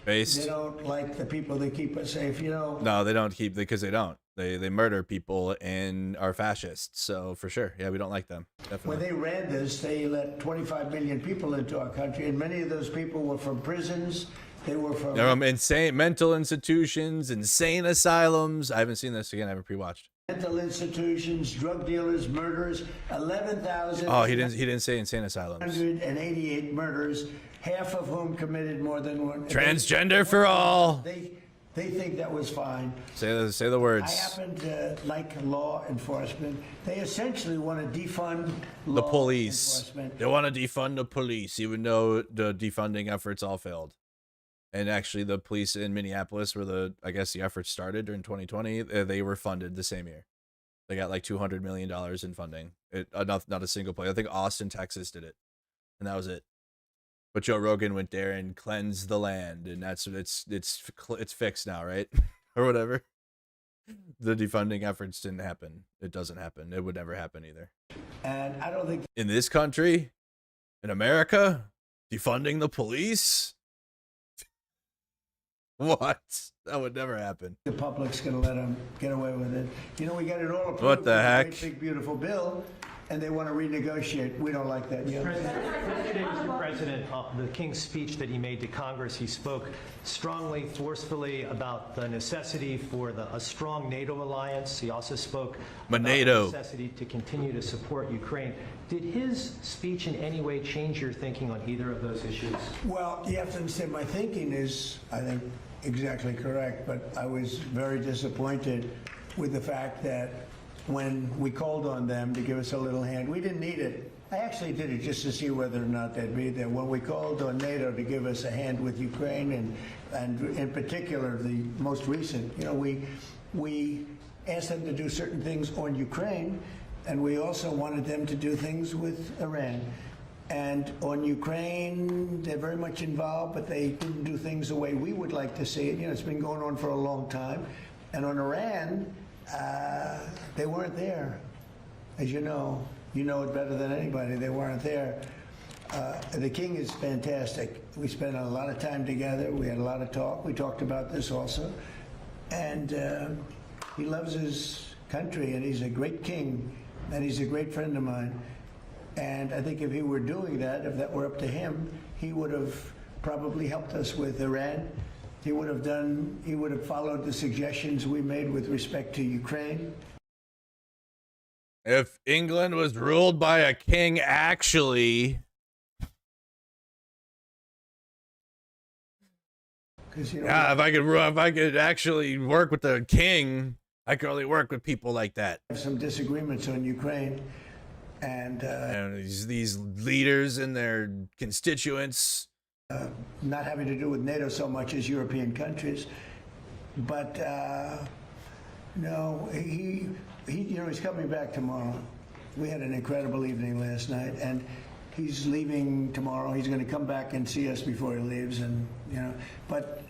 Based. They don't like the people that keep us safe, No, they don't keep, because they don't. They murder people and are fascists. So for sure, yeah, we don't like them. Definitely. When they ran this, they let 25 million people into our country, and many of those people were from prisons. They were from insane mental institutions, insane asylums. I haven't seen this again. I haven't pre-watched. Mental institutions, drug dealers, murderers. 11,000. Oh, he didn't say insane asylums. 188 murders, half of whom committed more than one. Transgender for all. They think that was fine. Say the words. I happen to like law enforcement. They essentially want to defund The law police. enforcement. They want to defund the police, even though the defunding efforts all failed. And actually, the police in Minneapolis, where the efforts started during 2020, they were funded the same year. They got like $200 million in funding. Not a single place. I think Austin, Texas did it, and that was it. But Joe Rogan went there and cleansed the land, and it's fixed now, right? Or whatever. The defunding efforts didn't happen. It doesn't happen. It would never happen either. And I don't think In this country, in America, defunding the police? What? That would never happen. the public's going to let them get away with it. We got it all approved. What the with a heck? Great big beautiful bill, and they want to renegotiate. We don't like that. Yesterday, Mr. President, the King's speech that he made to Congress, he spoke strongly, forcefully about the necessity for a strong NATO alliance. He also spoke about the necessity to continue to support Ukraine. Did his speech in any way change your thinking on either of those issues? Well, you have to understand, my thinking is, I think, exactly correct, but I was very disappointed with the fact that when we called on them to give us a little hand, we didn't need it. I actually did it just to see whether or not they'd be there. When we called on NATO to give us a hand with Ukraine, and in particular the most recent, we asked them to do certain things on Ukraine, and we also wanted them to do things with Iran. And on Ukraine, they're very much involved, but they didn't do things the way we would like to see it. It's been going on for a long time. And on Iran, they weren't there. As you know it better than anybody. They weren't there. The king is fantastic. We spent a lot of time together. We had a lot of talk. We talked about this also. And he loves his country, and he's a great king, and he's a great friend of mine. And I think if he were doing that, if that were up to him, he would have probably helped us with Iran. He would have followed the suggestions we made with respect to Ukraine. If England was ruled by a king, actually. Yeah, if I could actually work with the king, I could only work with people like that. Have some disagreements on Ukraine. And these leaders and their constituents, not having to do with NATO so much as European countries, but no, he's coming back tomorrow. We had an incredible evening last night, and he's leaving tomorrow. He's going to come back and see us before he leaves, but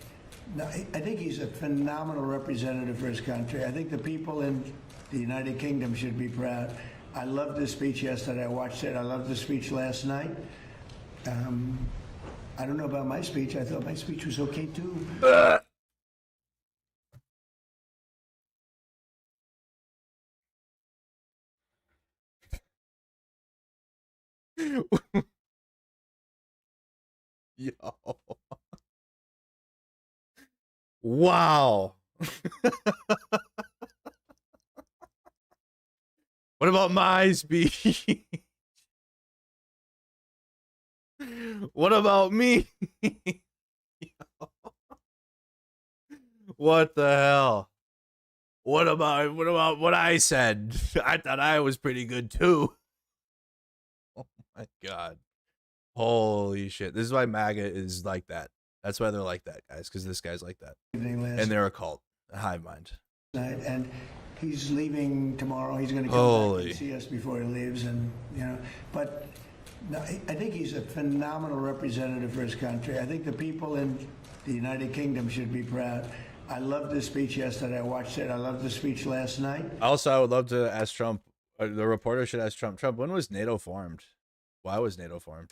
no, I think he's a phenomenal representative for his country. I think the people in the United Kingdom should be proud. I loved his speech yesterday. I watched it. I loved the speech last night. I don't know about my speech. I thought my speech was okay too. Yo. Wow. What about my speech? What about me? What the hell? What about what I said? I thought I was pretty good too. Oh my god. Holy shit. This is why MAGA is like that. That's why they're like that, guys, because this guy's like that. And they're a cult, a hive mind. And he's leaving tomorrow. He's going to come back and see us before he leaves. And, you know, but no, I think he's a phenomenal representative for his country. I think the people in the United Kingdom should be proud. I loved the speech yesterday. I watched it. I loved the speech last night. Also, I would love to ask Trump, the reporter should ask Trump, when was NATO formed? Why was NATO formed?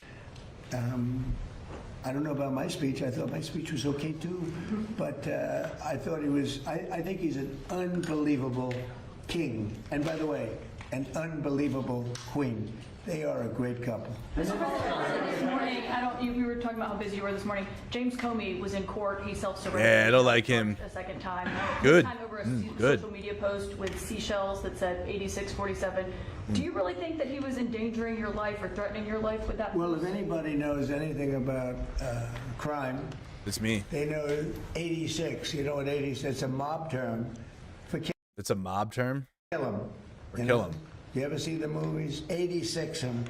I don't know about my speech. I thought my speech was okay too, but I thought he was. I think he's an unbelievable king, and by the way, an unbelievable queen. They are a great couple. Mr. President, this morning, we were talking about how busy you were this morning. James Comey was in court. He self-surrendered. Yeah, I don't like him. A second time. Good. This time over a good. social media post with seashells that said 8647. Do you really think that he was endangering your life or threatening your life with that? Well, if anybody knows anything about crime, it's me. They know 86. You know what 86? It's a mob term for kill. It's a mob term. Kill him. Or kill him. You ever see the movies? 86 'em.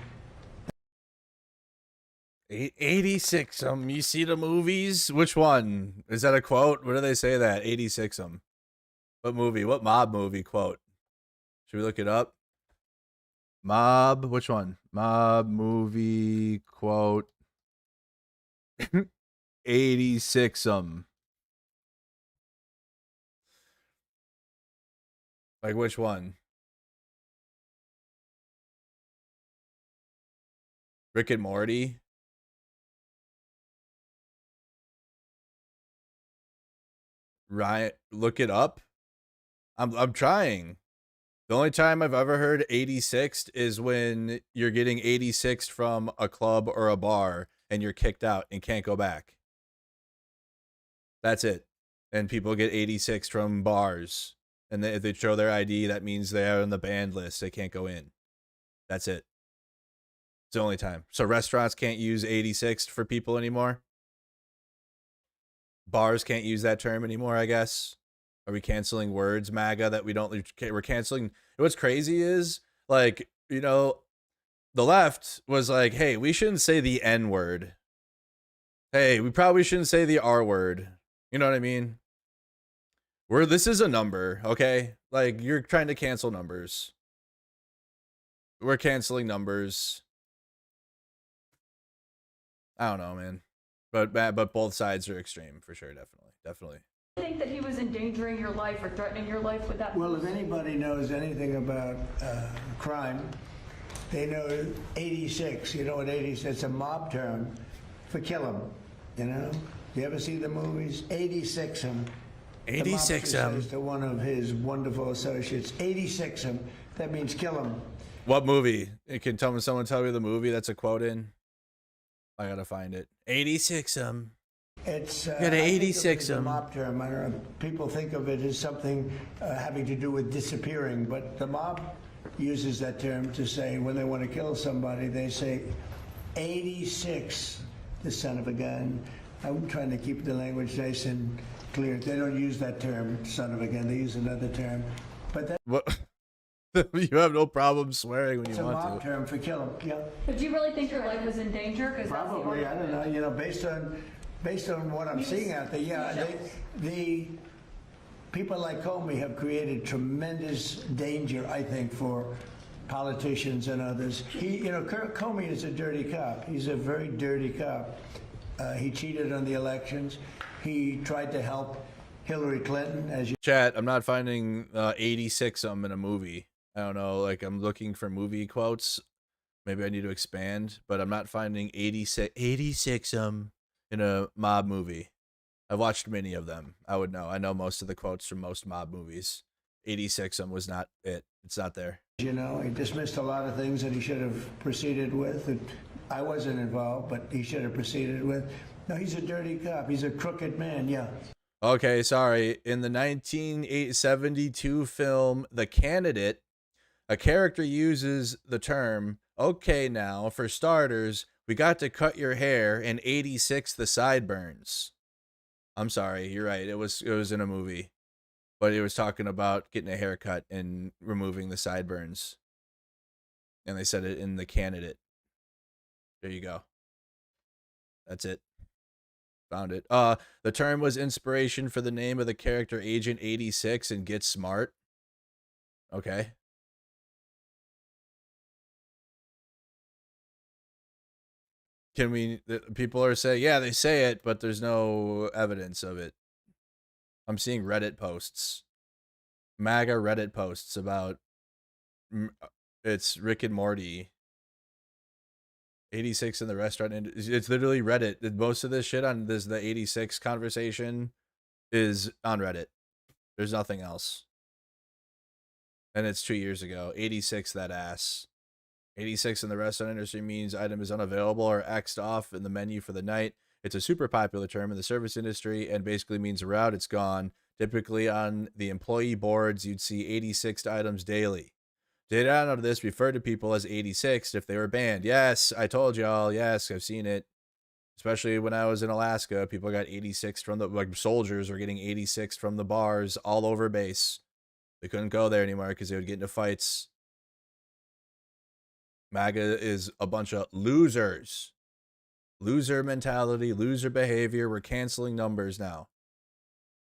86 'em. You see the movies? Which one? Is that a quote? Where do they say that? 86 'em. What movie? What mob movie quote? Should we look it up? Mob. Which one? Mob movie quote. 86 'em. Like which one? Rick and Morty. Right, look it up. I'm trying. The only time I've ever heard 86th is when you're getting 86th from a club or a bar and you're kicked out and can't go back. That's it. And people get 86 from bars. And if they show their ID, that means they're on the banned list. They can't go in. That's it. It's the only time. So restaurants can't use 86th for people anymore. Bars can't use that term anymore, I guess. Are we canceling words, MAGA, that we don't... We're canceling... What's crazy is, like, you know, the left was like, hey, we shouldn't say the N word. Hey, we probably shouldn't say the R word. You know what I mean? This is a number, okay? Like, you're trying to cancel numbers. We're canceling numbers. I don't know, man. But both sides are extreme, for sure, definitely. Do you think that he was endangering your life or threatening your life with that? Well, if anybody knows anything about crime, they know 86. You know what 86? It's a mob term for kill him. You know? You ever see the movies? 86 'em. 86 'em. Says to one of his wonderful associates, 86 'em. That means kill him. What movie? Can someone tell me the movie that's a quote in? I gotta find it. 86 'em. It's 86 'em. Mob term. I don't know. People think of it as something having to do with disappearing, but the mob uses that term to say when they want to kill somebody, they say 86, the son of a gun. I'm trying to keep the language nice and clear. They don't use that term, son of a gun. They use another term. But that. What? You have no problem swearing when you want to. It's a mob term for kill him. Yeah. But do you really think your life was in danger? Probably. I don't know. You know, based on what I'm seeing out there, yeah, the people like Comey have created tremendous danger, I think, for politicians and others. Comey is a dirty cop. He's a very dirty cop. He cheated on the elections. He tried to help Hillary Clinton, as you. Chat, I'm not finding 86 in a movie. I don't know, like I'm looking for movie quotes. Maybe I need to expand, but I'm not finding 86 in a mob movie. I've watched many of them. I would know. I know most of the quotes from most mob movies. 86 was not it. It's not there. You know, he dismissed a lot of things that he should have proceeded with. I wasn't involved, but he should have proceeded with. No, he's a dirty cop. He's a crooked man, yeah. Okay, sorry. In the 1972 film The Candidate, a character uses the term, okay, now, for starters, we got to cut your hair and 86 the sideburns. I'm sorry, you're right. It was in a movie. But he was talking about getting a haircut and removing the sideburns. And they said it in The Candidate. There you go. That's it. Found it. The term was inspiration for the name of the character Agent 86 in Get Smart. Okay. People are saying, yeah, they say it, but there's no evidence of it. I'm seeing Reddit posts. MAGA Reddit posts about it's Rick and Morty. 86 in the restaurant. And it's literally Reddit. Most of this shit on the 86 conversation is on Reddit. There's nothing else. And it's 2 years ago. 86 that ass. 86 in the restaurant industry means item is unavailable or X'd off in the menu for the night. It's a super popular term in the service industry and basically means we're out, it's gone. Typically on the employee boards, you'd see 86 items daily. Data out of this refer to people as 86 if they were banned. Yes, I told y'all. Yes, I've seen it. Especially when I was in Alaska, people got 86 from soldiers were getting 86 from the bars all over base. They couldn't go there anymore because they would get into fights. MAGA is a bunch of losers. Loser mentality, loser behavior. We're canceling numbers now.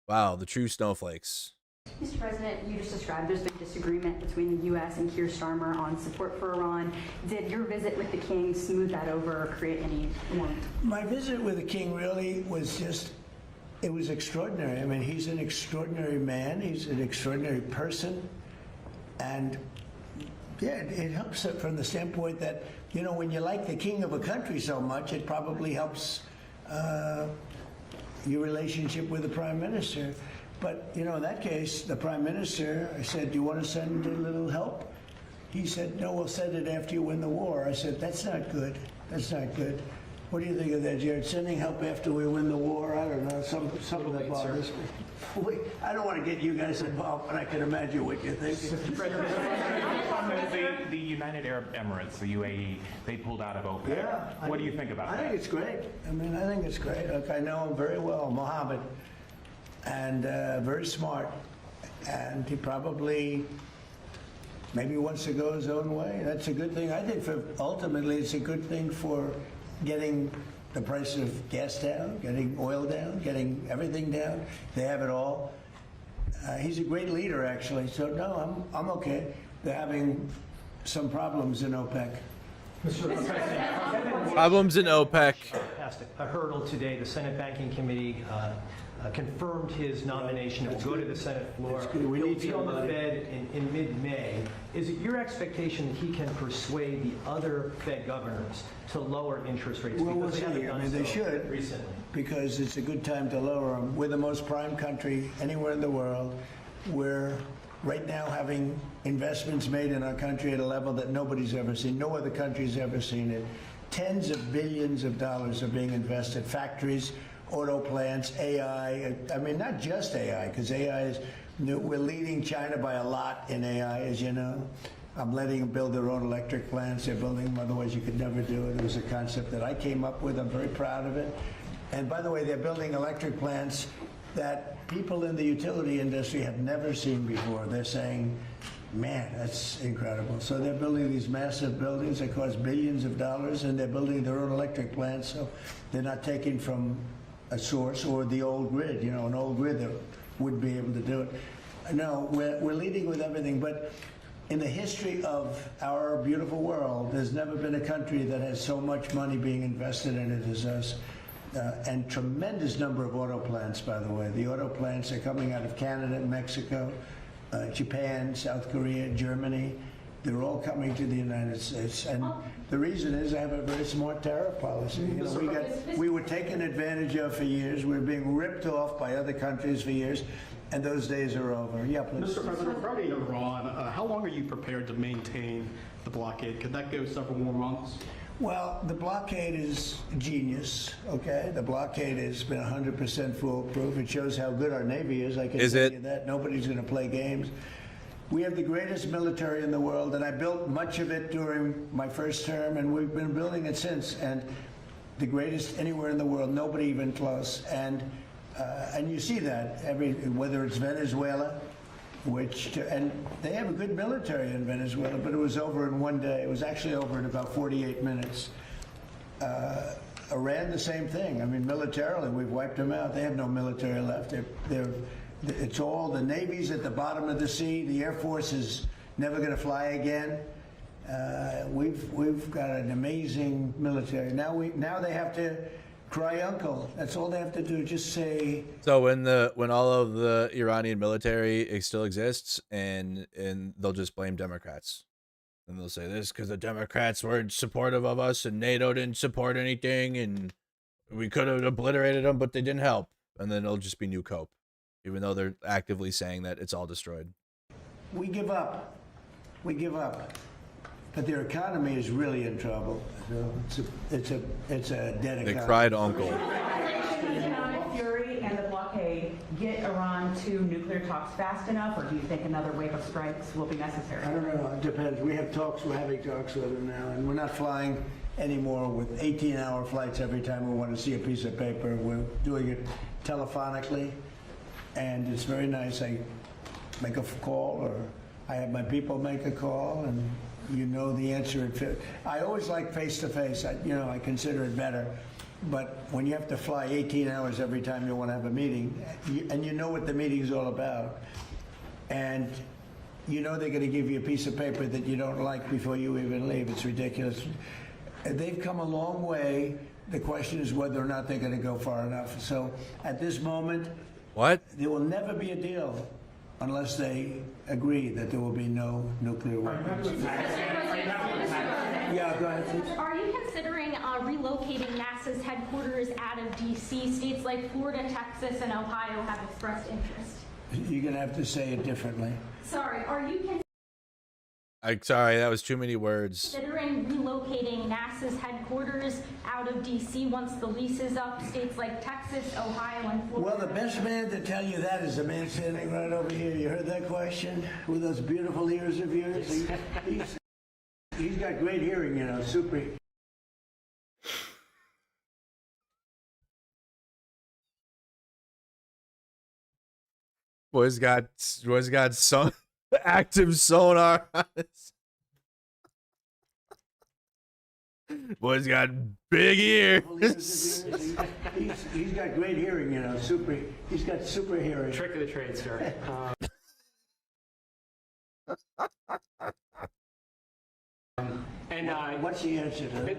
Wow, the true snowflakes. Mr. President, you just described there's been disagreement between the U.S. and Keir Starmer on support for Iran. Did your visit with the king smooth that over or create any warmth? My visit with the king really was it was extraordinary. I mean, he's an extraordinary man. He's an extraordinary person. And yeah, it helps from the standpoint that, you know, when you like the king of a country so much, it probably helps your relationship with the prime minister. But, you know, in that case, the prime minister, I said, do you want to send a little help? He said, no, we'll send it after you win the war. I said, that's not good. That's not good. What do you think of that, Jared? Sending help after we win the war? I don't know. Some of that bothers me. I don't want to get you guys involved, but I can imagine what you're thinking. The United Arab Emirates, the UAE, they pulled out of OPEC. Yeah, what do you think about that? I think it's great. I mean, I think it's great. Look, I know him very well, Mohammed, and very smart. And he probably maybe wants to go his own way. That's a good thing. I think ultimately it's a good thing for getting the price of gas down, getting oil down, getting everything down. They have it all. He's a great leader, actually. So no, I'm okay. They're having some problems in OPEC. Mr. President, problems in OPEC. Passed a hurdle today. The Senate Banking Committee confirmed his nomination. It will go to the Senate floor. He'll be on the Fed in mid-May. Is it your expectation that he can persuade the other Fed governors to lower interest rates? Well, we'll see. I mean, they should recently, because it's a good time to lower them. We're the most prime country anywhere in the world. We're right now having investments made in our country at a level that nobody's ever seen. No other country's ever seen it. Tens of billions of dollars are being invested. Factories, auto plants, AI. I mean, not just AI, because AI is, we're leading China by a lot in AI, as you know. I'm letting them build their own electric plants. They're building them, otherwise you could never do it. It was a concept that I came up with. I'm very proud of it. And by the way, they're building electric plants that people in the utility industry have never seen before. They're saying, man, that's incredible. So they're building these massive buildings that cost billions of dollars, and they're building their own electric plants, so they're not taking from a source or the old grid, you know, an old grid that would be able to do it. No, we're leading with everything, but in the history of our beautiful world, there's never been a country that has so much money being invested in it as us. And tremendous number of auto plants, by the way. The auto plants are coming out of Canada, Mexico, Japan, South Korea, Germany. They're all coming to the United States. And the reason is I have a very smart tariff policy. You know, we were taken advantage of for years. We were being ripped off by other countries for years. and those days are over. Yeah, please. Mr. President, regarding Iran, how long are you prepared to maintain the blockade? Could that go several more months? Well, the blockade is genius, okay? The blockade has been 100% foolproof. It shows how good our Navy is. I can tell you that. Nobody's going to play games. We have the greatest military in the world, and I built much of it during my first term, and we've been building it since. And the greatest anywhere in the world, nobody even close. And you see that whether it's Venezuela, and they have a good military in Venezuela, but it was over in one day. It was actually over in about 48 minutes. Iran, the same thing. I mean, militarily, we've wiped them out. They have no military left. It's all the Navy's at the bottom of the sea. The Air Force is never going to fly again. We've got an amazing military. Now they have to cry uncle. That's all they have to do. Just say. So when all of the Iranian military still exists, and they'll just blame Democrats, and they'll say this because the Democrats weren't supportive of us, and NATO didn't support anything, and we could have obliterated them, but they didn't help, and then it'll just be new cope, even though they're actively saying that it's all destroyed. We give up. We give up. But their economy is really in trouble. So it's a dead economy. They cried uncle. Economic fury and the blockade get Iran to nuclear talks fast enough, or do you think another wave of strikes will be necessary? I don't know. It depends. We have talks. We're having talks with them now, and we're not flying anymore with 18-hour flights every time we want to see a piece of paper. We're doing it telephonically, and it's very nice. I make a call, or I have my people make a call, and you know the answer. I always like face-to-face. I consider it better. But when you have to fly 18 hours every time you want to have a meeting, and you know what the meeting's all about, and you know they're going to give you a piece of paper that you don't like before you even leave. It's ridiculous. They've come a long way. The question is whether or not they're going to go far enough. So at this moment, there will never be a deal unless they agree that there will be no nuclear weapons. Yeah, go ahead, please. Are you considering relocating NASA's headquarters out of D.C.? States like Florida, Texas, and Ohio have expressed interest. You're going to have to say it differently. Sorry, are you Sorry, that was too many words. considering relocating NASA's headquarters out of D.C. once the lease is up? States like Texas, Ohio, and Florida. Well, the best man to tell you that is the man standing right over here. You heard that question? With those beautiful ears of yours? He's got great hearing, super. Boy's got some active sonar on his. Boy's got big ears. He's got great hearing, super. He's got super hearing. Trick of the trade, sir. What's the answer to that?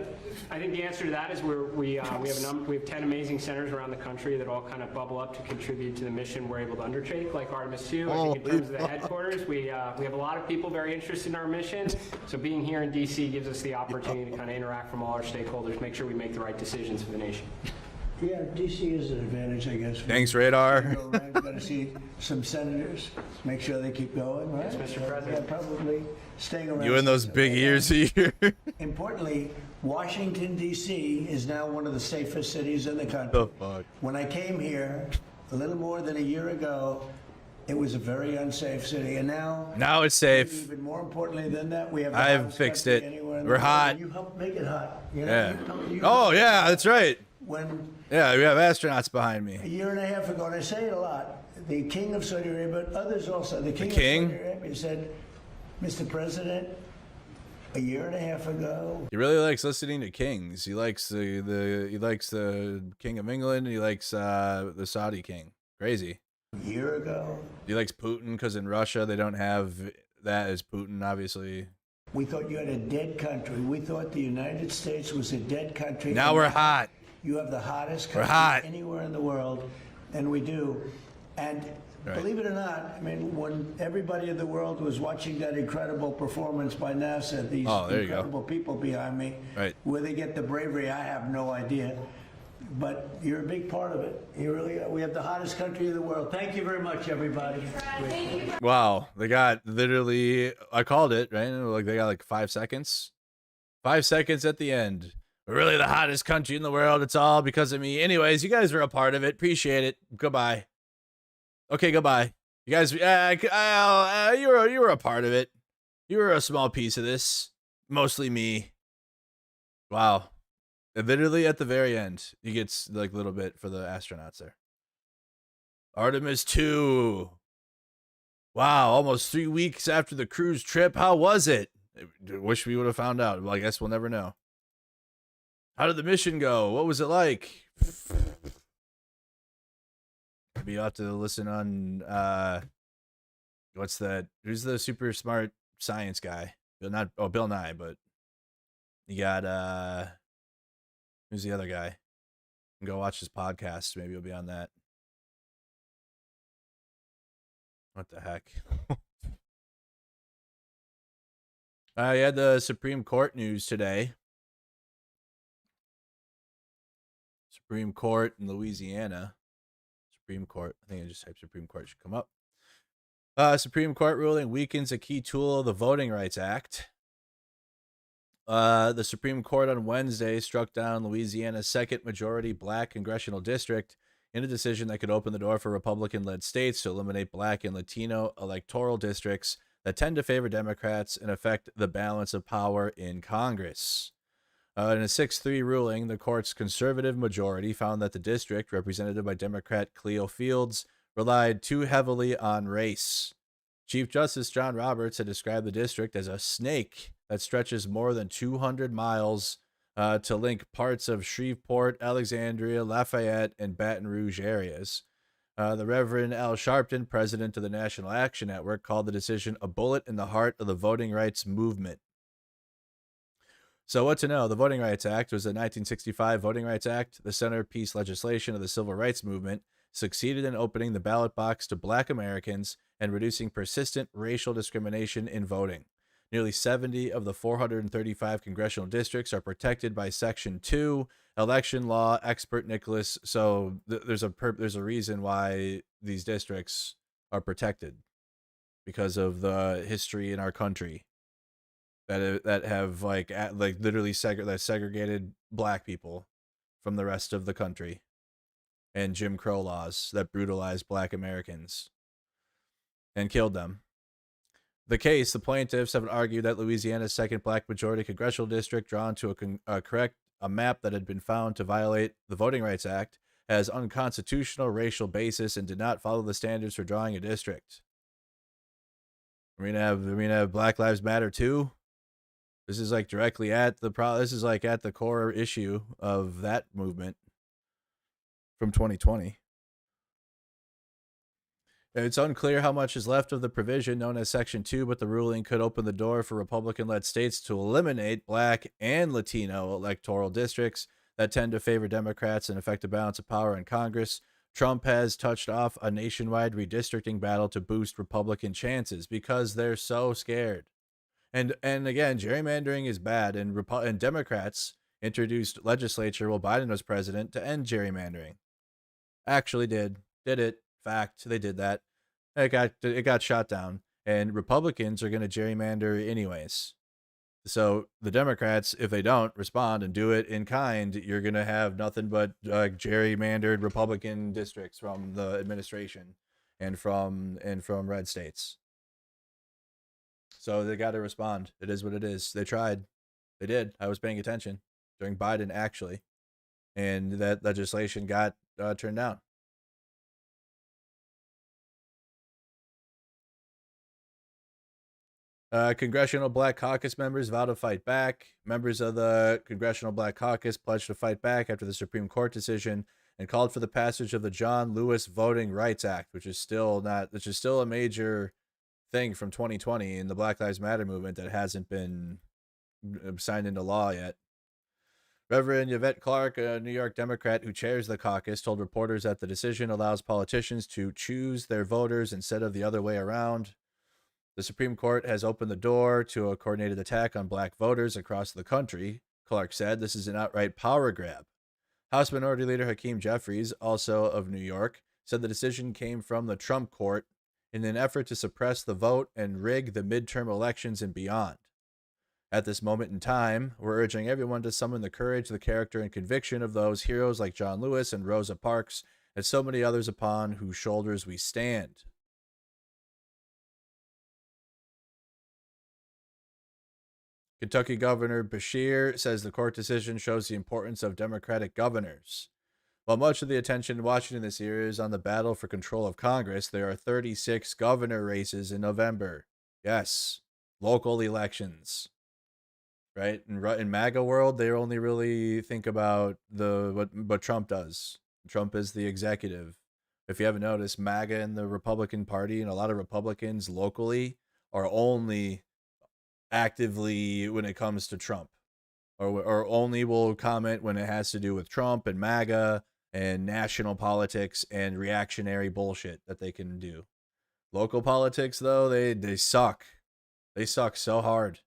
I think the answer to that is we have 10 amazing centers around the country that all kind of bubble up to contribute to the mission we're able to undertake, like Artemis II. I think in terms of the headquarters, we have a lot of people very interested in our mission. So being here in D.C. gives us the opportunity to kind of interact from all our stakeholders, make sure we make the right decisions for the nation. Yeah, D.C. is an advantage, I guess. Thanks, Radar. We've got to see some senators, make sure they keep going, right? Yes, Mr. President. Yeah, probably staying around. You and those big ears here. Importantly, Washington, D.C. is now one of the safest cities in the country. The fuck? When I came here a little more than a year ago, it was a very unsafe city, and now it's safe. Even more importantly than that, we have. I've fixed it. We're hot. You helped make it hot. Yeah. Oh yeah, that's right. Yeah, we have astronauts behind me. A year and a half ago, and I say it a lot, the king of Saudi Arabia, but others also, the king? of Saudi Arabia said, Mr. President, a year and a half ago. He really likes listening to kings. He likes the King of England. He likes the Saudi king. Crazy. A year ago. He likes Putin because in Russia they don't have that as Putin, obviously. We thought you had a dead country. We thought the United States was a dead country. Now we're hot. You have the hottest country anywhere in the world, and we do. And believe it or not, I mean, when everybody in the world was watching that incredible performance by NASA, these incredible people behind me, where they get the bravery, I have no idea. but you're a big part of it. You really are. We have the hottest country in the world. Thank you very much, everybody. Wow, they got literally, I called it, right? Like they got like 5 seconds. 5 seconds at the end. We're really the hottest country in the world. It's all because of me. Anyways, you guys are a part of it. Appreciate it. Goodbye. Okay, goodbye. You guys, you were a part of it. You were a small piece of this. Mostly me. Wow. And literally at the very end, he gets like a little bit for the astronauts there. Artemis 2. Wow, almost 3 weeks after the cruise trip. How was it? I wish we would have found out. Well, I guess we'll never know. How did the mission go? What was it like? Maybe you have to listen on what's that? Who's the super smart science guy? Bill Nye, but you got who's the other guy? Go watch his podcast. Maybe you'll be on that. What the heck? You had the Supreme Court news today. Supreme Court in Louisiana. Supreme Court. I think I just typed Supreme Court. Should come up. Supreme Court ruling weakens a key tool of the Voting Rights Act. The Supreme Court on Wednesday struck down Louisiana's second majority black congressional district in a decision that could open the door for Republican-led states to eliminate black and Latino electoral districts that tend to favor Democrats and affect the balance of power in Congress. In a 6-3 ruling, the court's conservative majority found that the district, represented by Democrat Cleo Fields, relied too heavily on race. Chief Justice John Roberts had described the district as a snake that stretches more than 200 miles to link parts of Shreveport, Alexandria, Lafayette, and Baton Rouge areas. The Reverend Al Sharpton, president of the National Action Network, called the decision a bullet in the heart of the voting rights movement. So what to know? The Voting Rights Act was a 1965 Voting Rights Act, the centerpiece legislation of the civil rights movement, succeeded in opening the ballot box to black Americans and reducing persistent racial discrimination in voting. Nearly 70 of the 435 congressional districts are protected by Section 2 election law. Expert Nicholas. So there's a reason why these districts are protected, because of the history in our country that have literally segregated black people from the rest of the country, and Jim Crow laws that brutalized black Americans and killed them. The plaintiffs have argued that Louisiana's second black majority congressional district, drawn to a map that had been found to violate the Voting Rights Act, has unconstitutional racial basis and did not follow the standards for drawing a district. We're gonna have Black Lives Matter too. This is like directly at the This is like at the core issue of that movement from 2020. It's unclear how much is left of the provision known as Section 2, but the ruling could open the door for Republican-led states to eliminate black and Latino electoral districts that tend to favor Democrats and affect the balance of power in Congress. Trump has touched off a nationwide redistricting battle to boost Republican chances because they're so scared. And again, gerrymandering is bad, and Democrats introduced legislature while Biden was president to end gerrymandering. Actually did it. Fact, they did that. It got shot down, and Republicans are going to gerrymander anyways. So the Democrats, if they don't respond and do it in kind, you're going to have nothing but gerrymandered Republican districts from the administration and from red states. So they got to respond. It is what it is. They tried. They did. I was paying attention during Biden, actually, and that legislation got turned down. Congressional Black Caucus members vow to fight back. Members of the Congressional Black Caucus pledged to fight back after the Supreme Court decision and called for the passage of the John Lewis Voting Rights Act, which is still a major thing from 2020 in the Black Lives Matter movement that hasn't been signed into law yet. Reverend Yvette Clark, a New York Democrat who chairs the caucus, told reporters that the decision allows politicians to choose their voters instead of the other way around. The Supreme Court has opened the door to a coordinated attack on black voters across the country, Clark said. This is an outright power grab. House Minority Leader Hakeem Jeffries, also of New York, said the decision came from the Trump court in an effort to suppress the vote and rig the midterm elections and beyond. At this moment in time, we're urging everyone to summon the courage, the character, and conviction of those heroes like John Lewis and Rosa Parks, and so many others upon whose shoulders we stand. Kentucky Governor Beshear says the court decision shows the importance of Democratic governors. While much of the attention in Washington this year is on the battle for control of Congress, there are 36 governor races in November. Yes, local elections. Right? In MAGA world, they only really think about what Trump does. Trump is the executive. If you haven't noticed, MAGA and the Republican Party and a lot of Republicans locally are only actively when it comes to Trump, or only will comment when it has to do with Trump and MAGA and national politics and reactionary bullshit that they can do. Local politics, though, they suck. They suck so hard.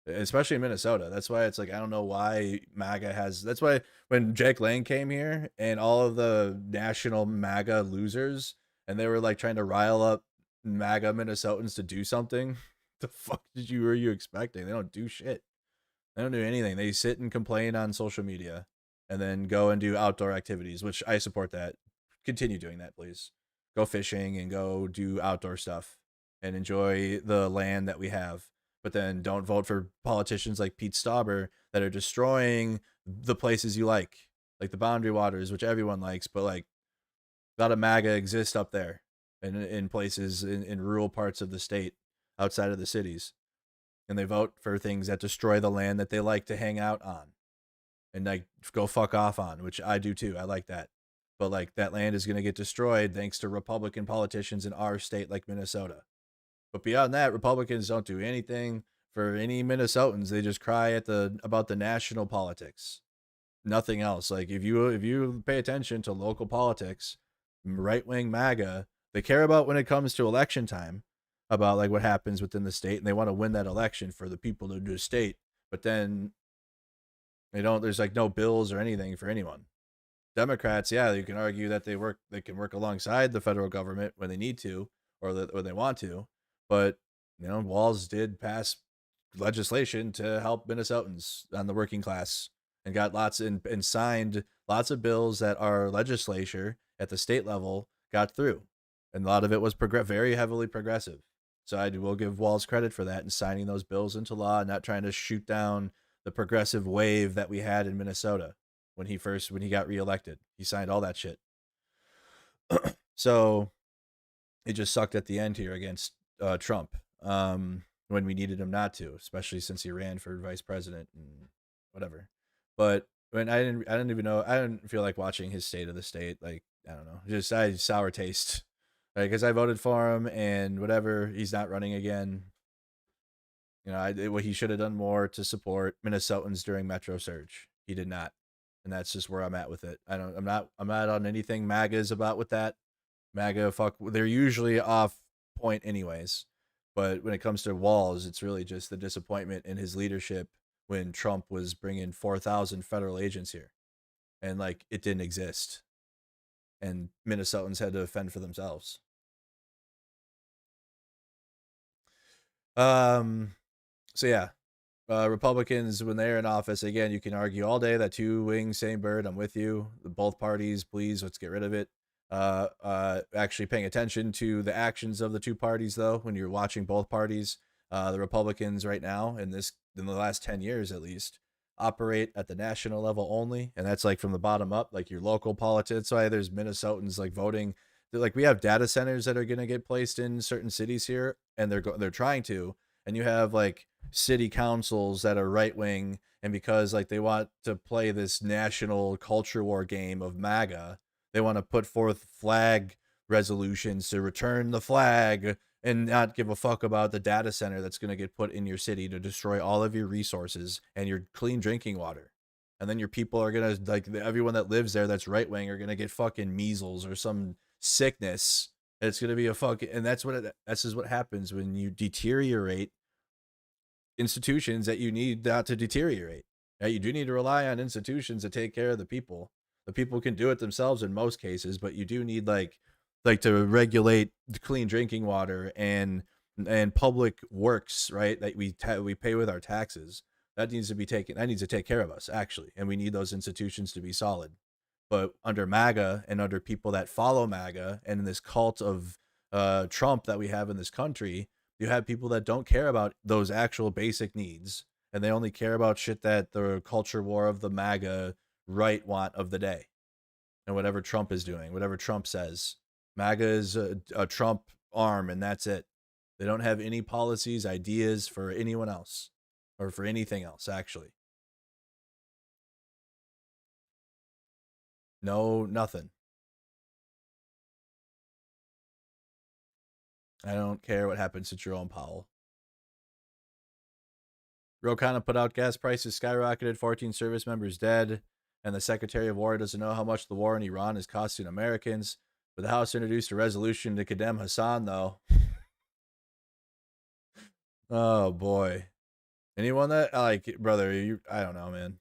Especially in Minnesota. That's why it's like, I don't know why MAGA has, that's why when Jake Lang came here and all of the national MAGA losers, and they were like trying to rile up MAGA Minnesotans to do something, the fuck were you expecting? They don't do shit. They don't do anything. They sit and complain on social media and then go and do outdoor activities, which I support that. Continue doing that, please. Go fishing and go do outdoor stuff and enjoy the land that we have. But then don't vote for politicians like Pete Stauber that are destroying the places you like the Boundary Waters, which everyone likes, but like a lot of MAGA exists up there and in places in rural parts of the state outside of the cities. And they vote for things that destroy the land that they like to hang out on and like go fuck off on, which I do too. I like that. But like that land is going to get destroyed thanks to Republican politicians in our state like Minnesota. But beyond that, Republicans don't do anything for any Minnesotans. They just cry about the national politics. Nothing else. Like if you pay attention to local politics, right-wing MAGA, they care about when it comes to election time about like what happens within the state, and they want to win that election for the people of the state. But then there's like no bills or anything for anyone. Democrats, yeah, you can argue that they can work alongside the federal government when they need to or they want to. But, Walz did pass legislation to help Minnesotans on the working class and got and signed lots of bills that our legislature at the state level got through. And a lot of it was very heavily progressive. So I will give Walz credit for that and signing those bills into law and not trying to shoot down the progressive wave that we had in Minnesota when he got reelected. He signed all that shit. So it just sucked at the end here against Trump when we needed him not to, especially since he ran for vice president and whatever. But when I didn't feel like watching his State of the State. Like, I don't know, just I had sour taste, because I voted for him and whatever. He's not running again. He should have done more to support Minnesotans during Metro Surge. He did not, and that's just where I'm at with it. I'm not on anything MAGA is about with that. MAGA, they're usually off point anyways. But when it comes to Walz, it's really just the disappointment in his leadership when Trump was bringing 4,000 federal agents here. And like, it didn't exist. And Minnesotans had to fend for themselves. So yeah, Republicans, when they're in office, again, you can argue all day that two wings, same bird. I'm with you. Both parties, please, let's get rid of it. Actually paying attention to the actions of the two parties, though, when you're watching both parties, the Republicans right now, in the last 10 years at least, operate at the national level only, and that's like from the bottom up, like your local politics. Why there's Minnesotans like voting, like we have data centers that are going to get placed in certain cities here, and they're trying to, and you have like city councils that are right wing, and because like they want to play this national culture war game of MAGA, they want to put forth flag resolutions to return the flag and not give a fuck about the data center that's going to get put in your city to destroy all of your resources and your clean drinking water. And then your people are going to, like, everyone that lives there that's right wing are going to get fucking measles or some sickness. It's going to be a fucking, and that's what happens when you deteriorate institutions that you need not to deteriorate. Now, you do need to rely on institutions to take care of the people. The people can do it themselves in most cases, but you do need like to regulate clean drinking water and public works, right? That we pay with our taxes. That needs to be taken. That needs to take care of us, actually, and we need those institutions to be solid. But under MAGA and under people that follow MAGA and in this cult of Trump that we have in this country, you have people that don't care about those actual basic needs, and they only care about shit that the culture war of the MAGA right want of the day, and whatever Trump is doing, whatever Trump says. MAGA is a Trump arm, and that's it. They don't have any policies, ideas for anyone else, or for anything else, actually. No, nothing. I don't care what happens to Jerome Powell. Ro Khanna put out gas prices skyrocketed, 14 service members dead, and the Secretary of War doesn't know how much the war in Iran is costing Americans. But the House introduced a resolution to condemn Hassan, though. Oh, boy. Anyone that, like, brother, I don't know, man.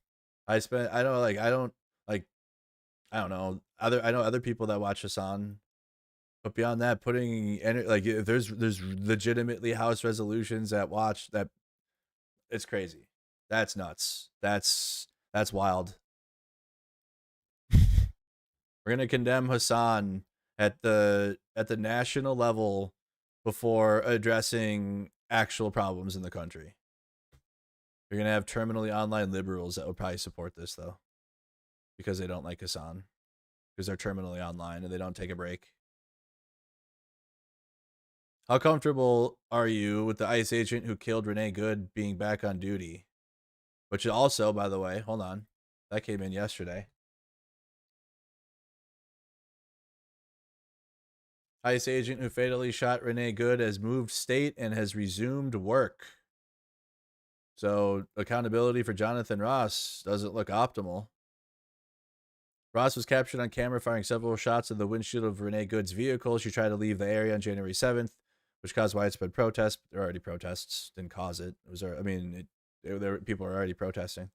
I know other people that watch Hassan. But beyond that, there's legitimately House resolutions that watch that. It's crazy. That's nuts. That's wild. We're gonna condemn Hassan at the national level before addressing actual problems in the country. You're gonna have terminally online liberals that would probably support this though, because they don't like Hassan, because they're terminally online and they don't take a break. How comfortable are you with the ICE agent who killed Renee Good being back on duty? Which also, by the way, hold on, that came in yesterday. ICE agent who fatally shot Renee Good has moved state and has resumed work. So accountability for Jonathan Ross doesn't look optimal. Ross was captured on camera firing several shots at the windshield of Renee Good's vehicle. She tried to leave the area on January 7th, which caused widespread protests. There were already protests, didn't cause it. People are already protesting.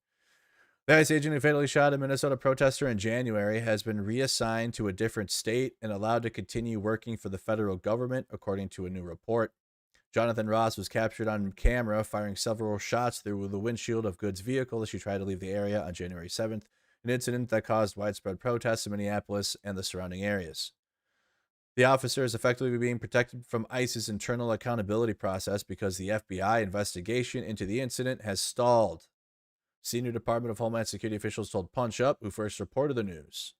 The ICE agent who fatally shot a Minnesota protester in January has been reassigned to a different state and allowed to continue working for the federal government, according to a new report. Jonathan Ross was captured on camera firing several shots through the windshield of Good's vehicle as she tried to leave the area on January 7th, an incident that caused widespread protests in Minneapolis and the surrounding areas. The officer is effectively being protected from ICE's internal accountability process because the FBI investigation into the incident has stalled. Senior Department of Homeland Security officials told Punch Up, who first reported the news.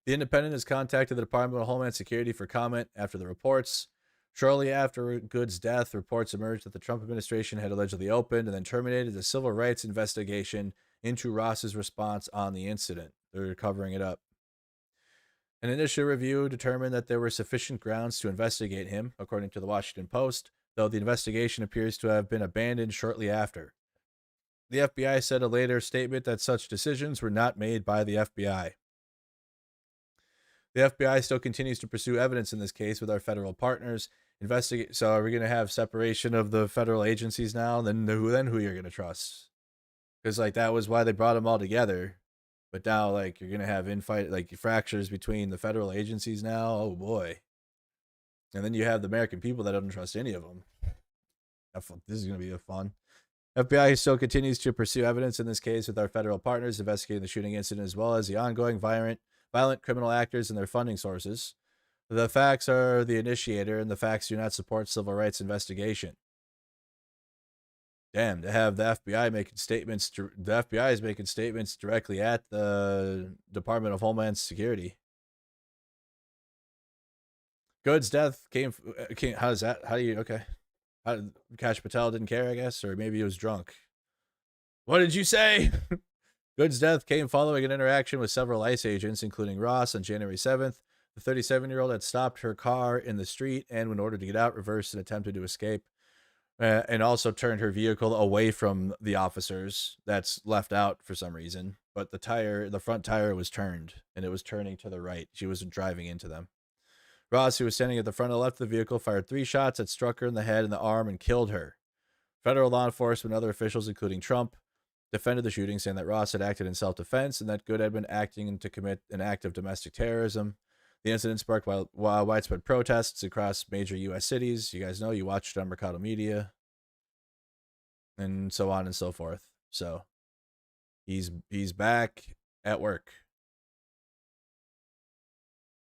The Independent has contacted the Department of Homeland Security for comment after the reports. Shortly after Good's death, reports emerged that the Trump administration had allegedly opened and then terminated a civil rights investigation into Ross's response on the incident. They're covering it up. An initial review determined that there were sufficient grounds to investigate him, according to the Washington Post, though the investigation appears to have been abandoned shortly after. The FBI said a later statement that such decisions were not made by the FBI. The FBI still continues to pursue evidence in this case with our federal partners. So are we going to have separation of the federal agencies now? Then who you're going to trust? Because that was why they brought them all together. But now you're going to have fractures between the federal agencies now. Oh boy. And then you have the American people that don't trust any of them. This is going to be fun. FBI still continues to pursue evidence in this case with our federal partners investigating the shooting incident as well as the ongoing violent criminal actors and their funding sources. The facts are the initiator, and the facts do not support civil rights investigation. Damn, to have the FBI making statements. The FBI is making statements directly at the Department of Homeland Security. Good's death came. How does that? How do you? Okay. Kash Patel didn't care, I guess, or maybe he was drunk. What did you say? Good's death came following an interaction with several ICE agents, including Ross, on January 7th. The 37-year-old had stopped her car in the street and, when ordered to get out, reversed and attempted to escape, and also turned her vehicle away from the officers. That's left out for some reason, but the front tire was turned, and it was turning to the right. She wasn't driving into them. Ross, who was standing at the front and left of the vehicle, fired 3 shots that struck her in the head and the arm and killed her. Federal law enforcement and other officials, including Trump, defended the shooting, saying that Ross had acted in self-defense and that Good had been acting to commit an act of domestic terrorism. The incident sparked widespread protests across major U.S. cities. You guys know, you watched it on Mercado Media, and so on and so forth. So he's back at work.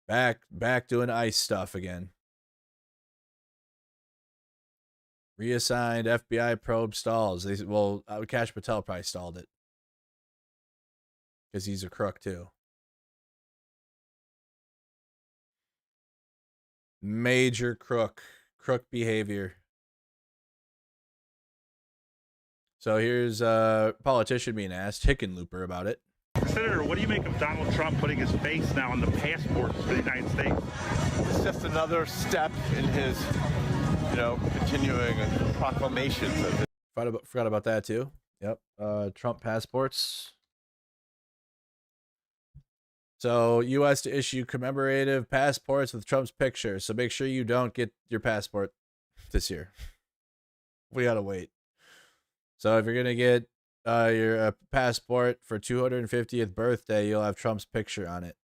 Back doing ICE stuff again. Reassigned FBI probe stalls. Kash Patel probably stalled it. Because he's a crook too. Major crook behavior. So here's a politician being asked, Hickenlooper, about it. Senator, what do you make of Donald Trump putting his face now on the passports for the United States? It's just another step in his, continuing proclamations of his. Forgot about that too. Yep. Trump passports. So, U.S. to issue commemorative passports with Trump's picture. So make sure you don't get your passport this year. We gotta wait. So if you're gonna get your passport for 250th birthday, you'll have Trump's picture on it.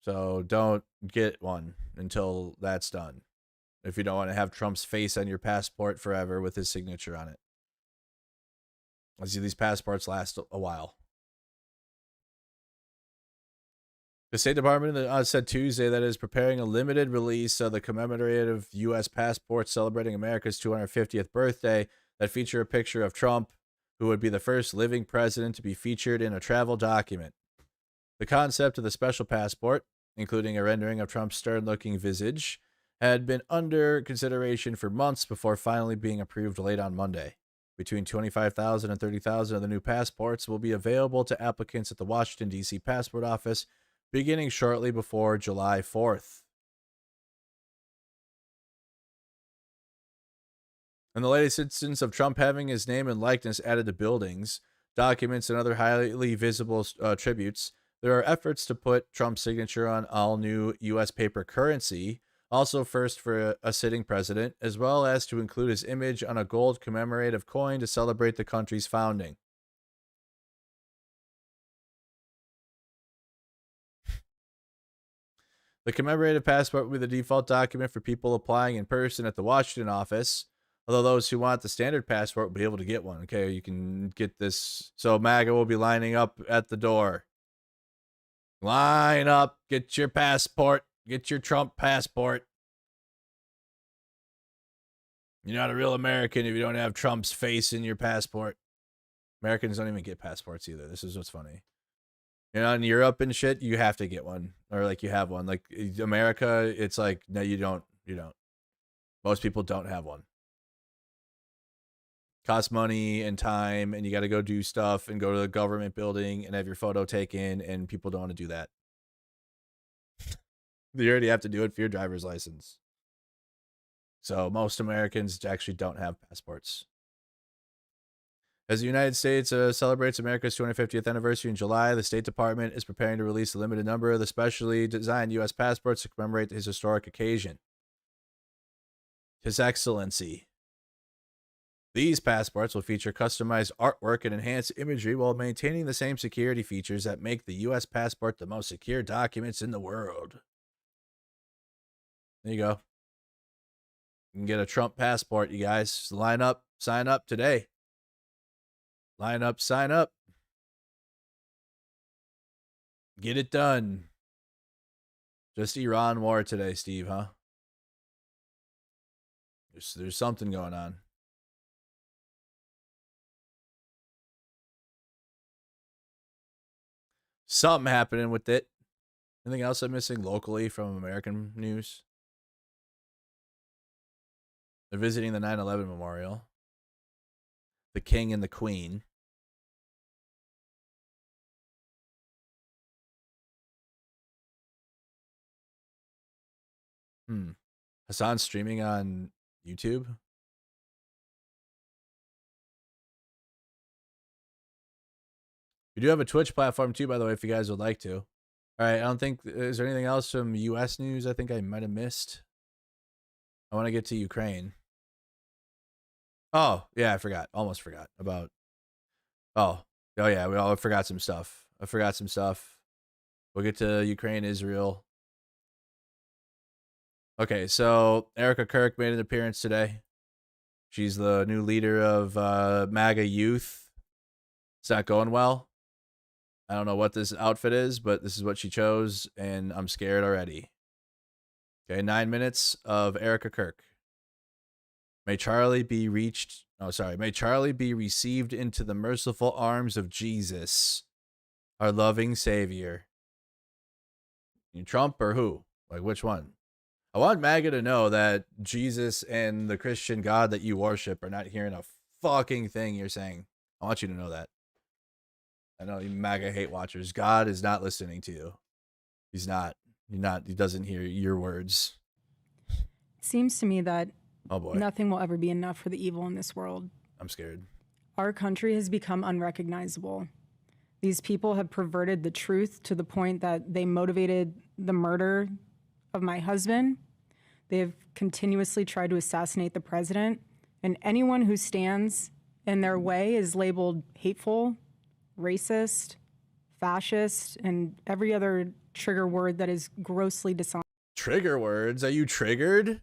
So don't get one until that's done. If you don't want to have Trump's face on your passport forever with his signature on it. Let's see, these passports last a while. The State Department said Tuesday that it is preparing a limited release of the commemorative U.S. passports celebrating America's 250th birthday that feature a picture of Trump, who would be the first living president to be featured in a travel document. The concept of the special passport, including a rendering of Trump's stern-looking visage, had been under consideration for months before finally being approved late on Monday. Between 25,000 and 30,000 of the new passports will be available to applicants at the Washington, D.C. Passport Office beginning shortly before July 4th. In the latest instance of Trump having his name and likeness added to buildings, documents, and other highly visible tributes, there are efforts to put Trump's signature on all new U.S. paper currency, also first for a sitting president, as well as to include his image on a gold commemorative coin to celebrate the country's founding. The commemorative passport will be the default document for people applying in person at the Washington office, although those who want the standard passport will be able to get one. Okay, you can get this. So MAGA will be lining up at the door. Line up, get your passport, get your Trump passport. You're not a real American if you don't have Trump's face in your passport. Americans don't even get passports either. This is what's funny. In Europe and shit, you have to get one, or like you have one. Like America, it's like, no, you don't. Most people don't have one. Costs money and time, and you got to go do stuff and go to the government building and have your photo taken, and people don't want to do that. You already have to do it for your driver's license. So most Americans actually don't have passports. As the United States celebrates America's 250th anniversary in July, the State Department is preparing to release a limited number of the specially designed U.S. passports to commemorate his historic occasion. His Excellency. These passports will feature customized artwork and enhanced imagery while maintaining the same security features that make the U.S. passport the most secure documents in the world. There you go. You can get a Trump passport, you guys. Just line up, sign up today. Line up, sign up. Get it done. Just Iran war today, Steve, huh? There's something going on. Something happening with it. Anything else I'm missing locally from American news? They're visiting the 9/11 memorial. The king and the queen. Hassan's streaming on YouTube. We do have a Twitch platform too, by the way, if you guys would like to. All right, I don't think, is there anything else from U.S. news I think I might have missed? I want to get to Ukraine. Oh, yeah, I forgot. Almost forgot about Oh yeah, I forgot some stuff. We'll get to Ukraine, Israel. Okay, so Erica Kirk made an appearance today. She's the new leader of MAGA youth. It's not going well. I don't know what this outfit is, but this is what she chose, and I'm scared already. Okay, 9 minutes of Erica Kirk. May Charlie be received into the merciful arms of Jesus, our loving Savior. You Trump or who? Like, which one? I want MAGA to know that Jesus and the Christian God that you worship are not hearing a fucking thing you're saying. I want you to know that. I know you MAGA hate watchers. God is not listening to you. He's not. He doesn't hear your words. It seems to me that oh boy, nothing will ever be enough for the evil in this world. I'm scared. Our country has become unrecognizable. These people have perverted the truth to the point that they motivated the murder of my husband. They have continuously tried to assassinate the president, and anyone who stands in their way is labeled hateful, racist, fascist, and every other trigger word that is grossly dishonest. Trigger words? Are you triggered?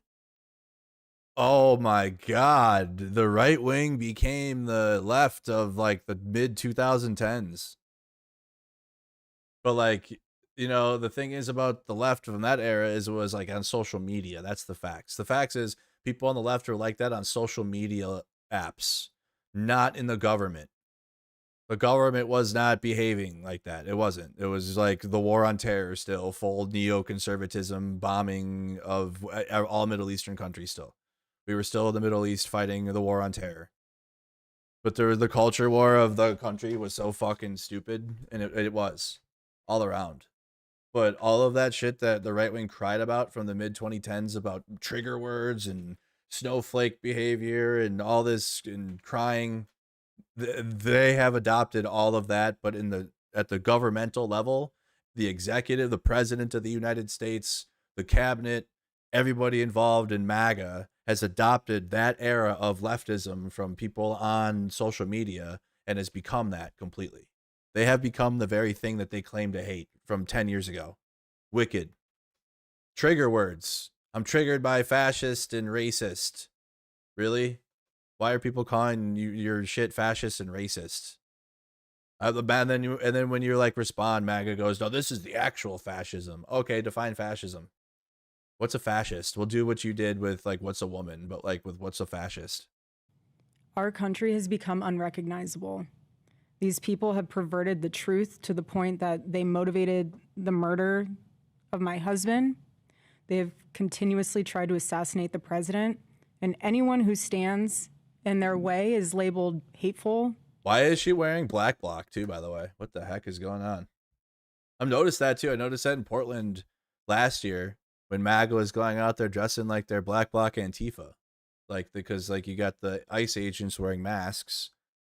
Oh my God. The right wing became the left of like the mid 2010s. But like, you know, the thing is about the left from that era is it was like on social media. That's the facts. The facts is people on the left are like that on social media apps, not in the government. The government was not behaving like that. It wasn't. It was like the war on terror still, full neoconservatism, bombing of all Middle Eastern countries still. We were still in the Middle East fighting the war on terror. But the culture war of the country was so fucking stupid, and it was all around. But all of that shit that the right wing cried about from the mid 2010s about trigger words and snowflake behavior and all this and crying, they have adopted all of that. But at the governmental level, the executive, the president of the United States, the cabinet, everybody involved in MAGA has adopted that era of leftism from people on social media and has become that completely. They have become the very thing that they claim to hate from 10 years ago. Wicked. Trigger words. I'm triggered by fascist and racist. Really? Why are people calling your shit fascist and racist? And then when you're like respond, MAGA goes, no, this is the actual fascism. Okay, define fascism. What's a fascist? We'll do what you did with like what's a woman, but like with what's a fascist? Our country has become unrecognizable. These people have perverted the truth to the point that they motivated the murder of my husband. They have continuously tried to assassinate the president, and anyone who stands in their way is labeled hateful. Why is she wearing black bloc too, by the way? What the heck is going on? I've noticed that too. I noticed that in Portland last year when MAGA was going out there dressing like their black bloc Antifa. Like, because like you got the ICE agents wearing masks,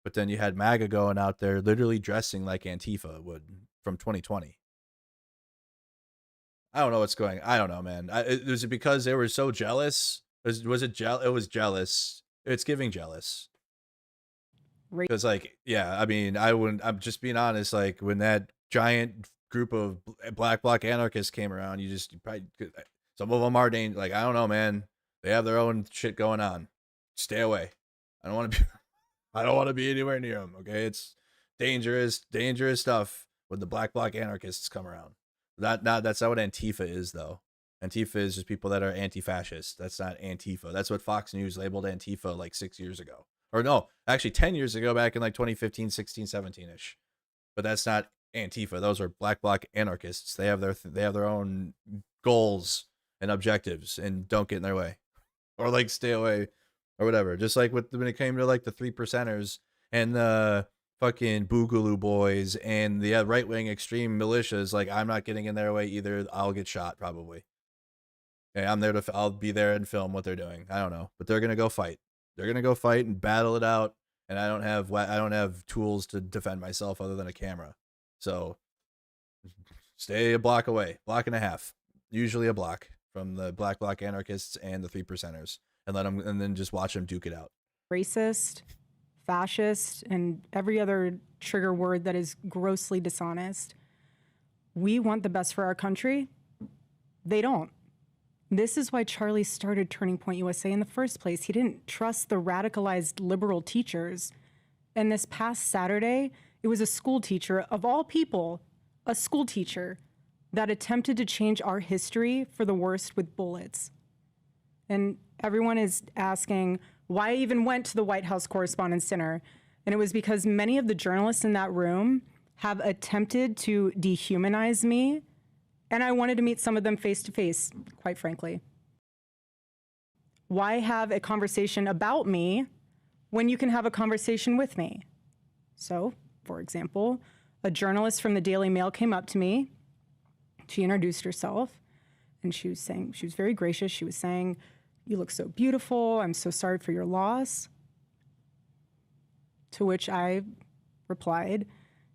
but then you had MAGA going out there literally dressing like Antifa would from 2020. I don't know what's going on. I don't know, man. Was it because they were so jealous? Was it It was jealous. It's giving jealous. Because like, yeah, I mean, I'm just being honest. Like when that giant group of black bloc anarchists came around, you probably, some of them are dangerous. Like, I don't know, man. They have their own shit going on. Stay away. I don't want to be anywhere near them. Okay. It's dangerous stuff when the black bloc anarchists come around. That's not what Antifa is though. Antifa is just people that are anti-fascist. That's not Antifa. That's what Fox News labeled Antifa like 6 years ago. Or no, actually 10 years ago, back in like 2015, 16, 17-ish. But that's not Antifa. Those are black bloc anarchists. They have their own goals and objectives and don't get in their way. Or like stay away or whatever. Just like when it came to like the 3%ers and the fucking Boogaloo boys and the right-wing extreme militias, like I'm not getting in their way either. I'll get shot probably. Okay, I'll be there and film what they're doing. I don't know, but they're gonna go fight. They're gonna go fight and battle it out. And I don't have tools to defend myself other than a camera. So stay a block away, block and a half, usually a block from the black bloc anarchists and the 3%ers, and then just watch them duke it out. Racist, fascist, and every other trigger word that is grossly dishonest. We want the best for our country. They don't. This is why Charlie started Turning Point USA in the first place. He didn't trust the radicalized liberal teachers. And this past Saturday, it was a school teacher, of all people, a school teacher, that attempted to change our history for the worst with bullets. And everyone is asking why I even went to the White House Correspondents' Dinner. And it was because many of the journalists in that room have attempted to dehumanize me. And I wanted to meet some of them face to face, quite frankly. Why have a conversation about me when you can have a conversation with me? So, for example, a journalist from the Daily Mail came up to me. She introduced herself, and she was very gracious. She was saying, "You look so beautiful. I'm so sorry for your loss." To which I replied,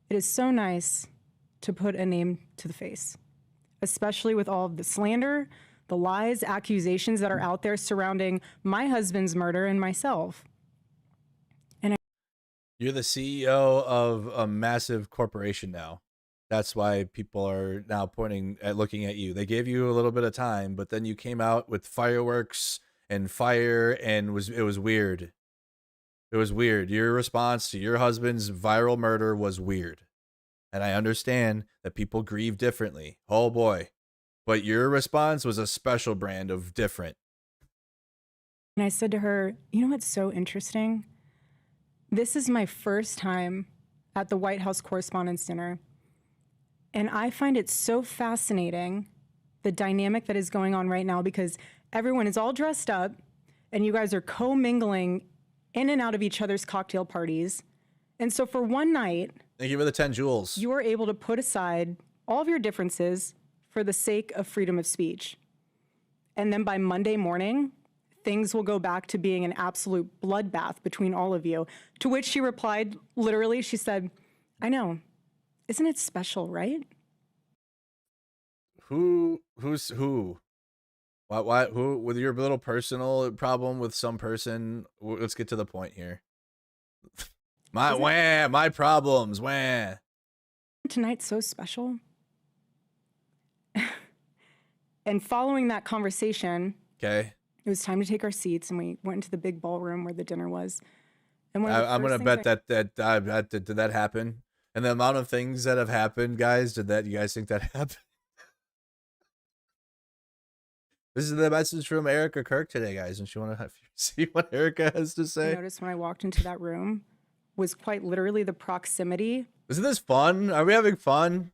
"It is so nice to put a name to the face, especially with all of the slander, the lies, accusations that are out there surrounding my husband's murder and myself." You're the CEO of a massive corporation now. That's why people are now looking at you. They gave you a little bit of time, but then you came out with fireworks and fire, and it was weird. It was weird. Your response to your husband's viral murder was weird. And I understand that people grieve differently. Oh boy. But your response was a special brand of different. And I said to her, "You know what's so interesting? This is my first time at the White House Correspondents' Dinner. And I find it so fascinating, the dynamic that is going on right now, because everyone is all dressed up and you guys are co-mingling in and out of each other's cocktail parties. And so for one night, thank you for the 10 jewels. You are able to put aside all of your differences for the sake of freedom of speech. And then by Monday morning, things will go back to being an absolute bloodbath between all of you." To which she replied, literally, she said, "I know. Isn't it special, right?" Who's who? Why who with your little personal problem with some person? Let's get to the point here. My problems, wah. Tonight's so special. And following that conversation, okay, it was time to take our seats, and we went into the big ballroom where the dinner was. And I'm gonna bet that did that happen? And the amount of things that have happened, guys, you guys think that happened? This is the message from Erica Kirk today, guys. And she want to see what Erica has to say. I noticed when I walked into that room was quite literally the proximity. Isn't this fun? Are we having fun?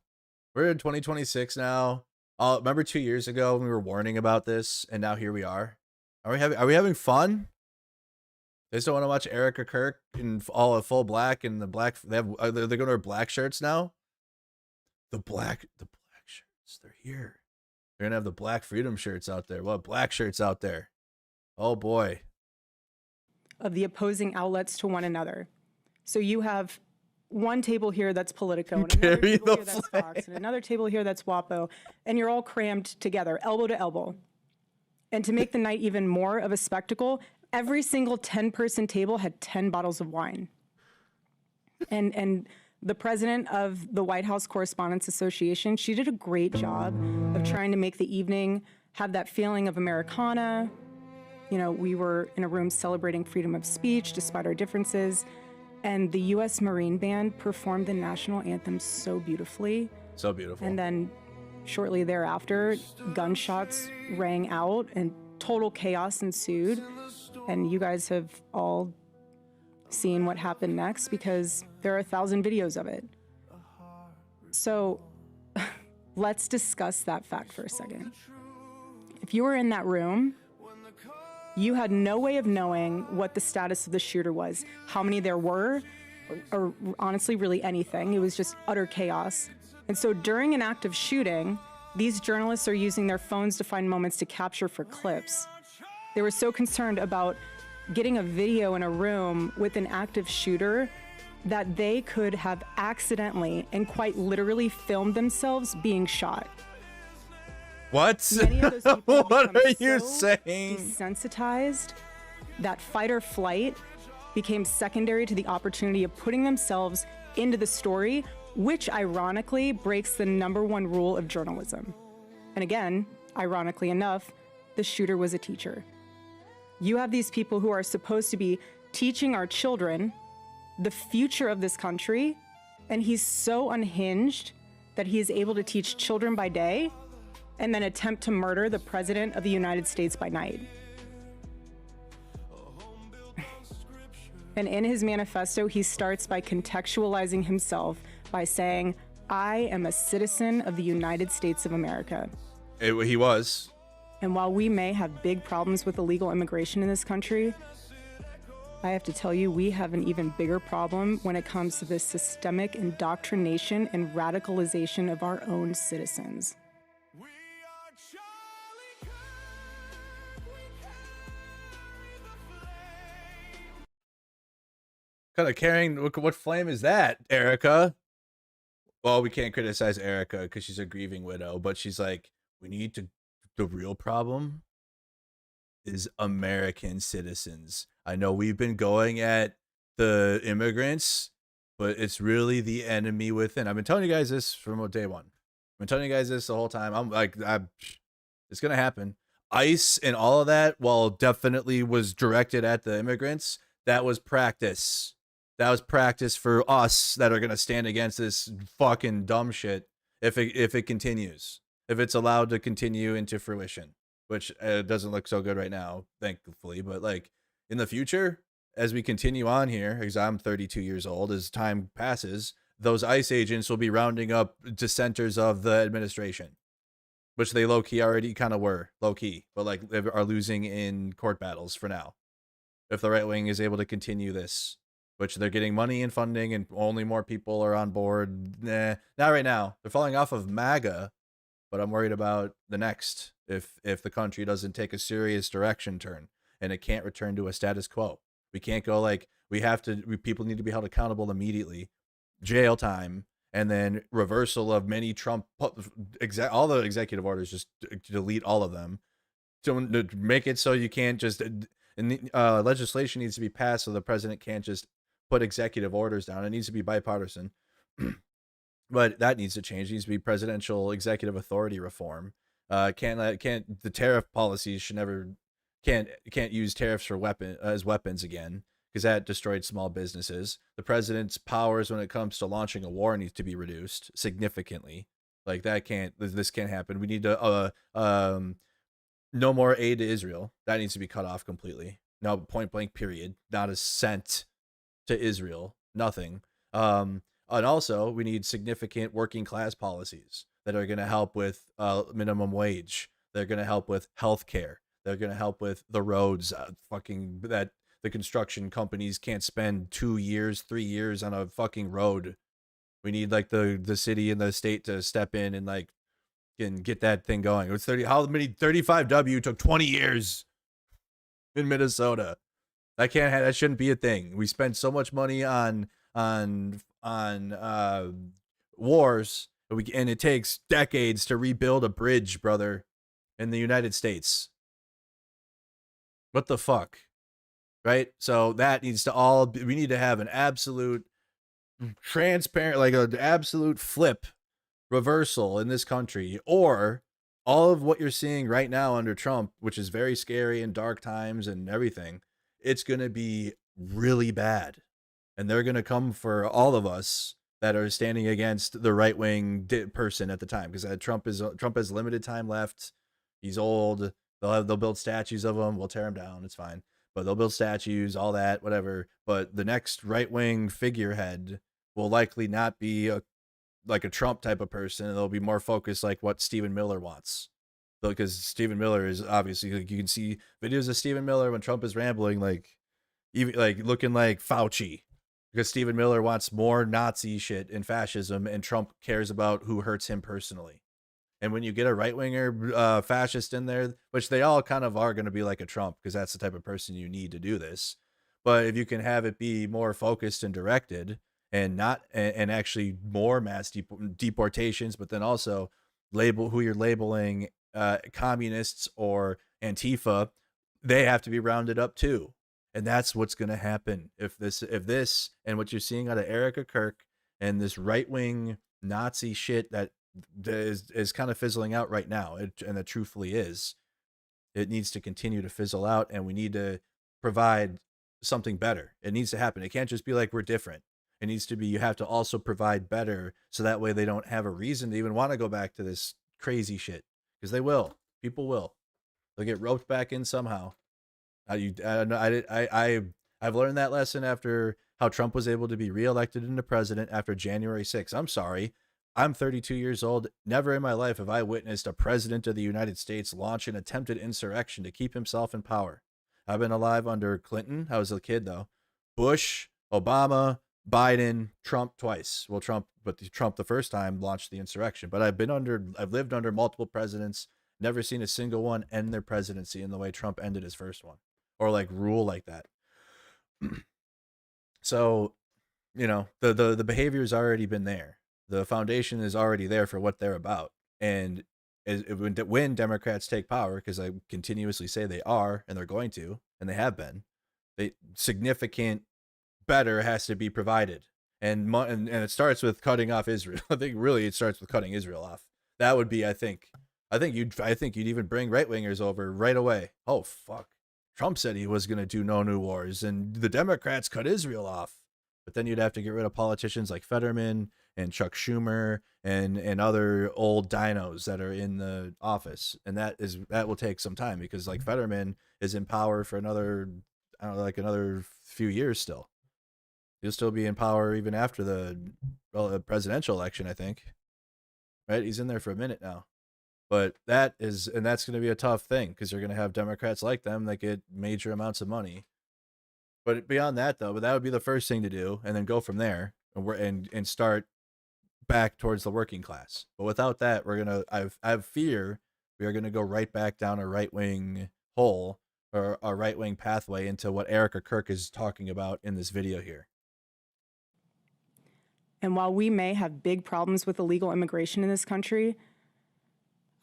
We're in 2026 now. Remember 2 years ago when we were warning about this, and now here we are. Are we having fun? They just don't want to watch Erica Kirk in all of full black and the black. They're going to wear black shirts now. The black shirts. They're here. They're gonna have the black freedom shirts out there. What black shirts out there? Oh boy. Of the opposing outlets to one another. So you have one table here that's Politico, and another table here that's Fox, and another table here that's WAPO, and you're all crammed together, elbow to elbow. And to make the night even more of a spectacle, every single 10-person table had 10 bottles of wine. And the president of the White House Correspondents Association, she did a great job of trying to make the evening have that feeling of Americana. You know, we were in a room celebrating freedom of speech despite our differences. And the U.S. Marine Band performed the national anthem so beautifully. So beautiful. And then shortly thereafter, gunshots rang out and total chaos ensued. And you guys have all seen what happened next because there are 1,000 videos of it. So let's discuss that fact for a second. If you were in that room, you had no way of knowing what the status of the shooter was, how many there were, or honestly, really anything. It was just utter chaos. And so during an active shooting, these journalists are using their phones to find moments to capture for clips. They were so concerned about getting a video in a room with an active shooter that they could have accidentally and quite literally filmed themselves being shot. What? Many of those people what are you so saying? Desensitized that fight or flight became secondary to the opportunity of putting themselves into the story, which ironically breaks the #1 rule of journalism. And again, ironically enough, the shooter was a teacher. You have these people who are supposed to be teaching our children the future of this country, and he's so unhinged that he is able to teach children by day and then attempt to murder the President of the United States by night. And in his manifesto, he starts by contextualizing himself by saying, I am a citizen of the United States of America. He was. And while we may have big problems with illegal immigration in this country, I have to tell you, we have an even bigger problem when it comes to this systemic indoctrination and radicalization of our own citizens. Kind of carrying, what flame is that, Erica? Well, we can't criticize Erica because she's a grieving widow, but she's like, the real problem is American citizens. I know we've been going at the immigrants, but it's really the enemy within. I've been telling you guys this from day one. I've been telling you guys this the whole time. It's going to happen. ICE and all of that, while definitely was directed at the immigrants, that was practice. That was practice for us that are going to stand against this fucking dumb shit if it continues. If it's allowed to continue into fruition, which doesn't look so good right now, thankfully. But like in the future, as we continue on here, because I'm 32 years old, as time passes, those ICE agents will be rounding up dissenters of the administration, which they low-key already kind of were, low-key, but like they are losing in court battles for now. If the right wing is able to continue this, which they're getting money and funding and only more people are on board. Not right now. They're falling off of MAGA, but I'm worried about the next if the country doesn't take a serious direction turn and it can't return to a status quo. We can't go like people need to be held accountable immediately, jail time, and then reversal of many Trump, all the executive orders, just delete all of them to make it so you can't just, legislation needs to be passed so the president can't just put executive orders down. It needs to be bipartisan. But that needs to change. It needs to be presidential executive authority reform. The tariff policies should never can't use tariffs for as weapons again, because that destroyed small businesses. The president's powers when it comes to launching a war needs to be reduced significantly. Like this can't happen. We need to no more aid to Israel. That needs to be cut off completely. No, point blank period. Not a cent to Israel. Nothing. And also, we need significant working class policies that are going to help with minimum wage. They're going to help with health care. They're going to help with the roads. That the construction companies can't spend 2 years, 3 years on a fucking road. We need like the city and the state to step in and like and get that thing going. It was 35W took 20 years in Minnesota. That shouldn't be a thing. We spend so much money on wars, and it takes decades to rebuild a bridge, brother, in the United States. What the fuck? Right? So that needs to we need to have an absolute transparent, like an absolute flip reversal in this country, or all of what you're seeing right now under Trump, which is very scary and dark times and everything, it's going to be really bad. And they're going to come for all of us that are standing against the right-wing person at the time, because Trump has limited time left. He's old. They'll build statues of him. We'll tear him down. It's fine. But they'll build statues, all that, whatever. But the next right-wing figurehead will likely not be like a Trump type of person. They'll be more focused like what Stephen Miller wants. Because Stephen Miller is obviously, like, you can see videos of Stephen Miller when Trump is rambling, even looking like Fauci. Because Stephen Miller wants more Nazi shit and fascism, and Trump cares about who hurts him personally. And when you get a right-winger fascist in there, which they all kind of are going to be like a Trump, because that's the type of person you need to do this. But if you can have it be more focused and directed, and actually more mass deportations, but then also label who you're labeling communists or Antifa, they have to be rounded up too. And that's what's going to happen if this and what you're seeing out of Erica Kirk and this right-wing Nazi shit that is kind of fizzling out right now, and it truthfully is. It needs to continue to fizzle out, and we need to provide something better. It needs to happen. It can't just be like we're different. It needs to be, you have to also provide better, so that way they don't have a reason to even want to go back to this crazy shit, because they will. People will. They'll get roped back in somehow. I've learned that lesson after how Trump was able to be reelected into president after January 6th. I'm sorry. I'm 32 years old. Never in my life have I witnessed a president of the United States launch an attempted insurrection to keep himself in power. I've been alive under Clinton. I was a kid, though. Bush, Obama, Biden, Trump twice. Well, Trump the first time launched the insurrection. But I've lived under multiple presidents. Never seen a single one end their presidency in the way Trump ended his first one, or like rule like that. So, you know, the behavior's already been there. The foundation is already there for what they're about. And when Democrats take power, because I continuously say they are, and they're going to, and they have been, significant better has to be provided. And it starts with cutting off Israel. I think really it starts with cutting Israel off. That would be, I think you'd even bring right-wingers over right away. Oh, fuck. Trump said he was going to do no new wars, and the Democrats cut Israel off. But then you'd have to get rid of politicians like Fetterman and Chuck Schumer and other old dinos that are in the office. And that will take some time, because like Fetterman is in power for another few years still. He'll still be in power even after the presidential election, I think. Right? He's in there for a minute now. But that's going to be a tough thing, because you're going to have Democrats like them that get major amounts of money. But beyond that, though, that would be the first thing to do, and then go from there and start back towards the working class. But without that, I fear we are going to go right back down a right-wing hole, or a right-wing pathway into what Erica Kirk is talking about in this video here. And while we may have big problems with illegal immigration in this country,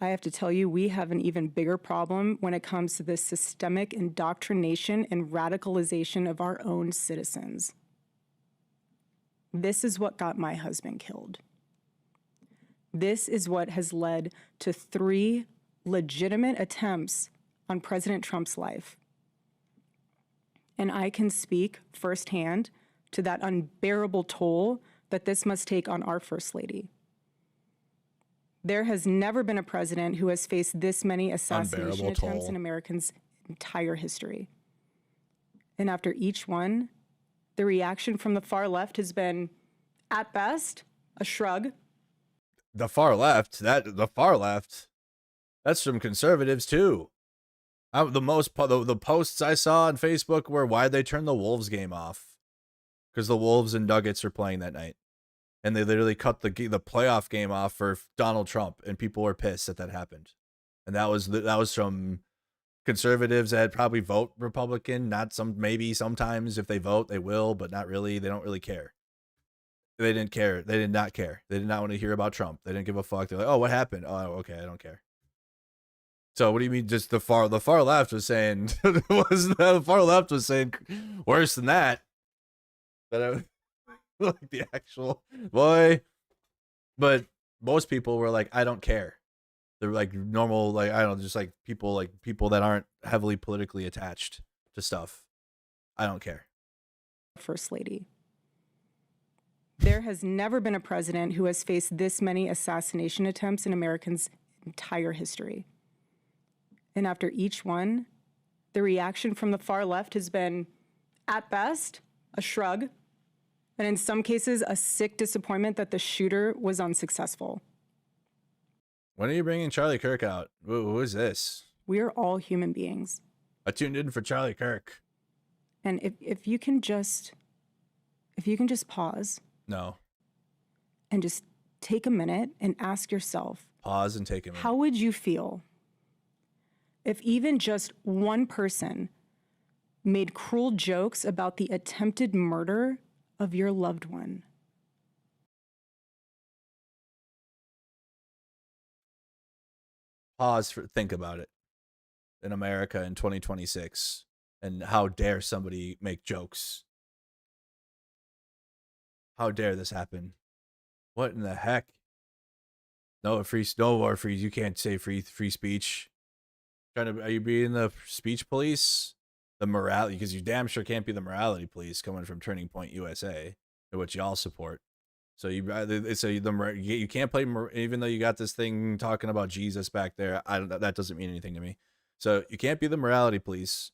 I have to tell you, we have an even bigger problem when it comes to the systemic indoctrination and radicalization of our own citizens. This is what got my husband killed. This is what has led to 3 legitimate attempts on President Trump's life. And I can speak firsthand to that unbearable toll that this must take on our First Lady. There has never been a president who has faced this many assassination attempts in Americans' entire history. And after each one, the reaction from the far left has been, at best, a shrug. The far left, that's from conservatives too. The posts I saw on Facebook were, why'd they turn the Wolves game off? Because the Wolves and Nuggets are playing that night. And they literally cut the playoff game off for Donald Trump, and people were pissed that happened. And that was from conservatives that probably vote Republican. Maybe sometimes if they vote, they will, but not really. They don't really care. They didn't care. They did not care. They did not want to hear about Trump. They didn't give a fuck. They're like, oh, what happened? Oh, okay, I don't care. So what do you mean? Just the far left was saying the far left was saying worse than that. But like the actual boy. But most people were like, I don't care. They're like normal, like, I don't know, just like people that aren't heavily politically attached to stuff. I don't care. First Lady. There has never been a president who has faced this many assassination attempts in Americans' entire history. And after each one, the reaction from the far left has been, at best, a shrug, and in some cases, a sick disappointment that the shooter was unsuccessful. When are you bringing Charlie Kirk out? Who is this? We are all human beings. I tuned in for Charlie Kirk. And if you can just pause. No. And just take a minute and ask yourself. Pause and take a minute. How would you feel if even just one person made cruel jokes about the attempted murder of your loved one? Pause. Think about it. In America in 2026, And how dare somebody make jokes? How dare this happen? What in the heck? No war free. You can't say free speech. Are you being the speech police? The morality, because you damn sure can't be the morality police coming from Turning Point USA, which y'all support. So you can't play, even though you got this thing talking about Jesus back there. That doesn't mean anything to me. So you can't be the morality police.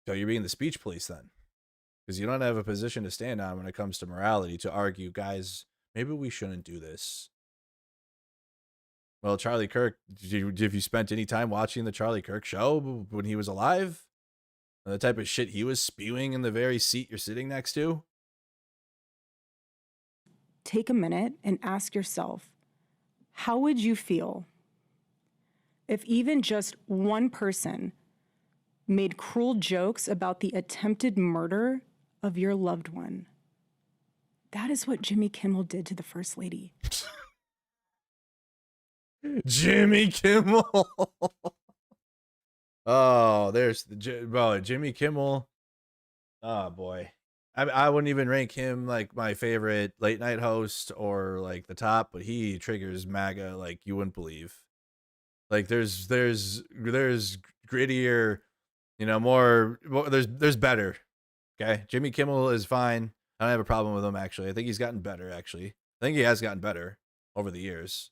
So you're being the speech police then, because you don't have a position to stand on when it comes to morality to argue, guys, maybe we shouldn't do this. Well, Charlie Kirk, have you spent any time watching the Charlie Kirk show when he was alive? The type of shit he was spewing in the very seat you're sitting next to? Take a minute and ask yourself, how would you feel if even just one person made cruel jokes about the attempted murder of your loved one? That is what Jimmy Kimmel did to the First Lady. Jimmy Kimmel. Oh, there's Jimmy Kimmel. Oh boy, I wouldn't even rank him like my favorite late night host or like the top, but he triggers MAGA like you wouldn't believe. Like there's grittier, more. There's better. Okay, Jimmy Kimmel is fine. I don't have a problem with him actually. I think he's gotten better actually. I think he has gotten better over the years.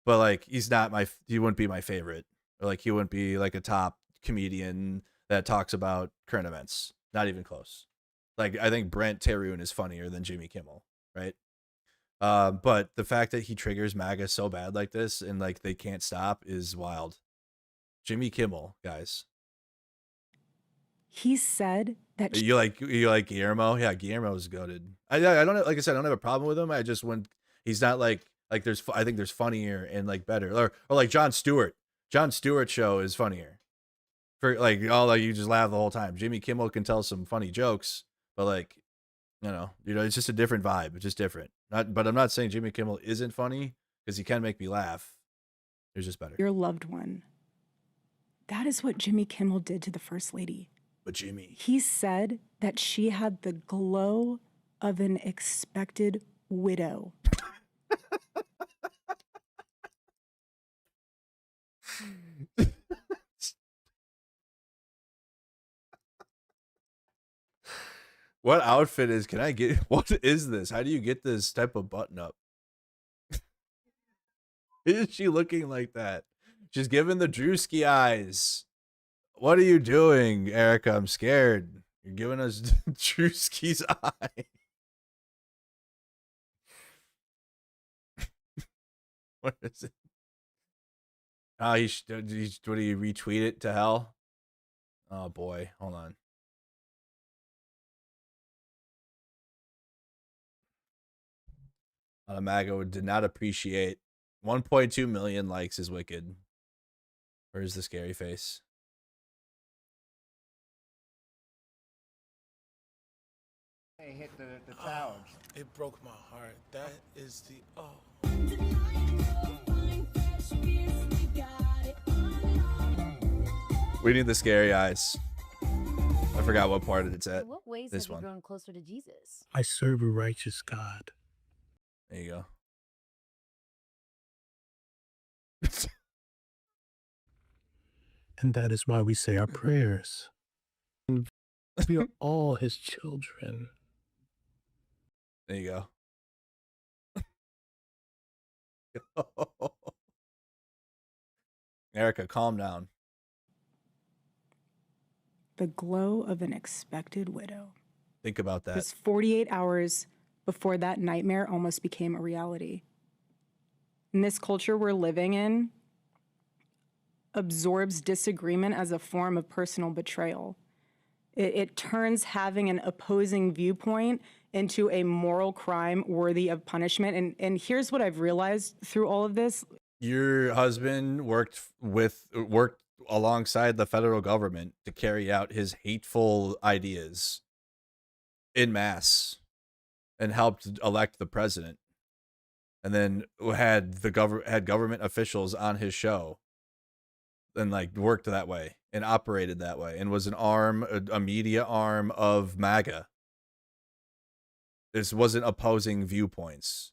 But like he wouldn't be my favorite, or like he wouldn't be like a top comedian that talks about current events. Not even close. Like I think Brent Terhune is funnier than Jimmy Kimmel, right? But the fact that he triggers MAGA so bad like this and like they can't stop is wild. Jimmy Kimmel, guys. He said that you like Guillermo. Yeah, Guillermo's goated. I don't, like I said, I don't have a problem with him. I just he's not like I think there's funnier and like better, or like Jon Stewart. Jon Stewart show is funnier. For like you just laugh the whole time. Jimmy Kimmel can tell some funny jokes, but like it's just a different vibe. It's just different. But I'm not saying Jimmy Kimmel isn't funny, because he can make me laugh. It's just better. Your loved one. That is what Jimmy Kimmel did to the First Lady. But Jimmy. He said that she had the glow of an expected widow. What outfit can I get? What is this? How do you get this type of button up? Is she looking like that? She's giving the Drewski eyes. What are you doing, Erica? I'm scared. You're giving us Drewski's eye. What is it? Oh, what do you retweet it to hell? Oh boy, hold on. MAGA did not appreciate 1.2 million likes is wicked. Where's the scary face? Hit the towers. It broke my heart. That is the We need the scary eyes. I forgot what part it's at. In what ways this have you one. grown closer to Jesus? I serve a righteous God. There you go. And that is why we say our prayers. We are all his children. There you go. Erica, calm down. The glow of an expected widow. Think about that. Just 48 hours before that nightmare almost became a reality. In this culture we're living in, absorbs disagreement as a form of personal betrayal. It turns having an opposing viewpoint into a moral crime worthy of punishment. And here's what I've realized through all of this. Your husband worked alongside the federal government to carry out his hateful ideas en masse and helped elect the president. And then had government officials on his show and like worked that way and operated that way and was an arm, a media arm of MAGA. This wasn't opposing viewpoints.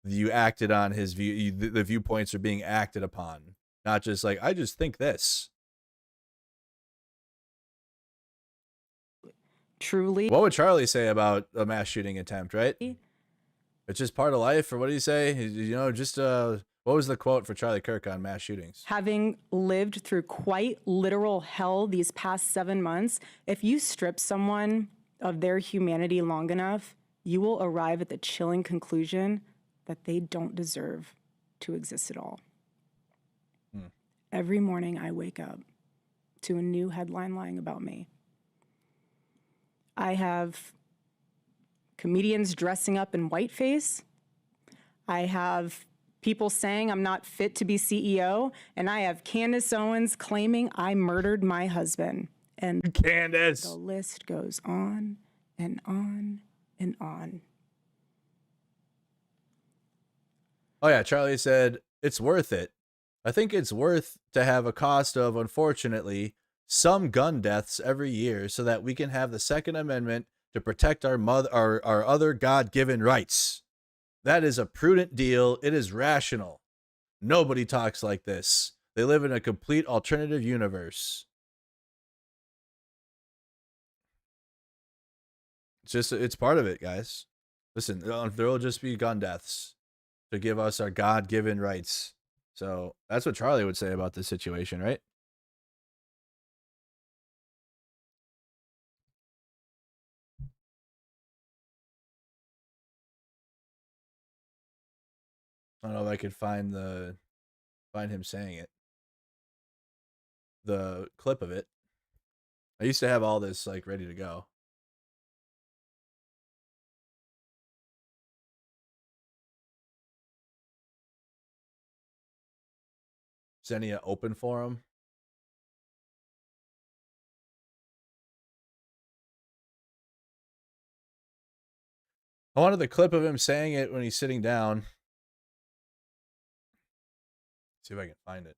You acted on his view. The viewpoints are being acted upon, not just like, I just think this. Truly. What would Charlie say about a mass shooting attempt, right? It's just part of life, or what do you say? You know, just what was the quote for Charlie Kirk on mass shootings? Having lived through quite literal hell these past 7 months, if you strip someone of their humanity long enough, you will arrive at the chilling conclusion that they don't deserve to exist at all. Every morning I wake up to a new headline lying about me. I have comedians dressing up in whiteface. I have people saying I'm not fit to be CEO. And I have Candace Owens claiming I murdered my husband. And Candace, the list goes on and on and on. Oh yeah, Charlie said, it's worth it. I think it's worth to have a cost of, unfortunately, some gun deaths every year so that we can have the Second Amendment to protect our other God-given rights. That is a prudent deal. It is rational. Nobody talks like this. They live in a complete alternative universe. It's part of it, guys. Listen, there will just be gun deaths to give us our God-given rights. So that's what Charlie would say about this situation, right? I don't know if I could find him saying it. The clip of it. I used to have all this like ready to go. Xenia open forum. I wanted the clip of him saying it when he's sitting down. See if I can find it.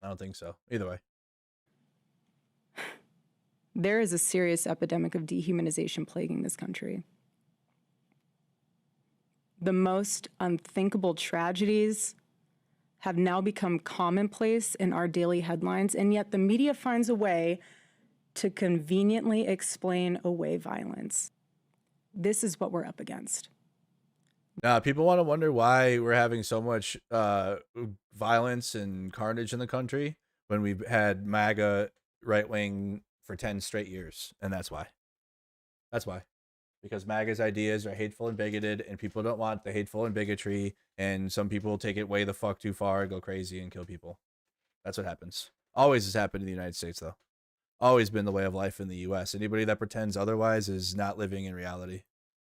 I don't think so. Either way. There is a serious epidemic of dehumanization plaguing this country. The most unthinkable tragedies have now become commonplace in our daily headlines, and yet the media finds a way to conveniently explain away violence. This is what we're up against. Now, people want to wonder why we're having so much violence and carnage in the country when we've had MAGA right-wing for 10 straight years. And that's why. That's why. Because MAGA's ideas are hateful and bigoted, and people don't want the hateful and bigotry, and some people take it way the fuck too far, go crazy, and kill people. That's what happens. Always has happened in the United States, though. Always been the way of life in the U.S. Anybody that pretends otherwise is not living in reality.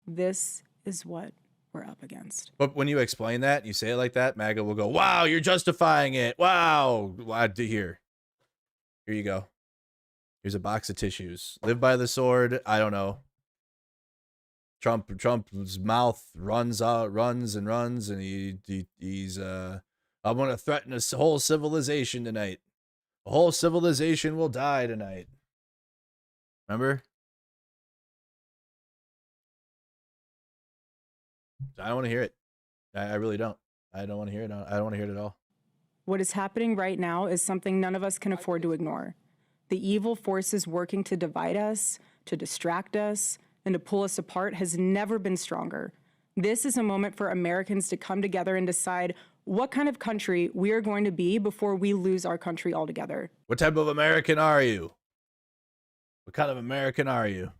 This is what we're up against. But when you explain that, you say it like that, MAGA will go, wow, you're justifying it. Wow. Here you go. Here's a box of tissues. Live by the sword. I don't know. Trump's mouth runs, and he's I'm going to threaten a whole civilization tonight. A whole civilization will die tonight. Remember? I don't want to hear it. I really don't. I don't want to hear it. I don't want to hear it at all. What is happening right now is something none of us can afford to ignore. The evil forces working to divide us, to distract us, and to pull us apart has never been stronger. This is a moment for Americans to come together and decide what kind of country we are going to be before we lose our country altogether. What type of American are you? What kind of American are you?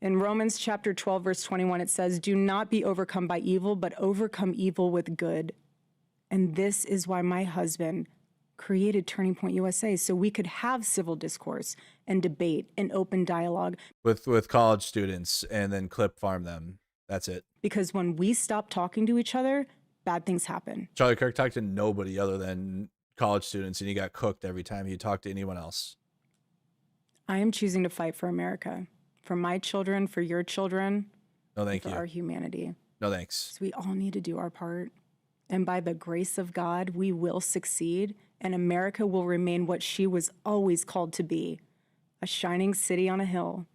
In Romans chapter 12, verse 21, it says, "Do not be overcome by evil, but overcome evil with good." And this is why my husband created Turning Point USA, so we could have civil discourse and debate and open dialogue. With college students and then clip farm them. That's it. Because when we stop talking to each other, bad things happen. Charlie Kirk talked to nobody other than college students, and he got cooked every time he talked to anyone else. I am choosing to fight for America. For my children, for your children. No, thank you. For our humanity. No, thanks. So we all need to do our part. And by the grace of God, we will succeed, and America will remain what she was always called to be, a shining city on a hill,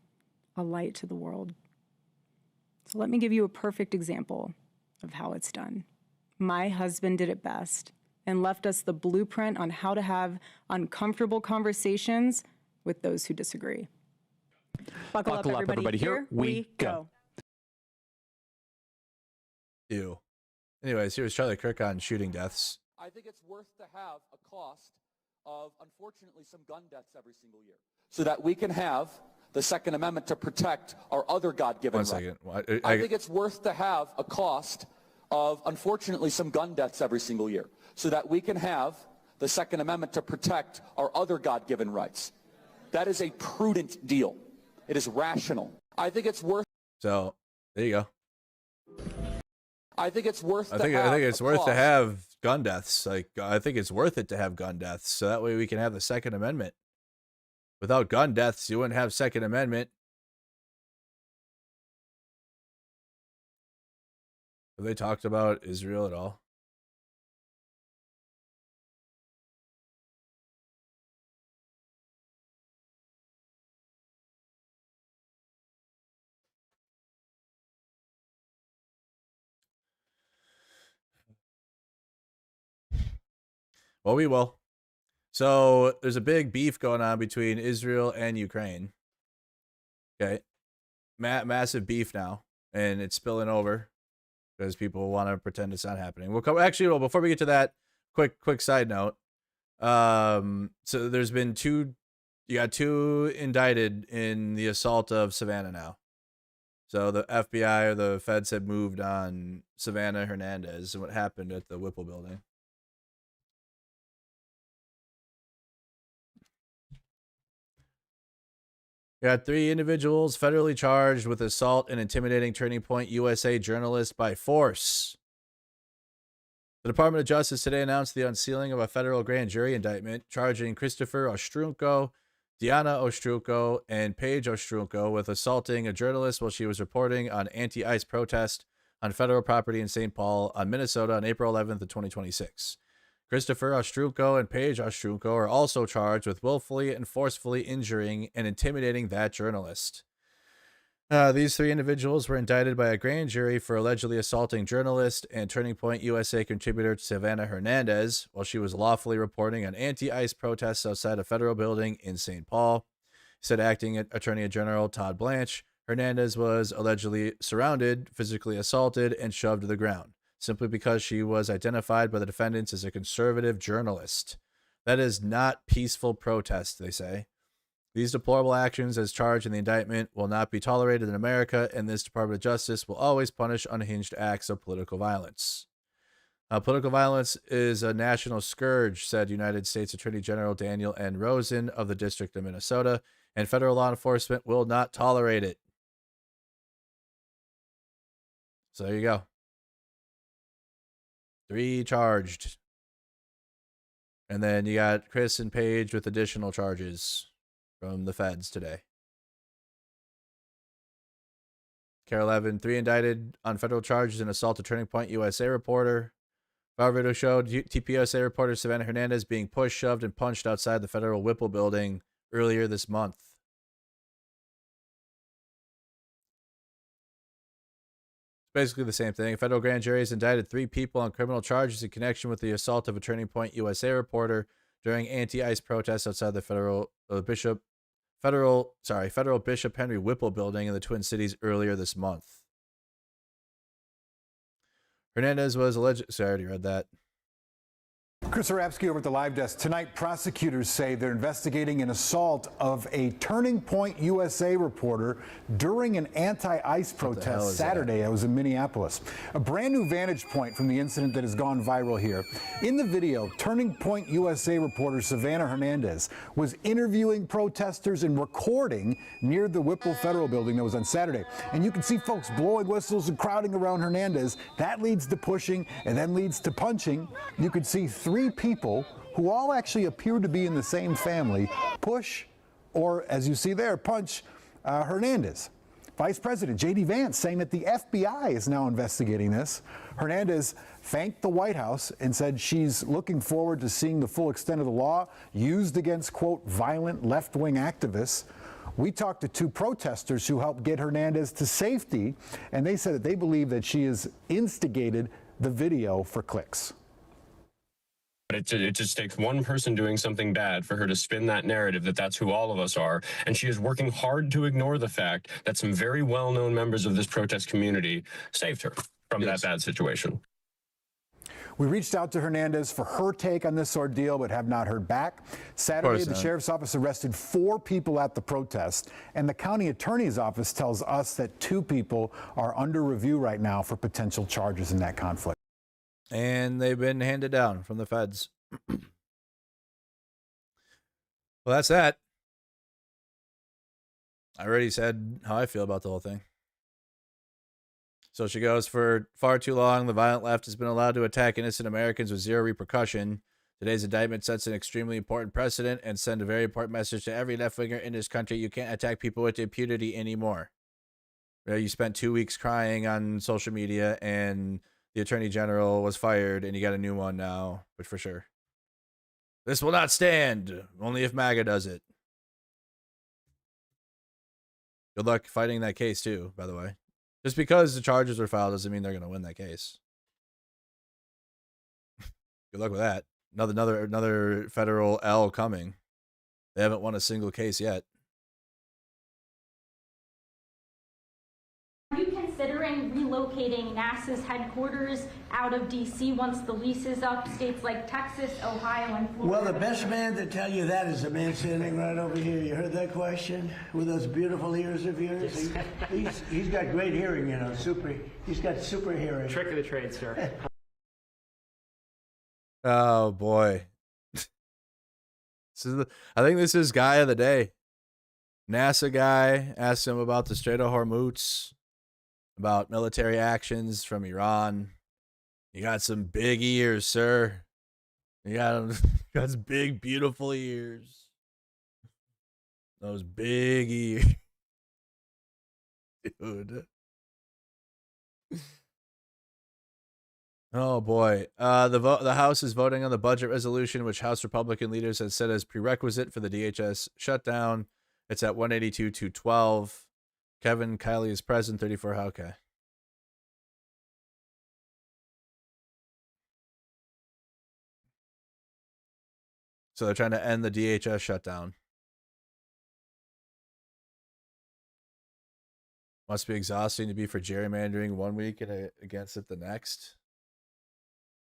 a light to the world. So let me give you a perfect example of how it's done. My husband did it best and left us the blueprint on how to have uncomfortable conversations with those who disagree. Buckle up, everybody. Here we go. Ew. Anyways, here's Charlie Kirk on shooting deaths. I think it's worth to have a cost of, unfortunately, some gun deaths every single year, so that we can have the Second Amendment to protect our other God-given rights. 1 second. I think it's worth to have a cost of, unfortunately, some gun deaths every single year, so that we can have the Second Amendment to protect our other God-given rights. That is a prudent deal. It is rational. I think it's worth. So there you go. I think it's worth. I think it's worth to have gun deaths. Like, I think it's worth it to have gun deaths, so that way we can have the Second Amendment. Without gun deaths, you wouldn't have Second Amendment. Have they talked about Israel at all? Well, we will. So there's a big beef going on between Israel and Ukraine. Okay. Massive beef now, and it's spilling over because people want to pretend it's not happening. We'll come. Actually, well, before we get to that, quick side note. So there's been you got two indicted in the assault of Savannah now. So the FBI or the feds have moved on Savannah Hernandez and what happened at the Whipple building. Got 3 individuals federally charged with assault and intimidating Turning Point USA journalist by force. The Department of Justice today announced the unsealing of a federal grand jury indictment charging Christopher Ostrunko, Diana Ostrunko, and Paige Ostrunko with assaulting a journalist while she was reporting on anti-ICE protest on federal property in St. Paul, Minnesota on April 11th of 2026. Christopher Ostrunko and Paige Ostrunko are also charged with willfully and forcefully injuring and intimidating that journalist. These 3 individuals were indicted by a grand jury for allegedly assaulting journalist and Turning Point USA contributor Savannah Hernandez while she was lawfully reporting on anti-ICE protests outside a federal building in St. Paul. Said Acting Attorney General Todd Blanche, Hernandez was allegedly surrounded, physically assaulted, and shoved to the ground, simply because she was identified by the defendants as a conservative journalist. That is not peaceful protest, they say. These deplorable actions, as charged in the indictment, will not be tolerated in America, and this Department of Justice will always punish unhinged acts of political violence. Political violence is a national scourge, said United States Attorney General Daniel N. Rosen of the District of Minnesota, and federal law enforcement will not tolerate it. So there you go. 3 charged. And then you got Chris and Paige with additional charges from the feds today. Carol Evan, 3 indicted on federal charges in assault to Turning Point USA reporter. Our video showed TPUSA reporter Savannah Hernandez being pushed, shoved, and punched outside the federal Whipple building earlier this month. Basically the same thing. A federal grand jury has indicted 3 people on criminal charges in connection with the assault of a Turning Point USA reporter during anti-ICE protests outside the federal Bishop Henry Whipple building in the Twin Cities earlier this month. Hernandez was alleged. Sorry, I already read that. Chris Arabsky over at the Live Desk. Tonight, prosecutors say they're investigating an assault of a Turning Point USA reporter during an anti-ICE protest Saturday. That was in Minneapolis. A brand new vantage point from the incident that has gone viral here. In the video, Turning Point USA reporter Savannah Hernandez was interviewing protesters and recording near the Whipple Federal Building that was on Saturday. And you can see folks blowing whistles and crowding around Hernandez. That leads to pushing and then leads to punching. You can see 3 people who all actually appear to be in the same family push, or as you see there, punch Hernandez. Vice President J.D. Vance saying that the FBI is now investigating this. Hernandez thanked the White House and said she's looking forward to seeing the full extent of the law used against, quote, violent left-wing activists. We talked to two protesters who helped get Hernandez to safety, and they said that they believe that she has instigated the video for clicks. It just takes one person doing something bad for her to spin that narrative that that's who all of us are. And she is working hard to ignore the fact that some very well-known members of this protest community saved her from that bad situation. We reached out to Hernandez for her take on this ordeal, but have not heard back. Saturday, the sheriff's office arrested 4 people at the protest, and the county attorney's office tells us that 2 people are under review right now for potential charges in that conflict. And they've been handed down from the feds. Well, that's that. I already said how I feel about the whole thing. So she goes, for far too long, the violent left has been allowed to attack innocent Americans with zero repercussion. Today's indictment sets an extremely important precedent and sends a very important message to every left-winger in this country. You can't attack people with impunity anymore. You spent 2 weeks crying on social media, and the attorney general was fired, and you got a new one now, but for sure. This will not stand. Only if MAGA does it. Good luck fighting that case, too, by the way. Just because the charges were filed doesn't mean they're going to win that case. Good luck with that. Another federal L coming. They haven't won a single case yet. Are you considering relocating NASA's headquarters out of D.C. once the lease is up? States like Texas, Ohio, and Florida. Well, the best man to tell you that is the man standing right over here. You heard that question? With those beautiful ears of yours? He's got great hearing, you know, he's got super hearing. Trick of the trade, sir. Oh, boy. I think this is guy of the day. NASA guy asked him about the Strait of Hormuz, about military actions from Iran. You got some big ears, sir. You got some big, beautiful ears. Those big ears. Dude. Oh, boy. The House is voting on the budget resolution, which House Republican leaders have said is prerequisite for the DHS shutdown. It's at 182-212. Kevin Kiley is present, 34. Okay. So they're trying to end the DHS shutdown. Must be exhausting to be for gerrymandering 1 week and against it the next.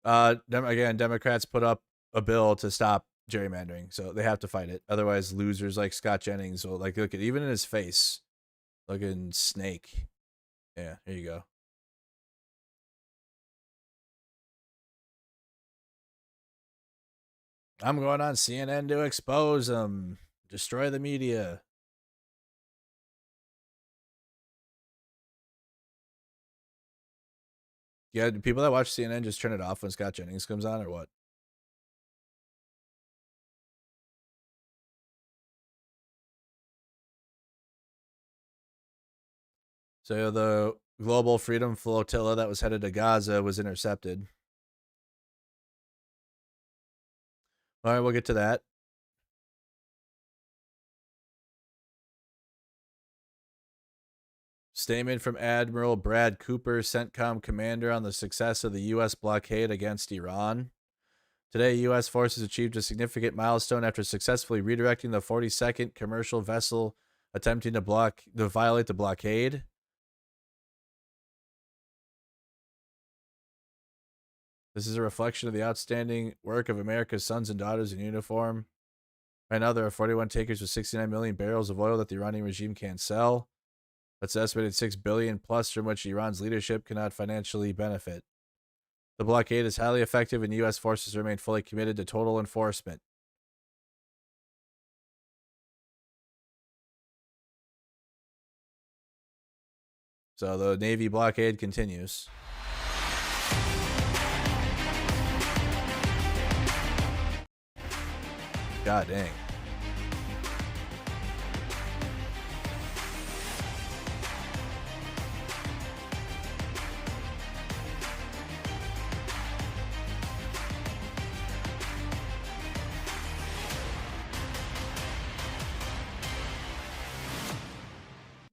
Again, Democrats put up a bill to stop gerrymandering, so they have to fight it. Otherwise, losers like Scott Jennings will, like, look at even in his face, looking snake. Yeah, here you go. I'm going on CNN to expose them, destroy the media. Yeah, do people that watch CNN just turn it off when Scott Jennings comes on, or what? So the global freedom flotilla that was headed to Gaza was intercepted. All right, we'll get to that. Statement from Admiral Brad Cooper, CENTCOM commander, on the success of the U.S. blockade against Iran. Today, U.S. forces achieved a significant milestone after successfully redirecting the 42nd commercial vessel attempting to violate the blockade. This is a reflection of the outstanding work of America's sons and daughters in uniform. Right now, there are 41 tankers with 69 million barrels of oil that the Iranian regime can't sell. That's an estimated $6 billion plus, from which Iran's leadership cannot financially benefit. The blockade is highly effective, and U.S. forces remain fully committed to total enforcement. So the Navy blockade continues. God dang.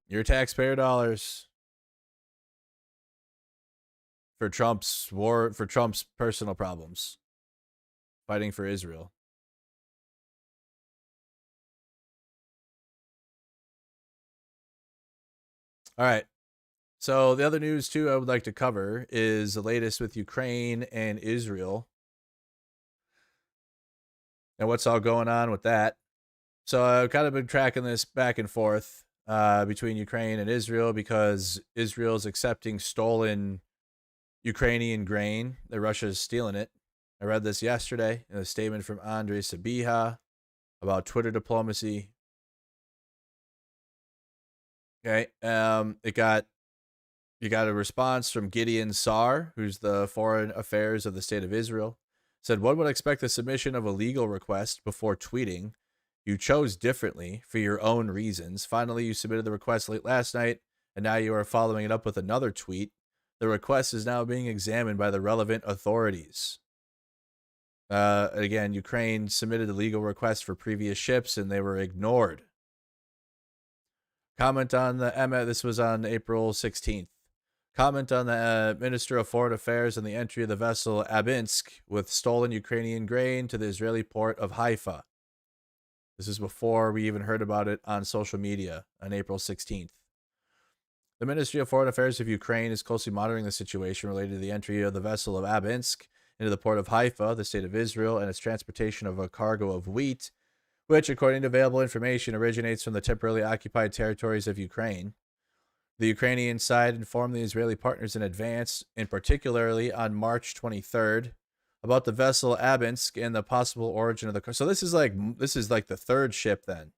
Your taxpayer dollars for Trump's war, for Trump's personal problems. Fighting for Israel. All right. So the other news too I would like to cover is the latest with Ukraine and Israel. And what's all going on with that. So I've kind of been tracking this back and forth between Ukraine and Israel because Israel's accepting stolen Ukrainian grain that Russia is stealing it. I read this yesterday in a statement from Andrei Sabiha about Twitter diplomacy. Okay. You got a response from Gideon Sar, who's the foreign affairs of the state of Israel. Said, one would expect the submission of a legal request before tweeting. You chose differently for your own reasons. Finally, you submitted the request late last night, and now you are following it up with another tweet. The request is now being examined by the relevant authorities. Again, Ukraine submitted a legal request for previous ships, and they were ignored. Comment on the this was on April 16th. Comment on the Minister of Foreign Affairs on the entry of the vessel Abinsk with stolen Ukrainian grain to the Israeli port of Haifa. This is before we even heard about it on social media on April 16th. The Ministry of Foreign Affairs of Ukraine is closely monitoring the situation related to the entry of the vessel of Abinsk into the port of Haifa, the state of Israel, and its transportation of a cargo of wheat, which, according to available information, originates from the temporarily occupied territories of Ukraine. The Ukrainian side informed the Israeli partners in advance, and particularly on March 23rd, about the vessel Abinsk and the possible origin of the. So this is like the third ship. Then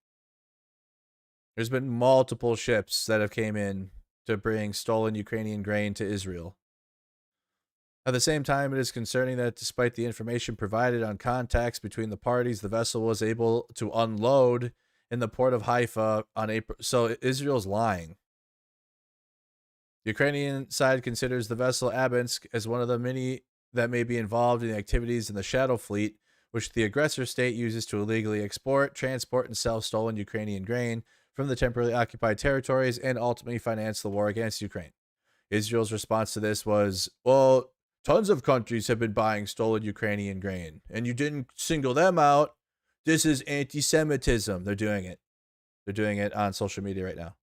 there's been multiple ships that have came in to bring stolen Ukrainian grain to Israel. At the same time, it is concerning that despite the information provided on contacts between the parties, the vessel was able to unload in the port of Haifa on April. So Israel's lying. The Ukrainian side considers the vessel Abinsk as one of the many that may be involved in the activities in the Shadow Fleet, which the aggressor state uses to illegally export, transport, and sell stolen Ukrainian grain from the temporarily occupied territories and ultimately finance the war against Ukraine. Israel's response to this was, well, tons of countries have been buying stolen Ukrainian grain, and you didn't single them out. This is anti-Semitism. They're doing it. They're doing it on social media right now.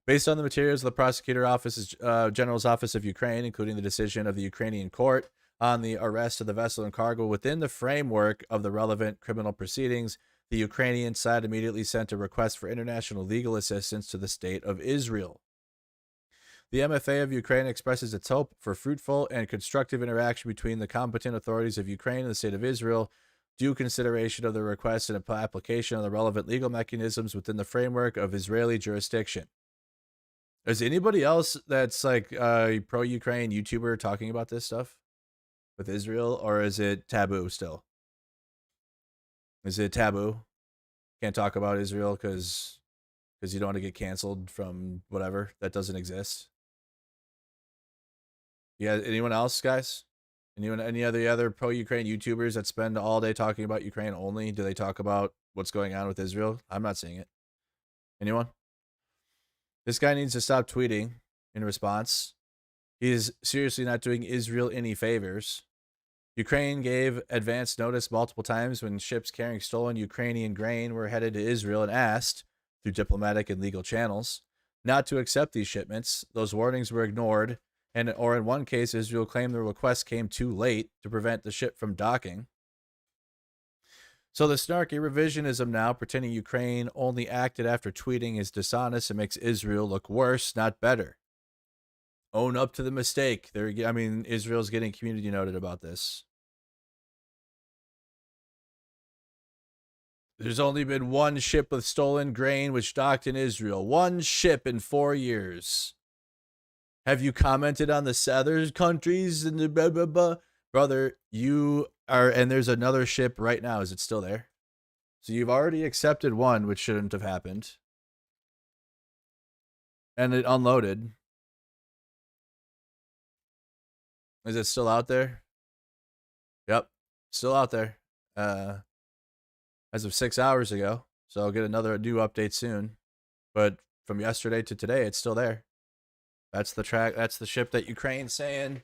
Based on the materials of the Prosecutor Office, General's Office of Ukraine, including the decision of the Ukrainian court on the arrest of the vessel and cargo within the framework of the relevant criminal proceedings, the Ukrainian side immediately sent a request for international legal assistance to the state of Israel. The MFA of Ukraine expresses its hope for fruitful and constructive interaction between the competent authorities of Ukraine and the state of Israel, due consideration of the request and application of the relevant legal mechanisms within the framework of Israeli jurisdiction. Is anybody else that's like a pro-Ukraine YouTuber talking about this stuff with Israel, or is it taboo still? Is it taboo? Can't talk about Israel because you don't want to get canceled from whatever that doesn't exist. Yeah, anyone else, guys? Any other pro-Ukraine YouTubers that spend all day talking about Ukraine only? Do they talk about what's going on with Israel? I'm not seeing it. Anyone? This guy needs to stop tweeting in response. He is seriously not doing Israel any favors. Ukraine gave advance notice multiple times when ships carrying stolen Ukrainian grain were headed to Israel and asked, through diplomatic and legal channels, not to accept these shipments. Those warnings were ignored, or in one case, Israel claimed the request came too late to prevent the ship from docking. So the snarky revisionism now, pretending Ukraine only acted after tweeting, is dishonest and makes Israel look worse, not better. Own up to the mistake. Israel's getting community noted about this. There's only been one ship with stolen grain which docked in Israel. One ship in 4 years. Have you commented on the other countries and the blah, blah, blah? Brother, you are, and there's another ship right now. Is it still there? So you've already accepted one, which shouldn't have happened. And it unloaded. Is it still out there? Yep, still out there. As of 6 hours ago. So I'll get another new update soon. But from yesterday to today, it's still there. That's the track. That's the ship that Ukraine's saying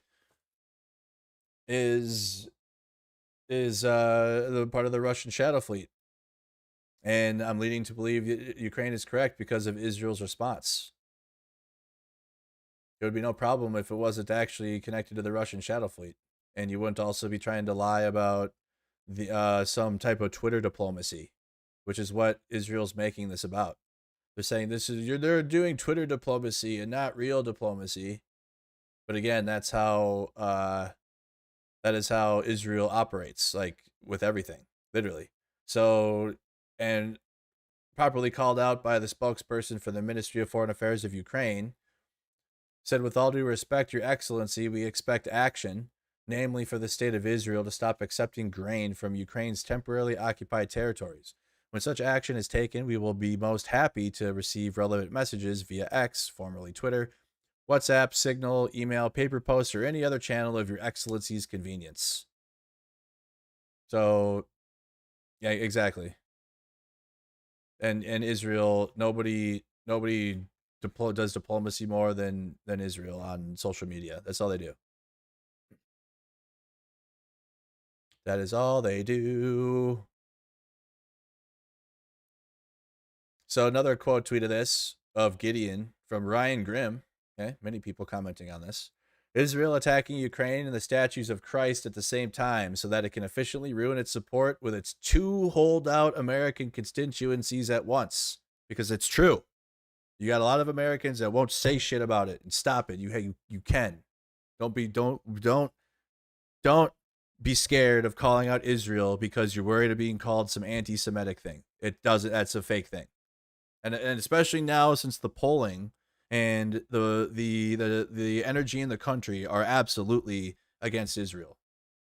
is the part of the Russian shadow fleet. And I'm leading to believe Ukraine is correct because of Israel's response. It would be no problem if it wasn't actually connected to the Russian shadow fleet. And you wouldn't also be trying to lie about the some type of Twitter diplomacy, which is what Israel's making this about. They're saying they're doing Twitter diplomacy and not real diplomacy. But again, that is how Israel operates, like with everything, literally. So, and properly called out by the spokesperson for the Ministry of Foreign Affairs of Ukraine, said, "With all due respect, Your Excellency, we expect action, namely for the state of Israel to stop accepting grain from Ukraine's temporarily occupied territories. When such action is taken, we will be most happy to receive relevant messages via X, formerly Twitter, WhatsApp, Signal, email, paper post, or any other channel of Your Excellency's convenience." So, yeah, exactly. And Israel, nobody does diplomacy more than Israel on social media. That's all they do. That is all they do. So another quote tweet of this of Gideon from Ryan Grimm. Okay, many people commenting on this. Israel attacking Ukraine and the statues of Christ at the same time so that it can efficiently ruin its support with its two holdout American constituencies at once. Because it's true. You got a lot of Americans that won't say shit about it and stop it. You can. Don't be scared of calling out Israel because you're worried of being called some anti-Semitic thing. It doesn't. That's a fake thing. And especially now, since the polling and the energy in the country are absolutely against Israel,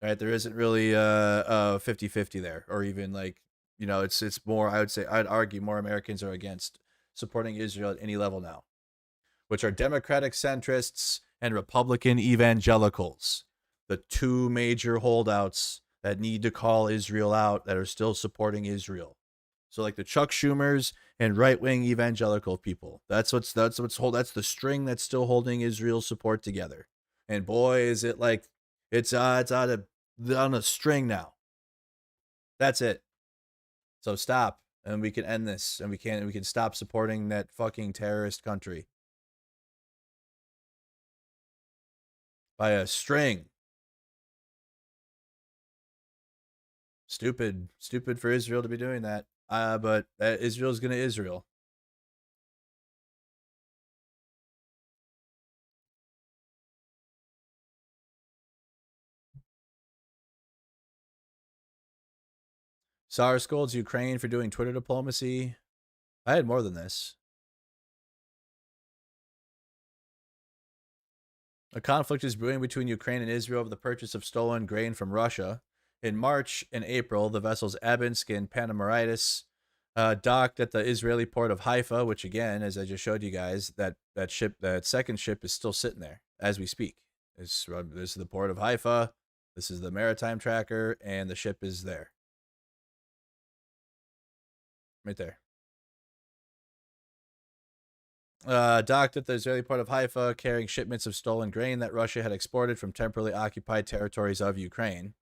right? There isn't really a 50-50 there, or even like, it's more, I'd argue more Americans are against supporting Israel at any level now, which are Democratic centrists and Republican evangelicals, the two major holdouts that need to call Israel out that are still supporting Israel. So like the Chuck Schumers and right-wing evangelical people. That's the string that's still holding Israel's support together. And boy, is it like it's on a string now. That's it. So stop, and we can end this, and we can stop supporting that fucking terrorist country by a string. Stupid for Israel to be doing that. But Israel's gonna Israel. Tsar scolds Ukraine for doing Twitter diplomacy. I had more than this. A conflict is brewing between Ukraine and Israel over the purchase of stolen grain from Russia. In March and April, the vessels Abinsk and Panamaridis docked at the Israeli port of Haifa, which again, as I just showed you guys, that second ship is still sitting there as we speak. This is the port of Haifa. This is the maritime tracker, and the ship is there. Right there. Docked at the Israeli port of Haifa, carrying shipments of stolen grain that Russia had exported from temporarily occupied territories of Ukraine.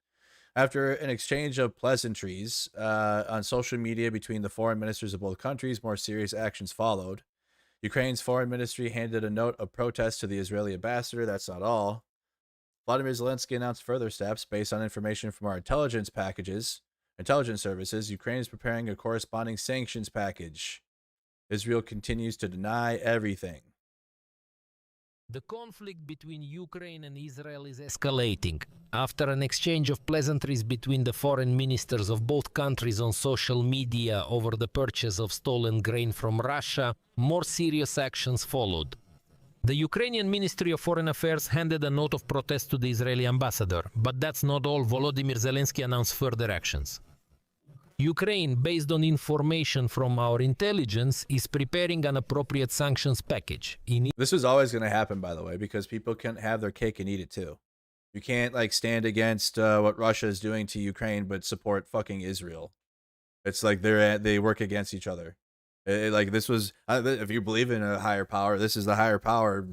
After an exchange of pleasantries on social media between the foreign ministers of both countries, more serious actions followed. Ukraine's foreign ministry handed a note of protest to the Israeli ambassador. That's not all. Vladimir Zelensky announced further steps based on information from our intelligence services. Ukraine is preparing a corresponding sanctions package. Israel continues to deny everything. The conflict between Ukraine and Israel is escalating. After an exchange of pleasantries between the foreign ministers of both countries on social media over the purchase of stolen grain from Russia, more serious actions followed. The Ukrainian Ministry of Foreign Affairs handed a note of protest to the Israeli ambassador, but that's not all. Volodymyr Zelensky announced further actions. Ukraine, based on information from our intelligence, is preparing an appropriate sanctions package. This is always going to happen, by the way, because people can't have their cake and eat it too. You can't stand against what Russia is doing to Ukraine, but support fucking Israel. It's like they work against each other. Like this was, if you believe in a higher power, this is the higher power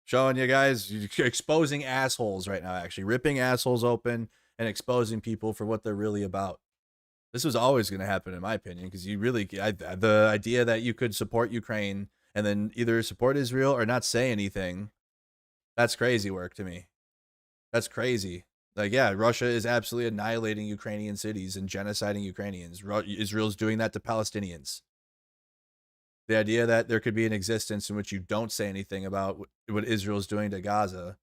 showing you guys, exposing assholes right now, actually ripping assholes open and exposing people for what they're really about. This was always going to happen, in my opinion, because the idea that you could support Ukraine and then either support Israel or not say anything, that's crazy work to me. That's crazy. Like, yeah, Russia is absolutely annihilating Ukrainian cities and genociding Ukrainians. Israel's doing that to Palestinians. The idea that there could be an existence in which you don't say anything about what Israel's doing to Gaza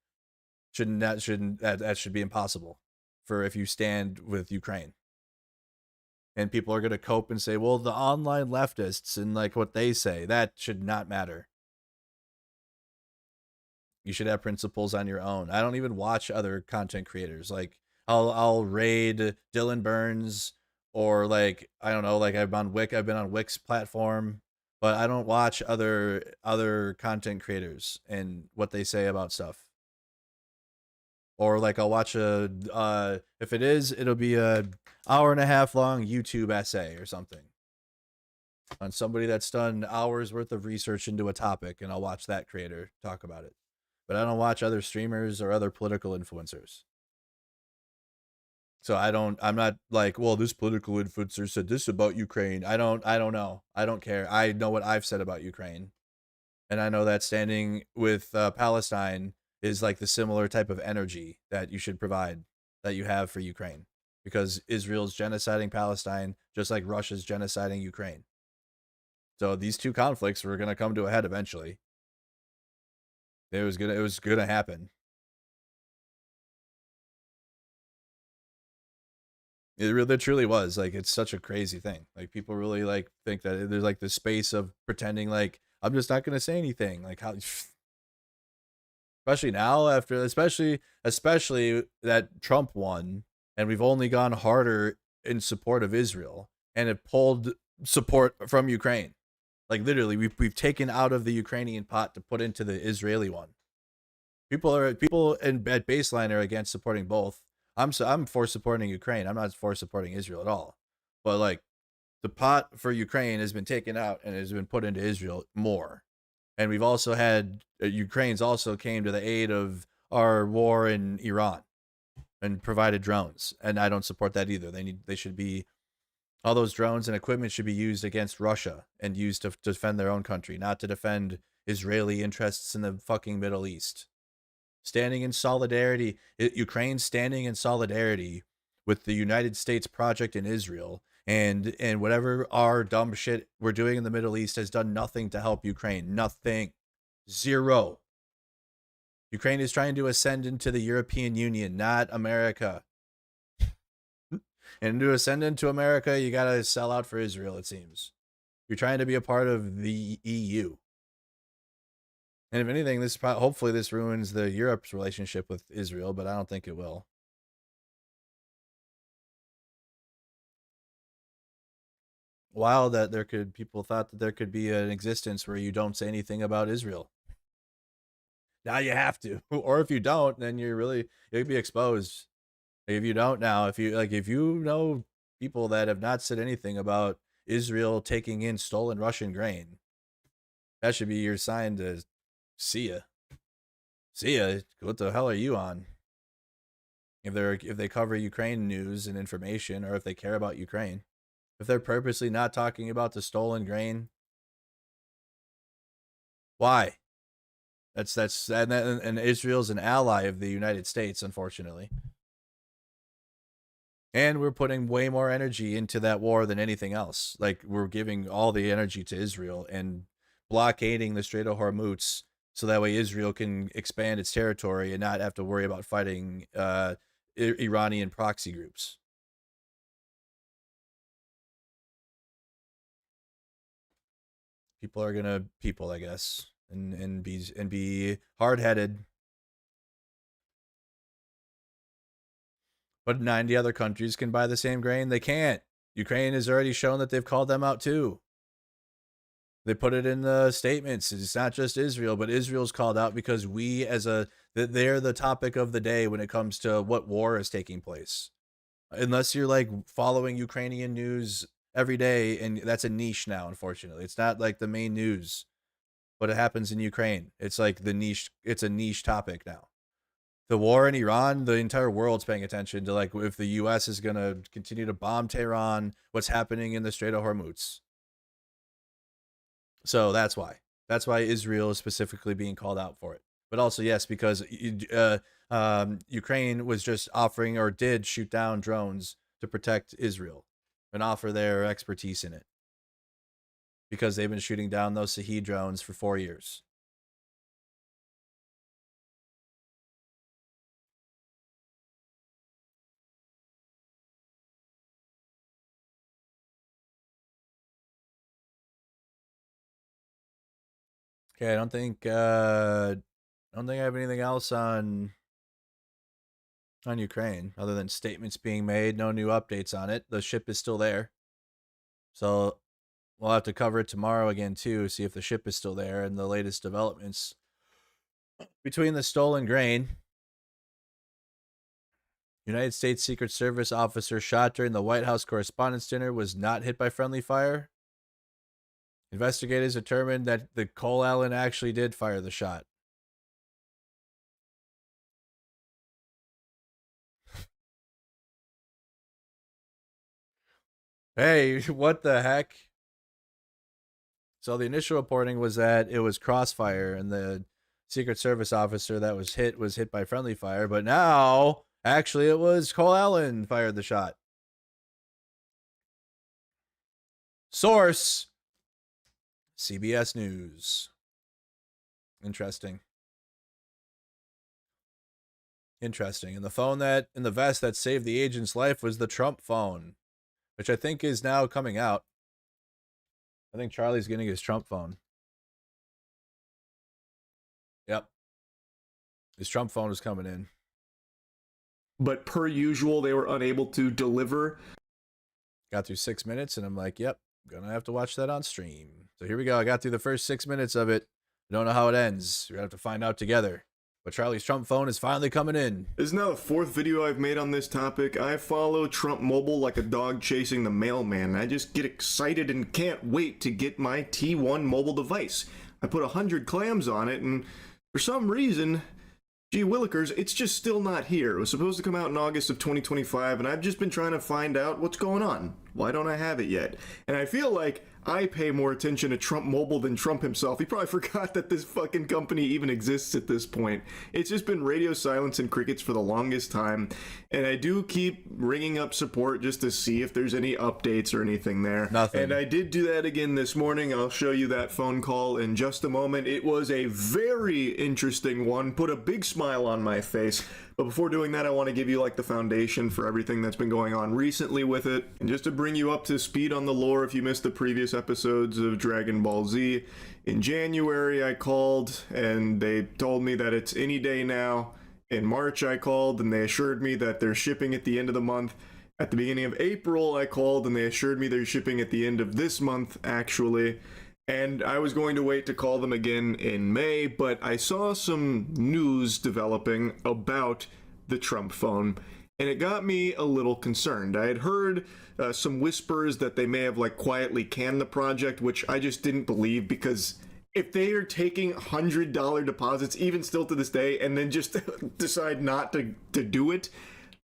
that should be impossible for if you stand with Ukraine. And people are going to cope and say, well, the online leftists and like what they say, that should not matter. You should have principles on your own. I don't even watch other content creators. Like I'll raid Dylan Burns, or like, I don't know, like I've been on Wix platform, but I don't watch other content creators and what they say about stuff. Or like I'll watch if it is, it'll be a hour-and-a-half long YouTube essay or something on somebody that's done hours worth of research into a topic, and I'll watch that creator talk about it. But I don't watch other streamers or other political influencers. So I'm not like, well, this political influencer said this about Ukraine. I don't know. I don't care. I know what I've said about Ukraine. And I know that standing with Palestine is like the similar type of energy that you should provide, that you have for Ukraine. Because Israel's genociding Palestine just like Russia's genociding Ukraine. So these two conflicts were going to come to a head eventually. It was gonna happen. It truly was. Like, it's such a crazy thing. Like, people really like think that there's like this space of pretending like I'm just not gonna say anything. Like, how, especially now, after especially that Trump won, and we've only gone harder in support of Israel, and it pulled support from Ukraine. Like, literally, we've taken out of the Ukrainian pot to put into the Israeli one. People at baseline are against supporting both. I'm for supporting Ukraine. I'm not for supporting Israel at all. But like, the pot for Ukraine has been taken out and has been put into Israel more. And we've also had Ukraine's also came to the aid of our war in Iran and provided drones. And I don't support that either. They should be, all those drones and equipment should be used against Russia and used to defend their own country, not to defend Israeli interests in the fucking Middle East. Standing in solidarity, Ukraine standing in solidarity with the United States project in Israel, and whatever our dumb shit we're doing in the Middle East has done nothing to help Ukraine. Nothing. Zero. Ukraine is trying to ascend into the European Union, not America. And to ascend into America, you gotta sell out for Israel, it seems. You're trying to be a part of the EU. And if anything, hopefully this ruins the Europe's relationship with Israel, but I don't think it will. Wild that people thought that there could be an existence where you don't say anything about Israel. Now you have to. Or if you don't, then you'll be exposed. If you don't now, if you know people that have not said anything about Israel taking in stolen Russian grain, that should be your sign to see ya. See ya. What the hell are you on? If they cover Ukraine news and information, or if they care about Ukraine, if they're purposely not talking about the stolen grain, why? And Israel's an ally of the United States, unfortunately. And we're putting way more energy into that war than anything else. Like, we're giving all the energy to Israel and blockading the Strait of Hormuz so that way Israel can expand its territory and not have to worry about fighting Iranian proxy groups. People are gonna I guess, and be hard-headed. But 90 other countries can buy the same grain. They can't. Ukraine has already shown that they've called them out too. They put it in the statements. It's not just Israel, but Israel's called out because they're the topic of the day when it comes to what war is taking place. Unless you're like following Ukrainian news every day, and that's a niche now, unfortunately. It's not like the main news. What happens in Ukraine, it's like it's a niche topic now. The war in Iran, the entire world's paying attention to, like, if the U.S. is going to continue to bomb Tehran, what's happening in the Strait of Hormuz. So that's why Israel is specifically being called out for it. But also, yes, because Ukraine was just offering, or did shoot down drones to protect Israel and offer their expertise in it, because they've been shooting down those Shahed drones for 4 years. Okay, I don't think I have anything else on Ukraine other than statements being made, no new updates on it. The ship is still there. So we'll have to cover it tomorrow again too, see if the ship is still there and the latest developments between the stolen grain. United States Secret Service officer shot during the White House Correspondents' Dinner was not hit by friendly fire. Investigators determined that the Cole Allen actually did fire the shot. Hey, what the heck? So the initial reporting was that it was crossfire and the Secret Service officer that was hit by friendly fire, but now actually it was Cole Allen fired the shot. Source: CBS News. Interesting. And the phone in the vest that saved the agent's life was the Trump phone, which I think is now coming out. I think Charlie's getting his Trump phone. Yep. His Trump phone is coming in. But per usual, they were unable to deliver. Got through 6 minutes, and I'm like, yep, gonna have to watch that on stream. So here we go. I got through the first 6 minutes of it. I don't know how it ends. We're gonna have to find out together. But Charlie's Trump phone is finally coming in. This is now the fourth video I've made on this topic. I follow Trump Mobile like a dog chasing the mailman. I just get excited and can't wait to get my T1 mobile device. I put 100 clams on it, and for some reason, gee willikers, it's just still not here. It was supposed to come out in August of 2025, and I've just been trying to find out what's going on. Why don't I have it yet? And I feel like I pay more attention to Trump Mobile than Trump himself. He probably forgot that this fucking company even exists at this point. It's just been radio silence and crickets for the longest time, and I do keep ringing up support just to see if there's any updates or anything there. Nothing. And I did do that again this morning. I'll show you that phone call in just a moment. It was a very interesting one. Put a big smile on my face. But before doing that, I want to give you like the foundation for everything that's been going on recently with it. And just to bring you up to speed on the lore, if you missed the previous episodes of Dragon Ball Z, in January I called and they told me that it's any day now. In March I called and they assured me that they're shipping at the end of the month. At the beginning of April I called and they assured me they're shipping at the end of this month, actually. And I was going to wait to call them again in May, but I saw some news developing about the Trump phone, and it got me a little concerned. I had heard some whispers that they may have like quietly canned the project, which I just didn't believe, because if they are taking $100 deposits, even still to this day, and then just decide not to do it,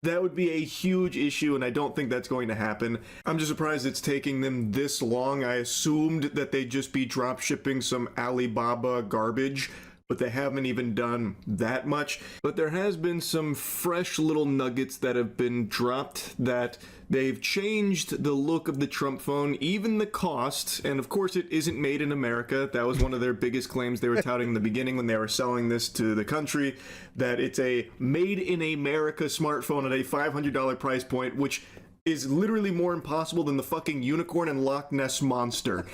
that would be a huge issue, and I don't think that's going to happen. I'm just surprised it's taking them this long. I assumed that they'd just be drop shipping some Alibaba garbage, but they haven't even done that much. But there has been some fresh little nuggets that have been dropped, that they've changed the look of the Trump phone, even the cost, and of course it isn't made in America. That was one of their biggest claims they were touting in the beginning when they were selling this to the country, that it's a made in America smartphone at a $500 price point, which is literally more impossible than the fucking unicorn and Loch Ness monster.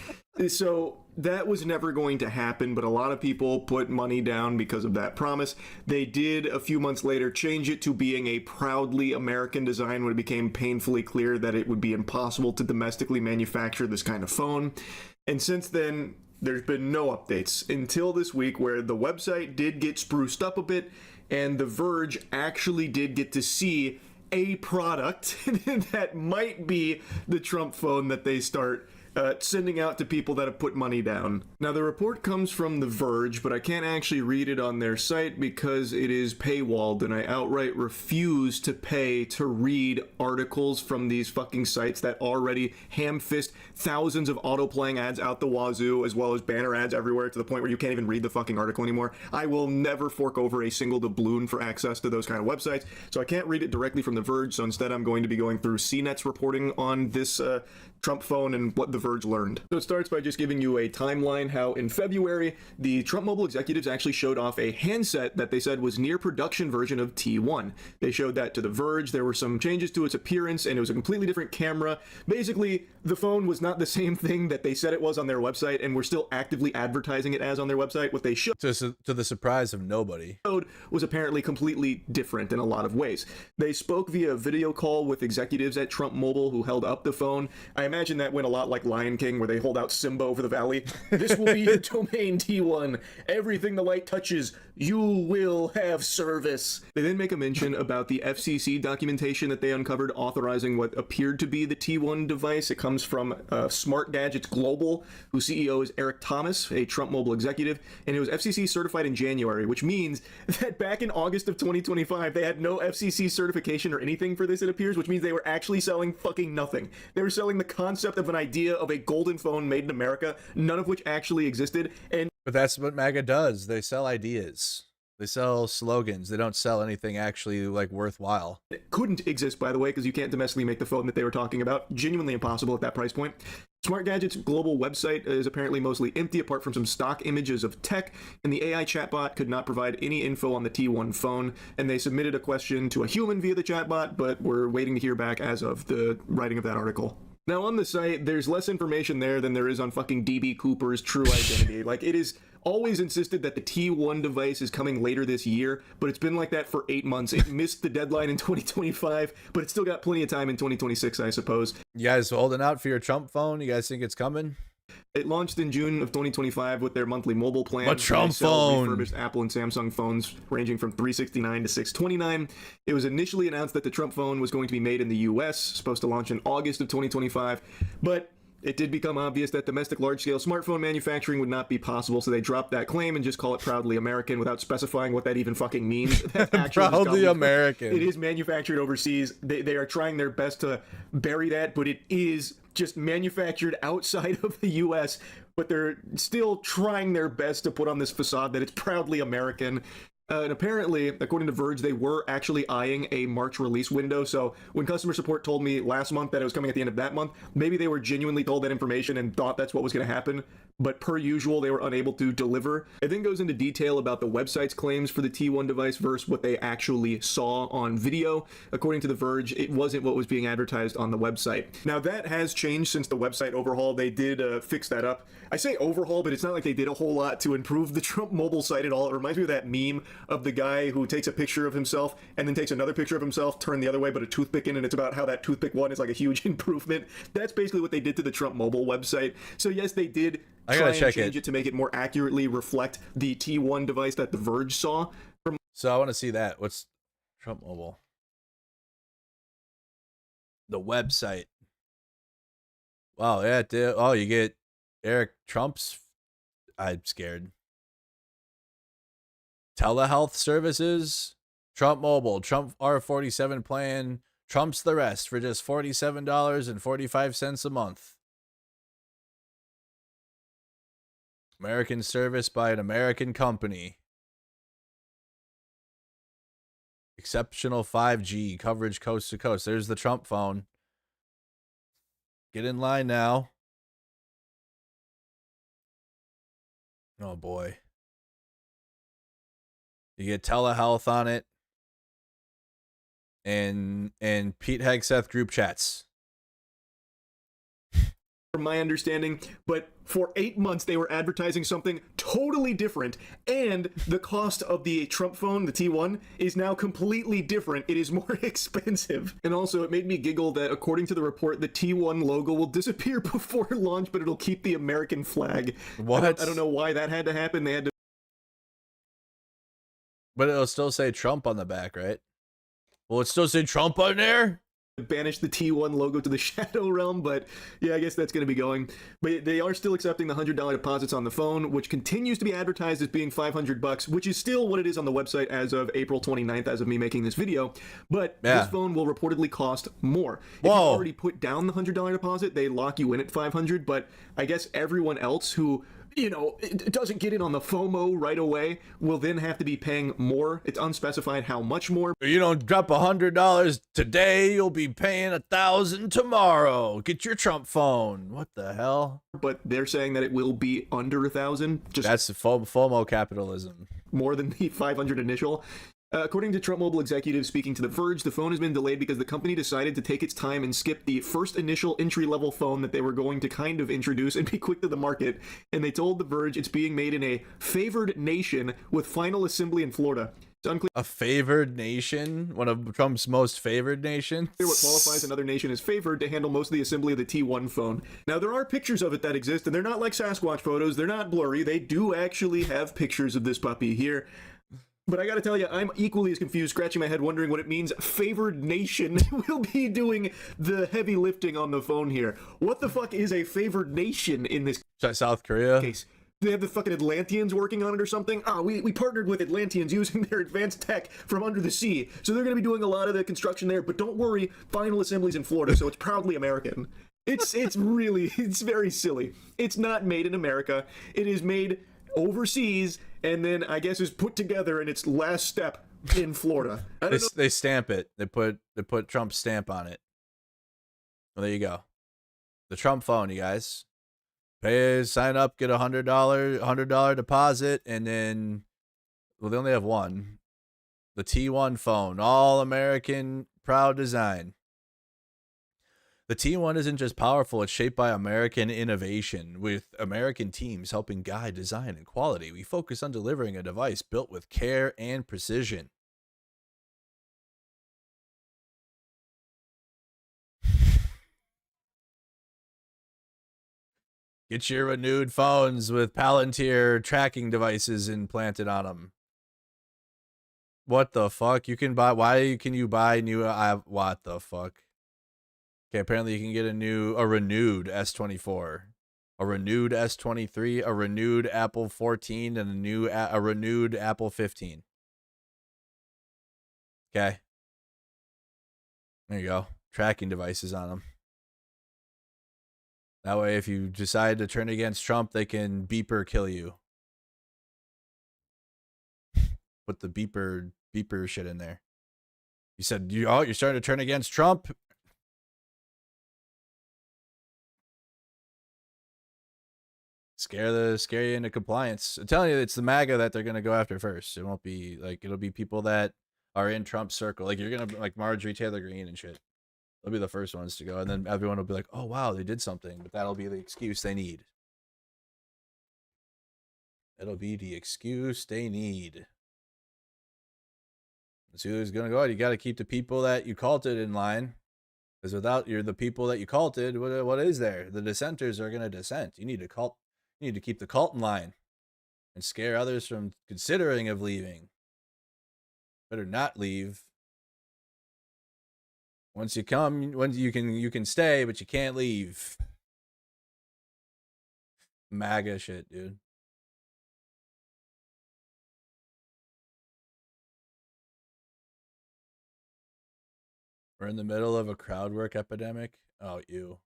So that was never going to happen, but a lot of people put money down because of that promise. They did a few months later change it to being a proudly American design when it became painfully clear that it would be impossible to domestically manufacture this kind of phone. And since then, there's been no updates until this week, where the website did get spruced up a bit and The Verge actually did get to see a product that might be the Trump phone that they start sending out to people that have put money down. Now, the report comes from The Verge, but I can't actually read it on their site because it is paywalled, and I outright refuse to pay to read articles from these fucking sites that already ham-fist thousands of auto-playing ads out the wazoo, as well as banner ads everywhere to the point where you can't even read the fucking article anymore. I will never fork over a single doubloon for access to those kind of websites, so I can't read it directly from The Verge, so instead I'm going to be going through CNET's reporting on this Trump phone and what The Verge learned. So it starts by just giving you a timeline how in February, the Trump Mobile executives actually showed off a handset that they said was near production version of T1. They showed that to The Verge. There were some changes to its appearance and it was a completely different camera. Basically, the phone was not the same thing that they said it was on their website, and we're still actively advertising it as on their website. What they showed, to the surprise of nobody, was apparently completely different in a lot of ways. They spoke via video call with executives at Trump Mobile who held up the phone. I imagine that went a lot like Lion King, where they hold out Simba over the valley. This will be your domain, T1. Everything the light touches, you will have service. They then make a mention about the FCC documentation that they uncovered authorizing what appeared to be the T1 device. It comes from Smart Gadgets Global, whose CEO is Eric Thomas, a Trump Mobile executive, and it was FCC certified in January, which means that back in August of 2025, they had no FCC certification or anything for this, it appears, which means they were actually selling fucking nothing. They were selling the concept of an idea of a golden phone made in America, none of which actually existed. But that's what MAGA does. They sell ideas. They sell slogans. They don't sell anything actually like worthwhile. It couldn't exist, by the way, because you can't domestically make the phone that they were talking about. Genuinely impossible at that price point. Smart Gadget's global website is apparently mostly empty apart from some stock images of tech, and the AI chatbot could not provide any info on the T1 phone, and they submitted a question to a human via the chatbot, but we're waiting to hear back as of the writing of that article. Now, on the site, there's less information there than there is on fucking DB Cooper's true identity. Like, it is always insisted that the T1 device is coming later this year, but it's been like that for 8 months. It missed the deadline in 2025, but it's still got plenty of time in 2026, I suppose. You guys holding out for your Trump phone? You guys think it's coming? It launched in June of 2025 with their monthly mobile plan. A Trump phone. Refurbished Apple and Samsung phones ranging from $369 to $629. It was initially announced that the Trump phone was going to be made in the US, supposed to launch in August of 2025, but it did become obvious that domestic large-scale smartphone manufacturing would not be possible, so they dropped that claim and just call it proudly American without specifying what that even fucking means. Proudly American. It is manufactured overseas. They are trying their best to bury that, but it is just manufactured outside of the U.S., but they're still trying their best to put on this facade that it's proudly American. And apparently, according to Verge, they were actually eyeing a March release window. So when customer support told me last month that it was coming at the end of that month, maybe they were genuinely told that information and thought that's what was going to happen. But per usual, they were unable to deliver. It then goes into detail about the website's claims for the T1 device versus what they actually saw on video. According to The Verge, it wasn't what was being advertised on the website. Now, that has changed since the website overhaul. They did fix that up. I say overhaul, but it's not like they did a whole lot to improve the Trump mobile site at all. It reminds me of that meme of the guy who takes a picture of himself and then takes another picture of himself turned the other way, but a toothpick in, and it's about how that toothpick one is like a huge improvement. That's basically what they did to the Trump mobile website. So yes, they did try and change it to make it more accurately reflect the T1 device that The Verge saw. So I want to see that. What's Trump mobile? The website. Wow, yeah, dude. Oh, you get Eric Trump's. I'm scared. Telehealth services, Trump Mobile, Trump R47 plan, Trump's the rest for just $47.45 a month. American service by an American company. Exceptional 5G coverage coast to coast. There's the Trump phone. Get in line now. Oh boy. You get telehealth on it. And Pete Hegseth group chats. From my understanding, but for 8 months they were advertising something totally different, and the cost of the Trump phone, the T1, is now completely different. It is more expensive. And also, it made me giggle that according to the report, the T1 logo will disappear before launch, but it'll keep the American flag. What? I don't know why that had to happen. They had to. But it'll still say Trump on the back, right? Well, it still say Trump on there? Banish the T1 logo to the Shadow Realm, but yeah, I guess that's going to be going. But they are still accepting the $100 deposits on the phone, which continues to be advertised as being $500, which is still what it is on the website as of April 29th, as of me making this video. But this phone will reportedly cost more. If you already put down the $100 deposit, they lock you in at $500, but I guess everyone else who, you know, it doesn't get in on the FOMO right away will then have to be paying more. It's unspecified how much more. You don't drop $100 today, you'll be paying $1,000 tomorrow. Get your Trump phone. What the hell? But they're saying that it will be under $1,000. Just that's the FOMO capitalism. More than the 500 initial. According to Trump Mobile executives speaking to The Verge, the phone has been delayed because the company decided to take its time and skip the first initial entry-level phone that they were going to kind of introduce and be quick to the market. And they told The Verge it's being made in a favored nation with final assembly in Florida. It's unclear. A favored nation? One of Trump's most favored nations? What qualifies another nation as favored to handle most of the assembly of the T1 phone. Now, there are pictures of it that exist, and they're not like Sasquatch photos. They're not blurry. They do actually have pictures of this puppy here. But I gotta tell you, I'm equally as confused, scratching my head, wondering what it means. Favored nation will be doing the heavy lifting on the phone here. What the fuck is a favored nation in this South Korea case? Do they have the fucking Atlanteans working on it or something? We partnered with Atlanteans using their advanced tech from under the sea. So they're gonna be doing a lot of the construction there. But don't worry, final assembly's in Florida, so it's proudly American. It's very silly. It's not made in America. It is made overseas, and then I guess is put together in its last step in Florida. They stamp it. They put Trump's stamp on it. Well, there you go. The Trump phone, you guys. Sign up, get $100 deposit, and then, well, they only have one. The T1 phone, all American, proud design. The T1 isn't just powerful, it's shaped by American innovation, with American teams helping guide design and quality. We focus on delivering a device built with care and precision. Get your renewed phones with Palantir tracking devices implanted on them. What the fuck? You can buy, why can you buy new, what the fuck? Okay, apparently you can get a renewed S24, a renewed S23, a renewed Apple 14, and a renewed Apple 15. Okay. There you go. Tracking devices on them. That way, if you decide to turn against Trump, they can beeper kill you. Put the beeper shit in there. You said, you're starting to turn against Trump? Scare you into compliance. I'm telling you, it's the MAGA that they're gonna go after first. It won't be like, it'll be people that are in Trump's circle. Like, you're gonna, like Marjorie Taylor Greene and shit. They'll be the first ones to go, and then everyone will be like, "Oh wow, they did something," but that'll be the excuse they need. It'll be the excuse they need. Let's see who's gonna go out. You got to keep the people that you culted in line, because without the people that you culted, what is there? The dissenters are gonna dissent. You need to keep the cult in line and scare others from considering of leaving. Better not leave. Once you come, you can stay, but you can't leave. MAGA shit, dude. We're in the middle of a crowd work epidemic. Oh, ew.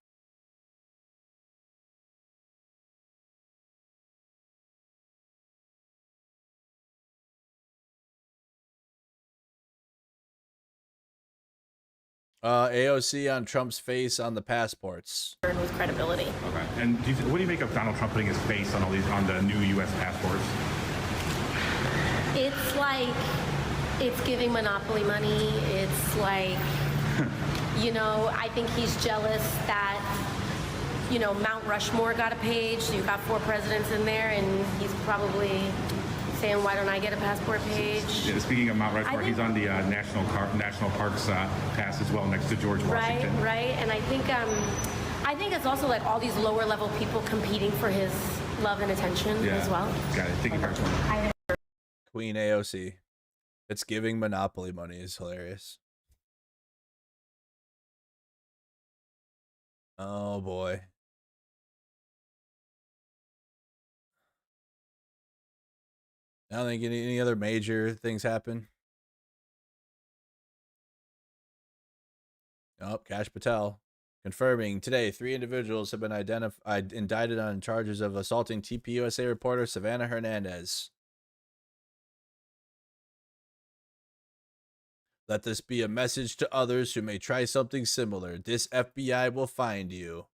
AOC on Trump's face on the passports. With credibility. Okay. And what do you make of Donald Trump putting his face on the new U.S. passports? It's like, it's giving monopoly money. It's like, I think he's jealous that, Mount Rushmore got a page. So you've got 4 presidents in there, and he's probably saying, why don't I get a passport page? Yeah, speaking of Mount Rushmore, he's on the National Parks pass as well, next to George Washington. Right. And I think it's also like all these lower level people competing for his love and attention as well. Got it. Thank you, Congresswoman. Queen AOC. It's giving monopoly money is hilarious. Oh boy. I don't think any other major things happen. Oh, Kash Patel confirming today 3 individuals have been indicted on charges of assaulting TPUSA reporter Savannah Hernandez. Let this be a message to others who may try something similar. This FBI will find you.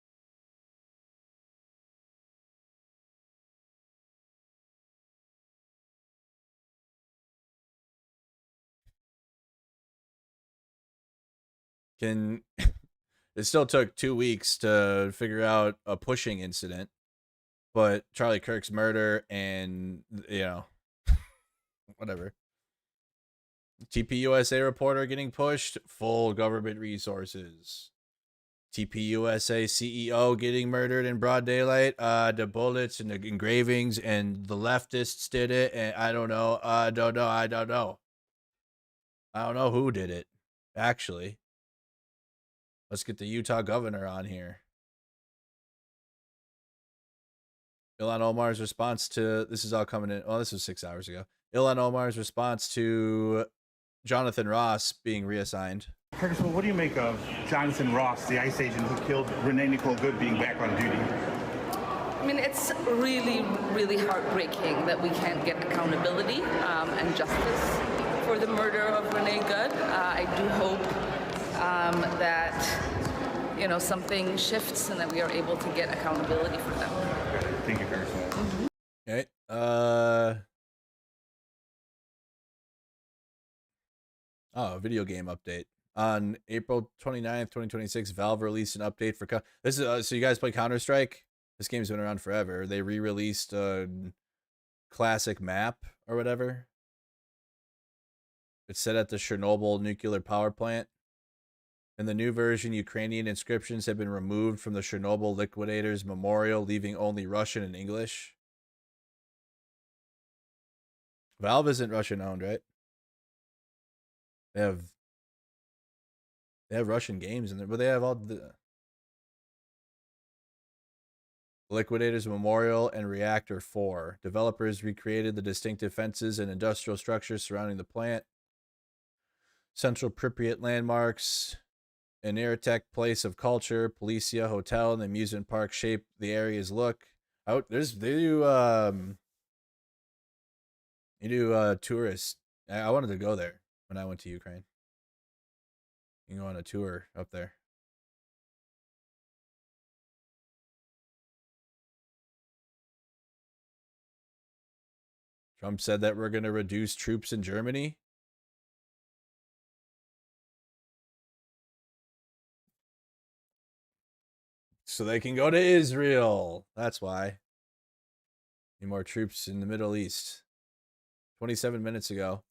It still took 2 weeks to figure out a pushing incident, but Charlie Kirk's murder and, whatever. TPUSA reporter getting pushed, full government resources. TPUSA CEO getting murdered in broad daylight. The bullets and the engravings and the leftists did it, and I don't know. I don't know who did it, actually. Let's get the Utah governor on here. Ilhan Omar's response to this is all coming in. Oh, this was 6 hours ago. Ilhan Omar's response to Jonathan Ross being reassigned. Hegseth, what do you make of Jonathan Ross, the ICE agent who killed Renee Nicole Good, being back on duty? I mean, it's really, really heartbreaking that we can't get accountability and justice for the murder of Renee Good. I do hope that, something shifts and that we are able to get accountability for them. Thank you, Hegseth. Okay. Video game update. On April 29th, 2026, Valve released an update for this is so you guys play Counter-Strike? This game's been around forever. They re-released a classic map or whatever. It's set at the Chernobyl nuclear power plant. In the new version, Ukrainian inscriptions have been removed from the Chernobyl liquidators memorial, leaving only Russian and English. Valve isn't Russian owned, right? They have Russian games in there, but they have all the Liquidators Memorial and Reactor 4. Developers recreated the distinctive fences and industrial structures surrounding the plant. Central Pripyat landmarks, an Irritek place of culture, Policia Hotel, and the amusement park shape the area's look. They do tourists. I wanted to go there when I went to Ukraine. You can go on a tour up there. Trump said that we're going to reduce troops in Germany. So they can go to Israel. That's why. Need more troops in the Middle East. 27 minutes ago.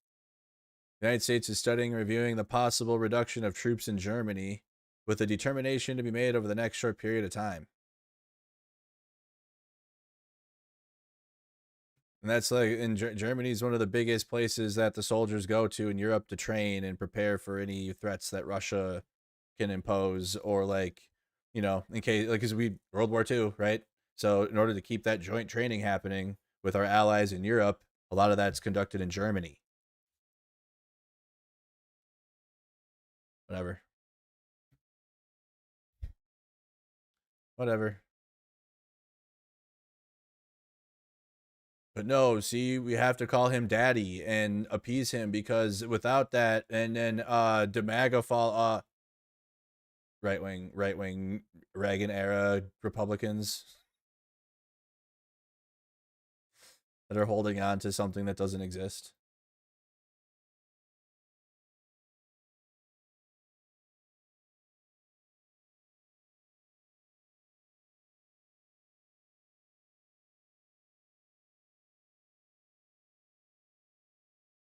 The United States is studying and reviewing the possible reduction of troops in Germany with a determination to be made over the next short period of time. And that's like in Germany is one of the biggest places that the soldiers go to in Europe to train and prepare for any threats that Russia can impose, or in case, because World War II, right? So in order to keep that joint training happening with our allies in Europe, a lot of that's conducted in Germany. Whatever. But no, see, we have to call him daddy and appease him, because without that, and then DeMaga fall right-wing Reagan era Republicans that are holding on to something that doesn't exist.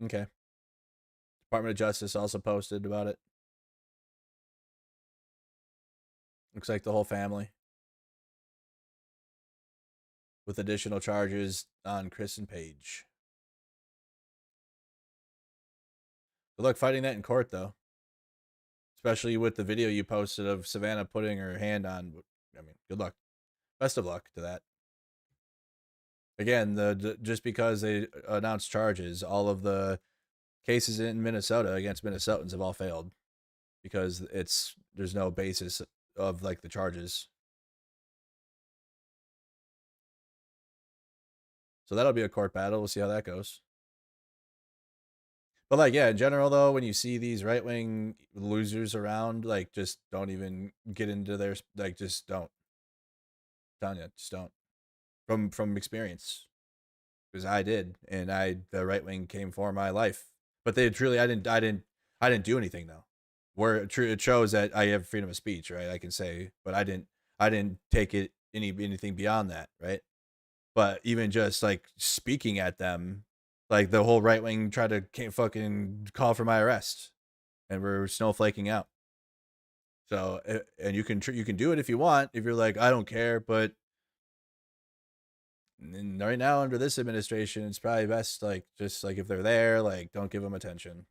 Okay. Department of Justice also posted about it. Looks like the whole family, with additional charges on Chris and Paige. Good luck fighting that in court, though. Especially with the video you posted of Savannah putting her hand on I mean, good luck. Best of luck to that. Again, just because they announced charges, all of the cases in Minnesota against Minnesotans have all failed because there's no basis of like the charges. So that'll be a court battle. We'll see how that goes. But like, yeah, in general though, when you see these right-wing losers around, like, just don't even get into their, like, just don't. I'm telling you, just don't. From experience, because I did, and the right wing came for my life. But they truly, I didn't do anything though. Where it shows that I have freedom of speech, right? I can say, but I didn't take it anything beyond that, right? But even just like speaking at them, like the whole right wing tried to fucking call for my arrest, and we're snowflaking out. So, and you can do it if you want, if you're like, I don't care, but right now under this administration, it's probably best, like, just like if they're there, like, don't give them attention.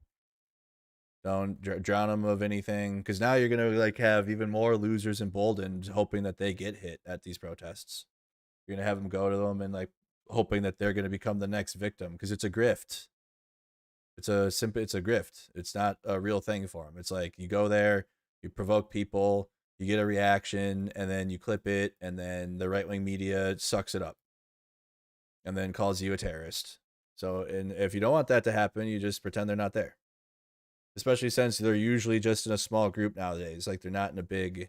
Don't drown them of anything, because now you're gonna like have even more losers emboldened, hoping that they get hit at these protests. You're gonna have them go to them and like hoping that they're gonna become the next victim, because it's a grift. It's a grift. It's not a real thing for them. It's like you go there, you provoke people, you get a reaction, and then you clip it, and then the right-wing media sucks it up and then calls you a terrorist. So, and if you don't want that to happen, you just pretend they're not there. Especially since they're usually just in a small group nowadays. Like, they're not in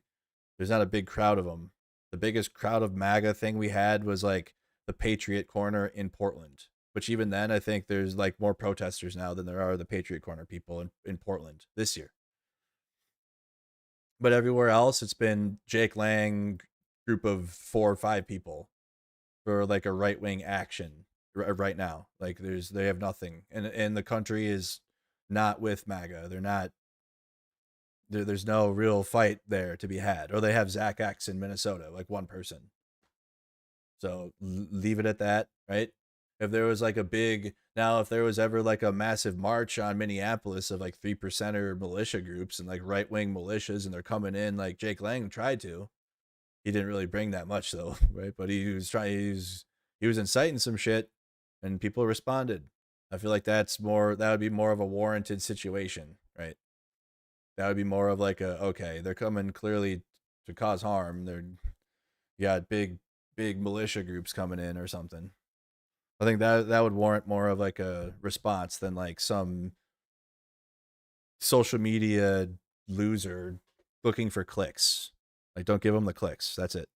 there's not a big crowd of them. The biggest crowd of MAGA thing we had was like the Patriot Corner in Portland. Which even then, I think there's like more protesters now than there are the Patriot Corner people in Portland this year. But everywhere else, it's been Jake Lang group of 4 or 5 people for like a right-wing action right now. Like they have nothing, and the country is not with MAGA. They're not. There's no real fight there to be had. Or they have Zach X in Minnesota, like one person. So leave it at that, right? If there was like if there was ever like a massive march on Minneapolis of like 3%er militia groups and like right-wing militias, and they're coming in, like Jake Lang tried to. He didn't really bring that much though, right? But he was inciting some shit, and people responded. I feel like that would be more of a warranted situation, right? That would be more of like okay, they're coming clearly to cause harm. You got big militia groups coming in or something. I think that would warrant more of like a response than like some social media loser looking for clicks. Like, don't give them the clicks. That's it.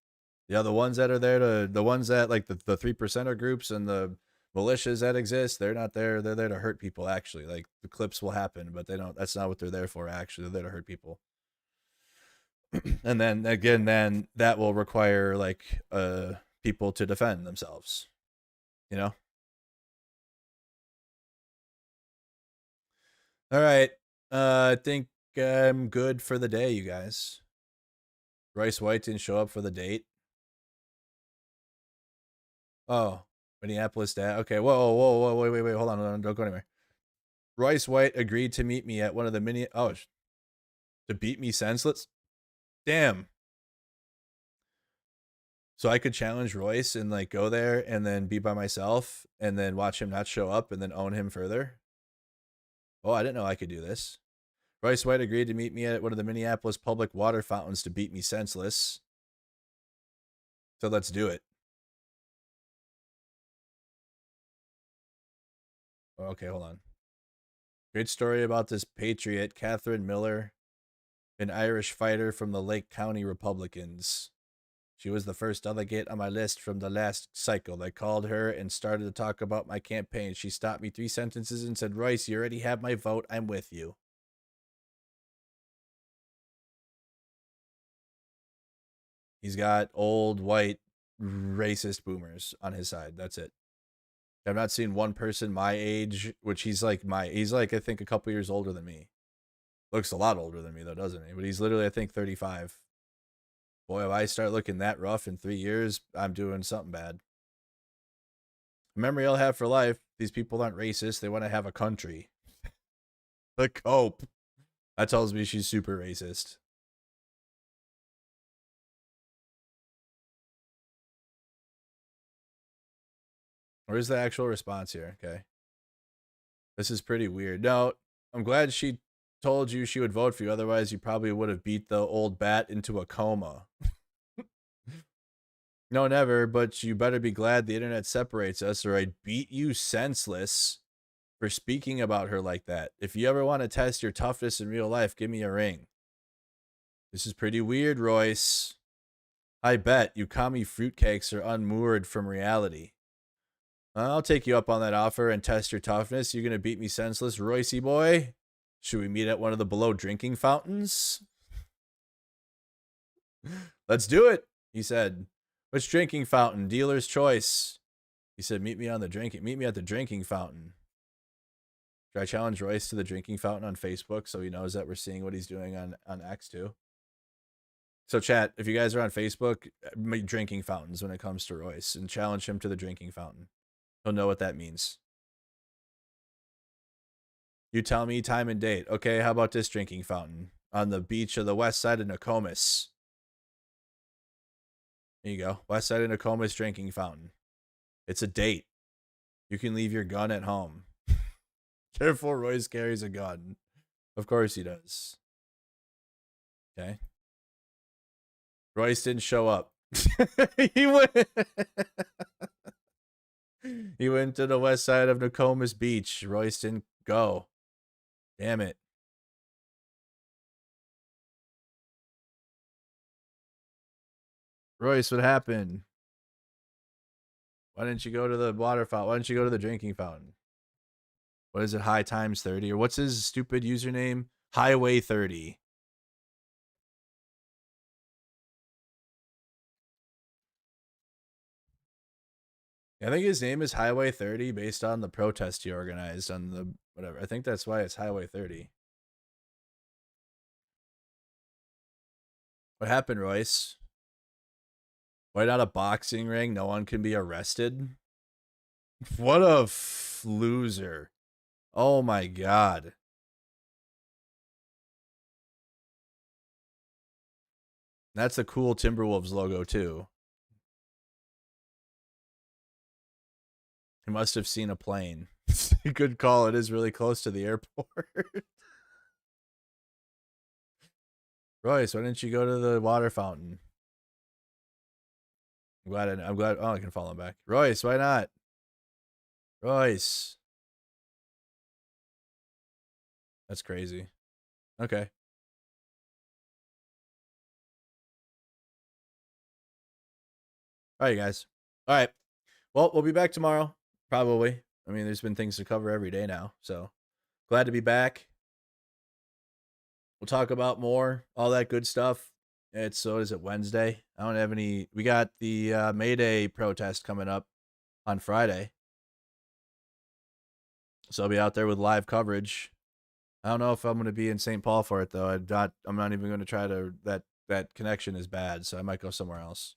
The other ones that are there the ones that like the 3%er groups and the militias that exist, they're not there. They're there to hurt people, actually. Like, the clips will happen, but that's not what they're there for, actually. They're there to hurt people. And then again, that will require like people to defend themselves. You know? All right. I think I'm good for the day, you guys. Royce White didn't show up for the date. Oh, Minneapolis dad. Okay, whoa, wait, hold on, don't go anywhere. Royce White agreed to meet me at one of the to beat me senseless? Damn. So I could challenge Royce and like go there and then be by myself and then watch him not show up and then own him further? Oh, I didn't know I could do this. Royce White agreed to meet me at one of the Minneapolis public water fountains to beat me senseless. So let's do it. Okay, hold on. Great story about this patriot, Catherine Miller, an Irish fighter from the Lake County Republicans. She was the first delegate on my list from the last cycle. I called her and started to talk about my campaign. She stopped me 3 sentences and said, Royce, you already have my vote. I'm with you. He's got old, white, racist boomers on his side. That's it. I've not seen one person my age, which he's like, I think a couple years older than me. Looks a lot older than me though, doesn't he? But he's literally, I think, 35. Boy, if I start looking that rough in 3 years, I'm doing something bad. A memory I'll have for life. These people aren't racist. They want to have a country. The cope. That tells me she's super racist. Where's the actual response here? Okay. This is pretty weird. No, I'm glad she told you she would vote for you. Otherwise, you probably would have beat the old bat into a coma. No, never, but you better be glad the internet separates us or I'd beat you senseless for speaking about her like that. If you ever want to test your toughness in real life, give me a ring. This is pretty weird, Royce. I bet you commie fruitcakes are unmoored from reality. I'll take you up on that offer and test your toughness. You're going to beat me senseless, Roycey boy? Should we meet at one of the below drinking fountains? Let's do it, he said. Which drinking fountain? Dealer's choice. He said, meet me at the drinking fountain. Should I challenge Royce to the drinking fountain on Facebook so he knows that we're seeing what he's doing on X too? So chat, if you guys are on Facebook, make drinking fountains when it comes to Royce and challenge him to the drinking fountain. He'll know what that means. You tell me time and date. Okay, how about this drinking fountain on the beach of the west side of Nokomis? There you go. West side of Nokomis drinking fountain. It's a date. You can leave your gun at home. Careful, Royce carries a gun. Of course he does. Okay. Royce didn't show up. He went to the west side of Nokomis Beach. Royce didn't go. Damn it. Royce, what happened? Why didn't you go to the water fountain? Why didn't you go to the drinking fountain? What is it? High times 30? Or what's his stupid username? Highway 30. I think his name is Highway 30 based on the protest he organized on the whatever. I think that's why it's Highway 30. What happened, Royce? Why not a boxing ring? No one can be arrested? What a loser. Oh my God. That's a cool Timberwolves logo too. He must have seen a plane. Good call. It is really close to the airport. Royce, why didn't you go to the water fountain? I'm glad. Oh, I can follow him back. Royce, why not? Royce. That's crazy. Okay. All right, guys. All right. Well, we'll be back tomorrow. Probably. I mean, there's been things to cover every day now. So glad to be back. We'll talk about more, all that good stuff. Is it Wednesday? I don't have any. We got the May Day protest coming up on Friday. So I'll be out there with live coverage. I don't know if I'm going to be in St. Paul for it though. I'm not even going to try to, that connection is bad. So I might go somewhere else.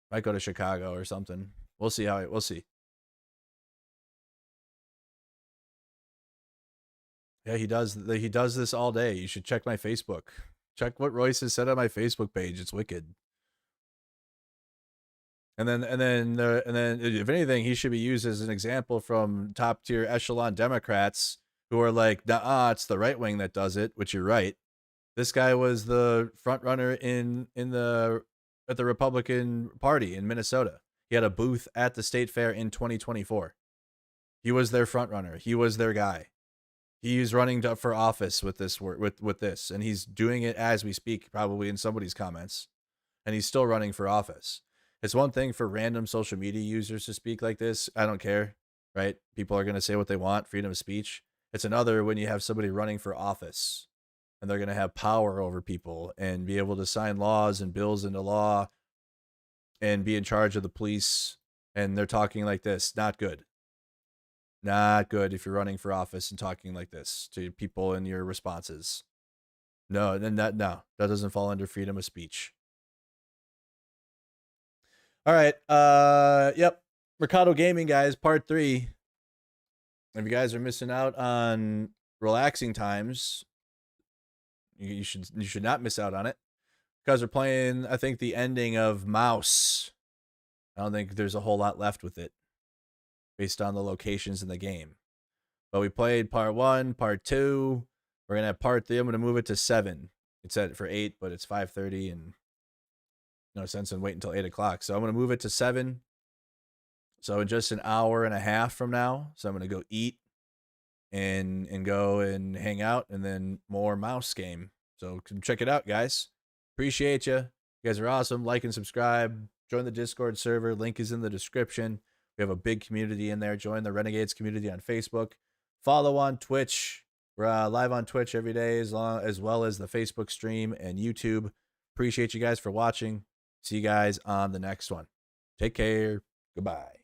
Might go to Chicago or something. We'll see we'll see. Yeah, he does this all day. You should check my Facebook. Check what Royce has said on my Facebook page. It's wicked. And then if anything, he should be used as an example from top tier echelon Democrats who are like, nah, it's the right wing that does it, which you're right. This guy was the front runner at the Republican Party in Minnesota. He had a booth at the state fair in 2024. He was their front runner. He was their guy. He's running for office with this with this, and he's doing it as we speak, probably in somebody's comments, and he's still running for office. It's one thing for random social media users to speak like this. I don't care, right? People are going to say what they want, freedom of speech. It's another when you have somebody running for office, and they're going to have power over people and be able to sign laws and bills into law and be in charge of the police, and they're talking like this. Not good. Not good if you're running for office and talking like this to people in your responses. No, that doesn't fall under freedom of speech. All right. Yep. Mercado Gaming, guys, part 3. If you guys are missing out on relaxing times, you should not miss out on it. Because we're playing, I think, the ending of Mouse. I don't think there's a whole lot left with it. based on the locations in the game. But we played part 1, part 2. We're going to have part 3. I'm going to move it to 7. It's set for 8, but it's 5:30 and no sense in waiting until 8 o'clock. So I'm going to move it to 7. So in just an hour and a half from now. So I'm going to go eat and go and hang out, and then more mouse game. So come check it out, guys. Appreciate you. You guys are awesome. Like and subscribe. Join the Discord server. Link is in the description. We have a big community in there. Join the Renegades community on Facebook. Follow on Twitch. We're live on Twitch every day, as well as the Facebook stream and YouTube. Appreciate you guys for watching. See you guys on the next one. Take care. Goodbye.